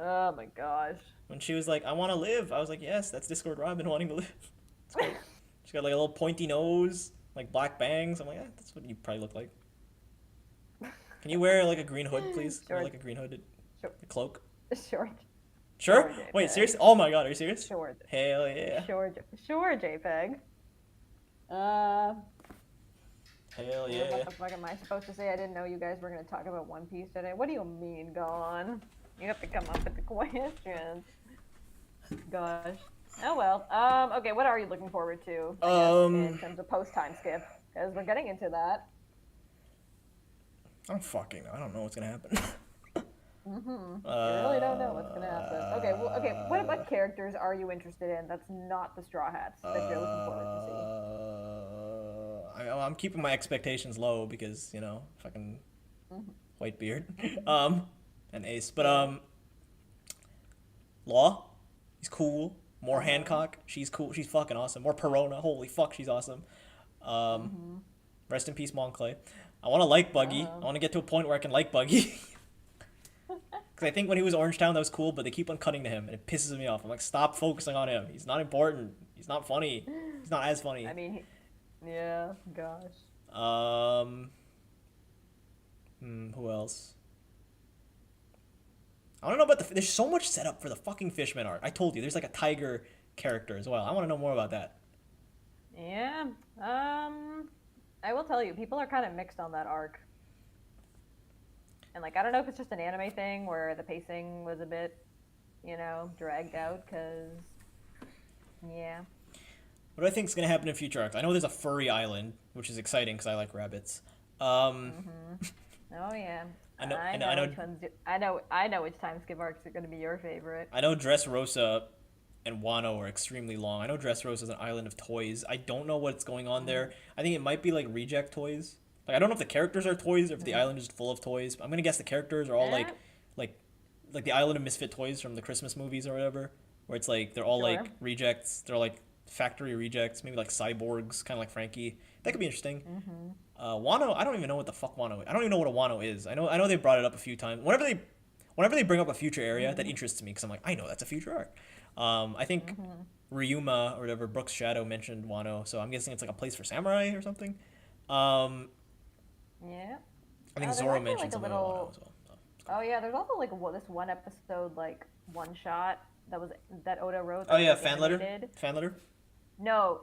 Oh my gosh. When she was like, I want to live, I was like, yes, that's Discord Robin wanting to live. She got like a little pointy nose, like black bangs. I'm like, that's what you probably look like. Can you wear like a green hood, please? Sure. Wear like a green hooded cloak. Short. Sure? Sure, Wait, JPEG. seriously? Oh my god, are you serious? Short. Hell yeah. Sure, JPEG. Hell What yeah. the fuck am I supposed to say? I didn't know you guys were going to talk about One Piece today. What do you mean, gone? You have to come up with the questions. Gosh. Oh well. Okay, what are you looking forward to? I guess, in terms of post-time skip? Because we're getting into that. I don't know what's gonna happen. You really don't know what's gonna happen. Okay, what characters are you interested in that's not the Straw Hats that you're looking forward to see? I'm keeping my expectations low because, fucking white beard. And Ace. But, Law, he's cool. More Hancock, she's cool. She's fucking awesome. More Perona, holy fuck, she's awesome. Rest in peace, Monclay. I want to like Buggy. I want to get to a point where I can like Buggy. Because I think when he was Orangetown, that was cool, but they keep on cutting to him, and it pisses me off. I'm like, stop focusing on him. He's not important. He's not funny. He's not as funny. I mean, yeah, gosh. Who else? I want to know about there's so much setup for the fucking Fishman art. I told you, there's like a tiger character as well. I want to know more about that. Yeah, I will tell you, people are kind of mixed on that arc. And, like, I don't know if it's just an anime thing where the pacing was a bit, dragged out, because, yeah. What do I think is going to happen in future arcs? I know there's a furry island, which is exciting because I like rabbits. Oh, yeah. I know which time skip arcs are going to be your favorite. I know Dressrosa and Wano are extremely long. I know Dressrosa is an island of toys. I don't know what's going on there. I think it might be, like, reject toys. Like, I don't know if the characters are toys or if the island is full of toys. I'm gonna guess the characters are all like the Island of Misfit Toys from the Christmas movies or whatever, where it's like they're all like rejects. They're like factory rejects, maybe like cyborgs, kind of like Frankie. That could be interesting. Wano, I don't even know what the fuck Wano is. I don't even know what a Wano is. I know they brought it up a few times. Whenever they bring up a future area, that interests me because I'm like, I know that's a future arc. I think Ryuma or whatever, Brooks Shadow mentioned Wano, so I'm guessing it's like a place for samurai or something. Yeah. I think Zoro mentioned something about Wano as well. Oh yeah, there's also like this one episode, like one shot that Oda wrote. Oh yeah, was fan letter. animated. Fan letter. No.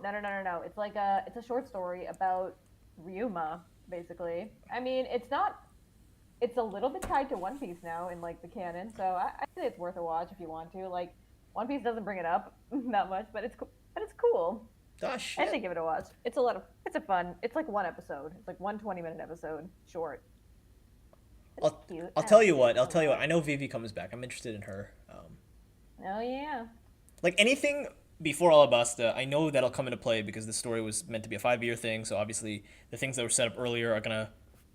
It's like it's a short story about Ryuma, basically. I mean, it's a little bit tied to One Piece now in like the canon, so I'd say it's worth a watch if you want to. Like, One Piece doesn't bring it up that much, but it's cool. Gosh. I should give it a watch. It's like one episode. It's like 20-minute episode, short. I'll tell you what. I know Vivi comes back. I'm interested in her. Oh yeah. Like anything before Alabasta, I know that'll come into play because the story was meant to be a 5-year thing. So obviously, the things that were set up earlier are gonna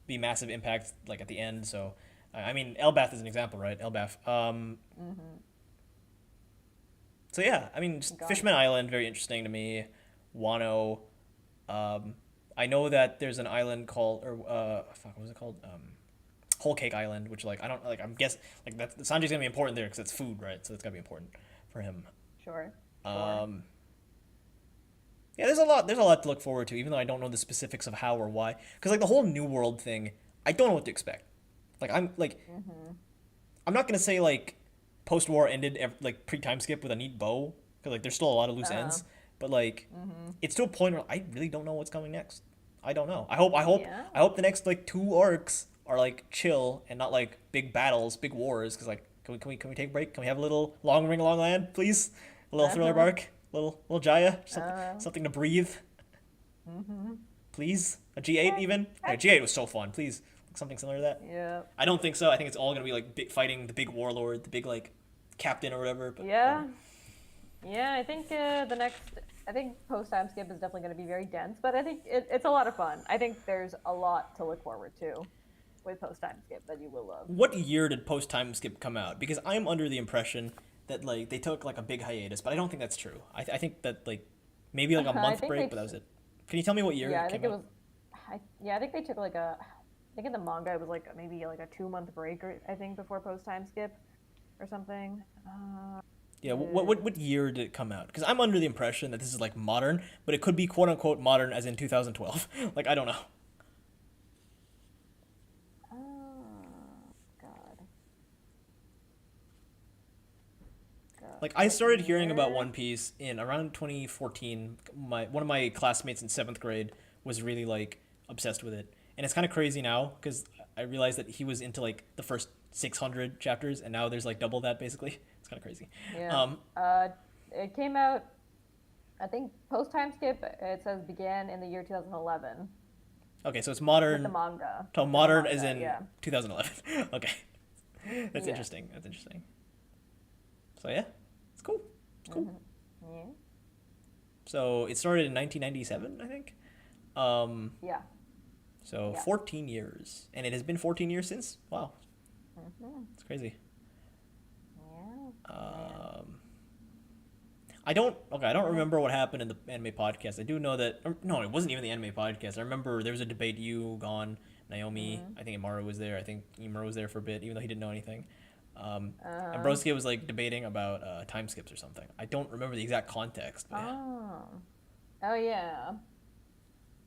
be massive impacts like at the end. So, I mean, Elbath is an example, right? Elbath. So yeah, I mean, just Got Fishman it. Island, very interesting to me. Wano. I know that there's an island called, or fuck, what was it called? Whole Cake Island, which like I don't like. I'm guess like that Sanji's gonna be important there because it's food, right? So it's gotta be important for him. Sure. Sure. Um, yeah, there's a lot. There's a lot to look forward to, even though I don't know the specifics of how or why. Because like the whole New World thing, I don't know what to expect. Like I'm not gonna say like post-war ended like pre-time skip with a neat bow because like there's still a lot of loose Uh-huh. ends. But like it's to a point where I really don't know what's coming next. I don't know. I hope the next like 2 arcs are like chill and not like big battles, big wars. Because like can we take a break? Can we have a little long ring along land, please? A little thriller Uh-huh. bark, little Jaya, Uh, something to breathe, mm-hmm. please. A G8 Yeah. even. Yeah, G8 was so fun. Please, something similar to that. Yeah. I don't think so. I think it's all gonna be like fighting the big warlord, the big like captain or whatever. But Yeah. Yeah, I think I think post time skip is definitely going to be very dense, but I think it's a lot of fun. I think there's a lot to look forward to with post time skip that you will love. what year did post time skip come out? Because I'm under the impression that like they took like a big hiatus, but I don't think that's true. I think that like maybe like a I month think break, they but that was it. Can you tell me what year Yeah, it I came think it out? was. I think they took like I think in the manga it was like maybe like a 2 month break, or I think before post time skip, or something. Yeah, what year did it come out? Because I'm under the impression that this is like modern, but it could be quote unquote modern as in 2012. Like I don't know. Oh God, God, Like I what started hearing about year? One Piece in around 2014. One of my classmates in 7th grade was really like obsessed with it, and it's kind of crazy now because I realized that he was into like the first 600 chapters, and now there's like double that basically. It's kind of crazy. Yeah. Um, It came out. I think post time skip. It says began in the year 2011 okay, so it's with the modern. manga. So With the modern as manga, in yeah. 2011. Okay, that's Yeah. interesting. That's interesting. So yeah, it's cool. It's cool. Yeah. So it started in 1997, I think. Um, Yeah. so Yeah. 14 years, and it has been 14 years since. Wow, it's crazy. Yeah. I don't remember what happened in the anime podcast. I do know that, or, no, it wasn't even the anime podcast. I remember there was a debate. You, Gon, Naomi, I think Imara was there. I think Imura was there for a bit, even though he didn't know anything. And Brosuke was like debating about time skips or something. I don't remember the exact context, but yeah. Oh. Oh yeah.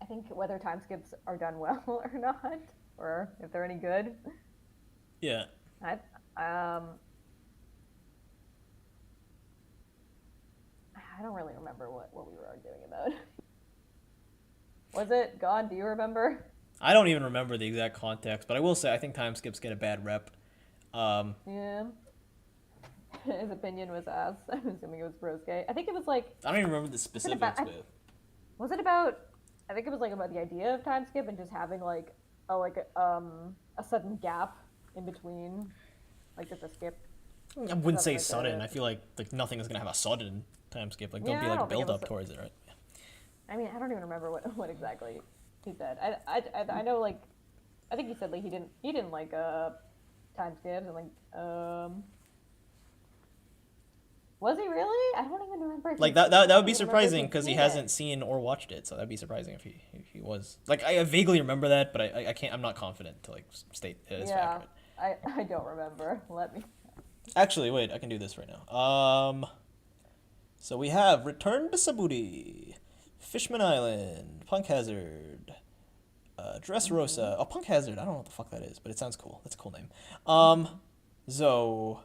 I think whether time skips are done well or not, or if they're any good. Yeah. I I don't really remember what we were arguing about. Was it gone? Do you remember? I don't even remember the exact context, but I will say I think time skips get a bad rep. Yeah. His opinion was asked. I'm assuming it was Brosuke. I think it was like, I don't even remember the was it specifics, about? but Was it about? I think it was like about the idea of time skip and just having like a sudden gap in between, like just a skip. I wouldn't say Something like sudden. that. I feel like nothing is gonna have a sudden time skip. Like there'll Yeah, be I like don't think it build was up towards it, right? I mean, I don't even remember what exactly he said. I know like I think he said like he didn't like time skips and like was he really? I don't even remember. If Like he, that I would don't be even remember if surprising because he did. hasn't seen or watched it, so that'd be surprising if he was. Like I vaguely remember that, but I can't. I'm not confident to like state it as Yeah, accurate. I don't remember. Let me. Actually, wait, I can do this right now. So we have Return to Sabuti, Fishman Island, Punk Hazard, Dressrosa. Oh, Punk Hazard. I don't know what the fuck that is, but it sounds cool. That's a cool name. Zoe,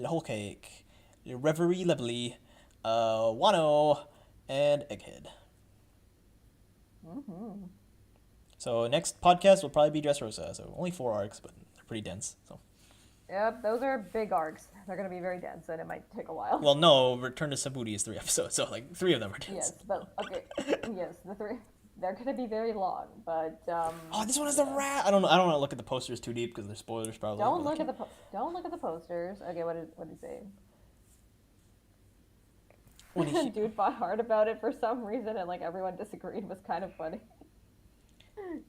Whole Cake, Reverie Lovely, Wano, and Egghead. So next podcast will probably be Dressrosa. So only 4 arcs, but they're pretty dense. So. Yep, those are big arcs. They're gonna be very dense, and it might take a while. Well, no, Return to Sabuti is 3 episodes, so like 3 of them are dense. Yes, but okay. Yes, the three. They're gonna be very long, but Oh, this one has the rat. I don't know. I don't want to look at the posters too deep because they're spoilers probably. don't but, look like, at the don't look at the posters. Okay, what did he say? when he, Dude fought hard about it for some reason, and like everyone disagreed was kind of funny.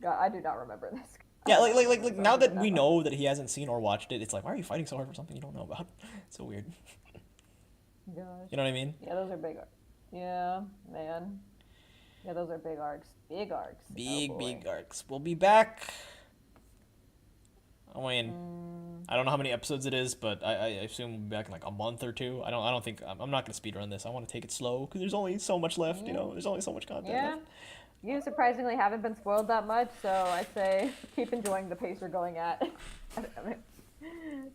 God, I do not remember this. yeah, I do not remember like this now arc that even we much. know that he hasn't seen or watched it, it's like, why are you fighting so hard for something you don't know about? It's so weird. Gosh. You know what I mean? Yeah, those are big. Yeah, man. Yeah, those are big arcs. Big arcs. Oh boy. Big arcs. We'll be back. I mean, Mm, I don't know how many episodes it is, but I assume we'll be back in like a month or two. I don't think I'm not gonna speedrun this. I want to take it slow because there's only so much left. You yeah. know, there's only so much content Yeah. left. You surprisingly haven't been spoiled that much, so I say keep enjoying the pace you're going at.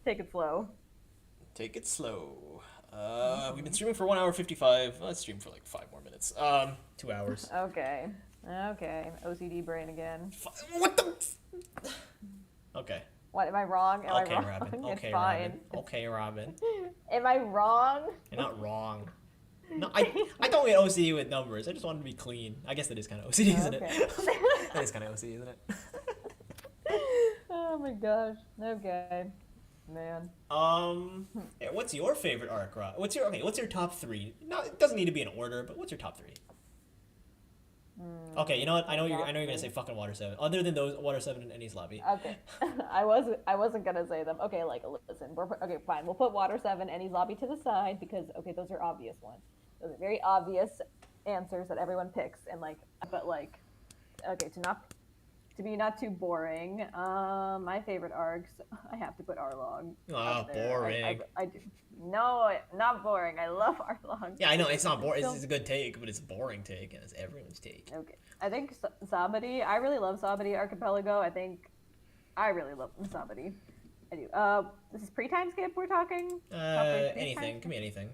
Take it slow. Take it slow. We've been streaming for 1 hour 55. Let's stream for like 5 more minutes. 2 hours. Okay. Okay. OCD brain again. What the? Okay. What, am I wrong? Am Okay, I wrong? Robin. It's Okay, fine. Robin. Okay, Robin. Am I wrong? You're not wrong. No, I don't get OCD with numbers. I just wanted to be clean. I guess that is kind of OCD, isn't it? That is kind of OCD, isn't it? Oh my gosh. Okay. Man. Yeah, what's your favorite arc, Rob? What's your top 3? No, it doesn't need to be in order, but what's your top 3? Okay, you know what? I know you're gonna say fucking Water 7. Other than those, Water 7 and Ennie's Lobby. Okay. I wasn't gonna say them. Okay, like listen, okay, fine. We'll put Water 7, Ennie's Lobby to the side because okay, those are obvious ones. Those are very obvious answers that everyone picks, and like, but like, okay, to be not too boring. My favorite arcs, I have to put Arlong. Ah, up there. boring. I do. No, not boring. I love Arlong. Yeah, I know it's not boring. It's a good take, but it's a boring take, and it's everyone's take. Okay. I think Sabadi. I really love Sabadi Archipelago. I really love Sabadi. I do. This is pre-time skip we're talking? Anything. Give me anything.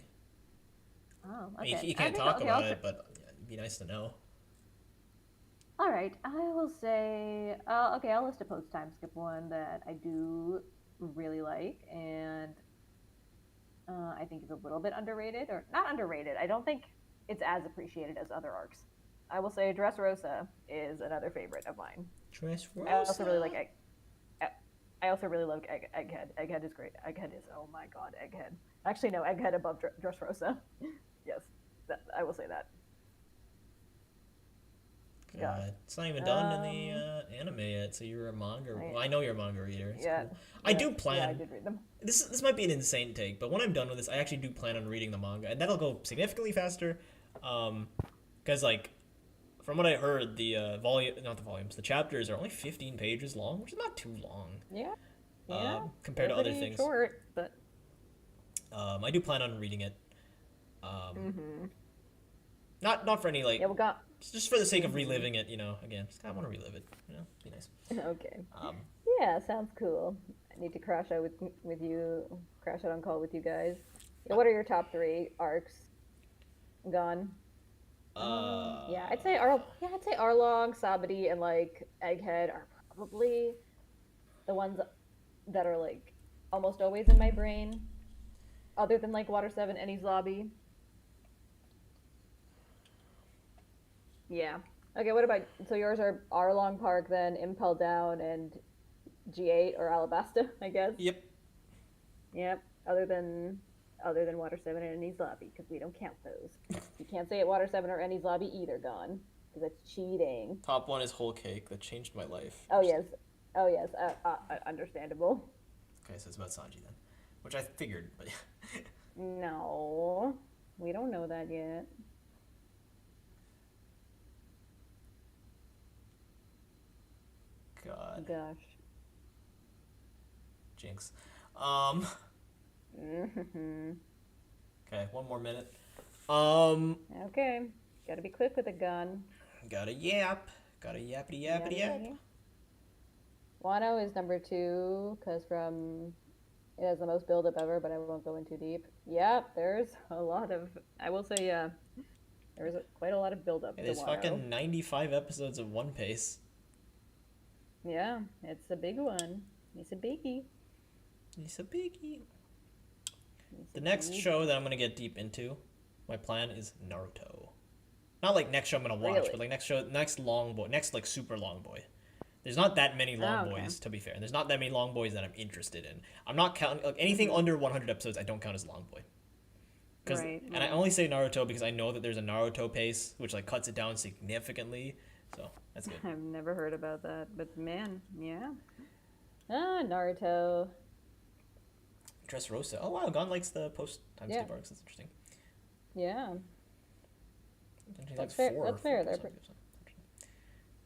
Oh, I mean, okay. you can't talk about it, but it'd be nice to know. All right. I will say, okay, I'll list a post-time skip one that I do really like, and I think is a little bit underrated, or not underrated. I don't think it's as appreciated as other arcs. I will say Dressrosa is another favorite of mine. Dressrosa. I also really like I also really love Egghead. Egghead is great. Egghead is, oh my god, Egghead. Actually, no, Egghead above Dressrosa. Yes, I will say that. God, it's not even done in the anime yet. So you're a manga. Well, I know you're a manga reader. It's cool. I do plan. Yeah, I did read them. This might be an insane take, but when I'm done with this, I actually do plan on reading the manga, and that'll go significantly faster. Because like, from what I heard, the the chapters are only 15 pages long, which is not too long. Yeah. Yeah. Compared to other things. Short, but. I do plan on reading it. Not for any like. Yeah, we got. Just for the sake of reliving it, you know. Again, just kind of want to relive it. You know, be nice. Okay. Yeah, sounds cool. I need to crash out with you. Crash out on call with you guys. Yeah, what are your top 3 arcs? Gone. Yeah, I'd say Arlong, Sabadi, and like Egghead are probably the ones that are like almost always in my brain. Other than like Water 7, Ennie's Lobby. Yeah. Okay, what about, so yours are Arlong Park, then Impel Down, and G8 or Alabasta, I guess. Yep. Yep. Other than Water 7 and Ennie's Lobby, because we don't count those. You can't say it Water 7 or Ennie's Lobby either, gone, because that's cheating. Top 1 is Whole Cake. That changed my life. Oh yes. Understandable. Okay, so it's about Sanji then, which I figured, but No, we don't know that yet. God. Gosh. Jinx. Mm-hmm. Okay, 1 more minute. Okay, gotta be quick with a gun. Gotta yap. Gotta yappity yappity yap. Wano is number 2, because it has the most build-up ever, but I won't go in too deep. Yep, there's a lot of, I will say, there's quite a lot of build-up. It is fucking 95 episodes of One Piece. Yeah, it's a big one. It's a biggie. It's a biggie. The next show that I'm gonna get deep into, my plan is Naruto. Not like next show I'm gonna watch, but like next long boy, next like super long boy. There's not that many long boys, to be fair. And there's not that many long boys that I'm interested in. I'm not counting like anything under 100 episodes. I don't count as long boy. Right. And I only say Naruto because I know that there's a Naruto pace, which like cuts it down significantly. So that's good. I've never heard about that, but man, yeah. Ah, Naruto. Dressrosa. Oh wow, Gon likes the post time skip arcs. That's interesting. Yeah. That's fair. That's fair.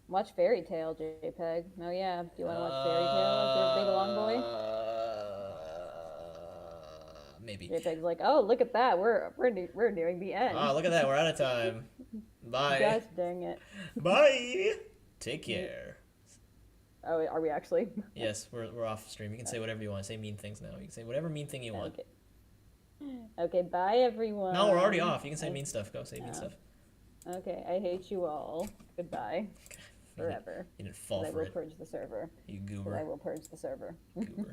Watch Fairy Tail, JPEG. Oh yeah. Do you want to watch Fairy Tail as your big long boy? Maybe. JPEG's like, oh, look at that. We're nearing the end. Oh, look at that. We're out of time. Bye. Gosh dang it. Bye. Take care. Oh, are we actually? Yes, we're off stream. You can say whatever you want. Say mean things now. You can say whatever mean thing you want. Okay, bye everyone. No, we're already off. You can say mean stuff. Go say mean stuff. Okay, I hate you all. Goodbye. Forever. You didn't fall I for will it. purge the server. You goober. I will purge the server. Goober.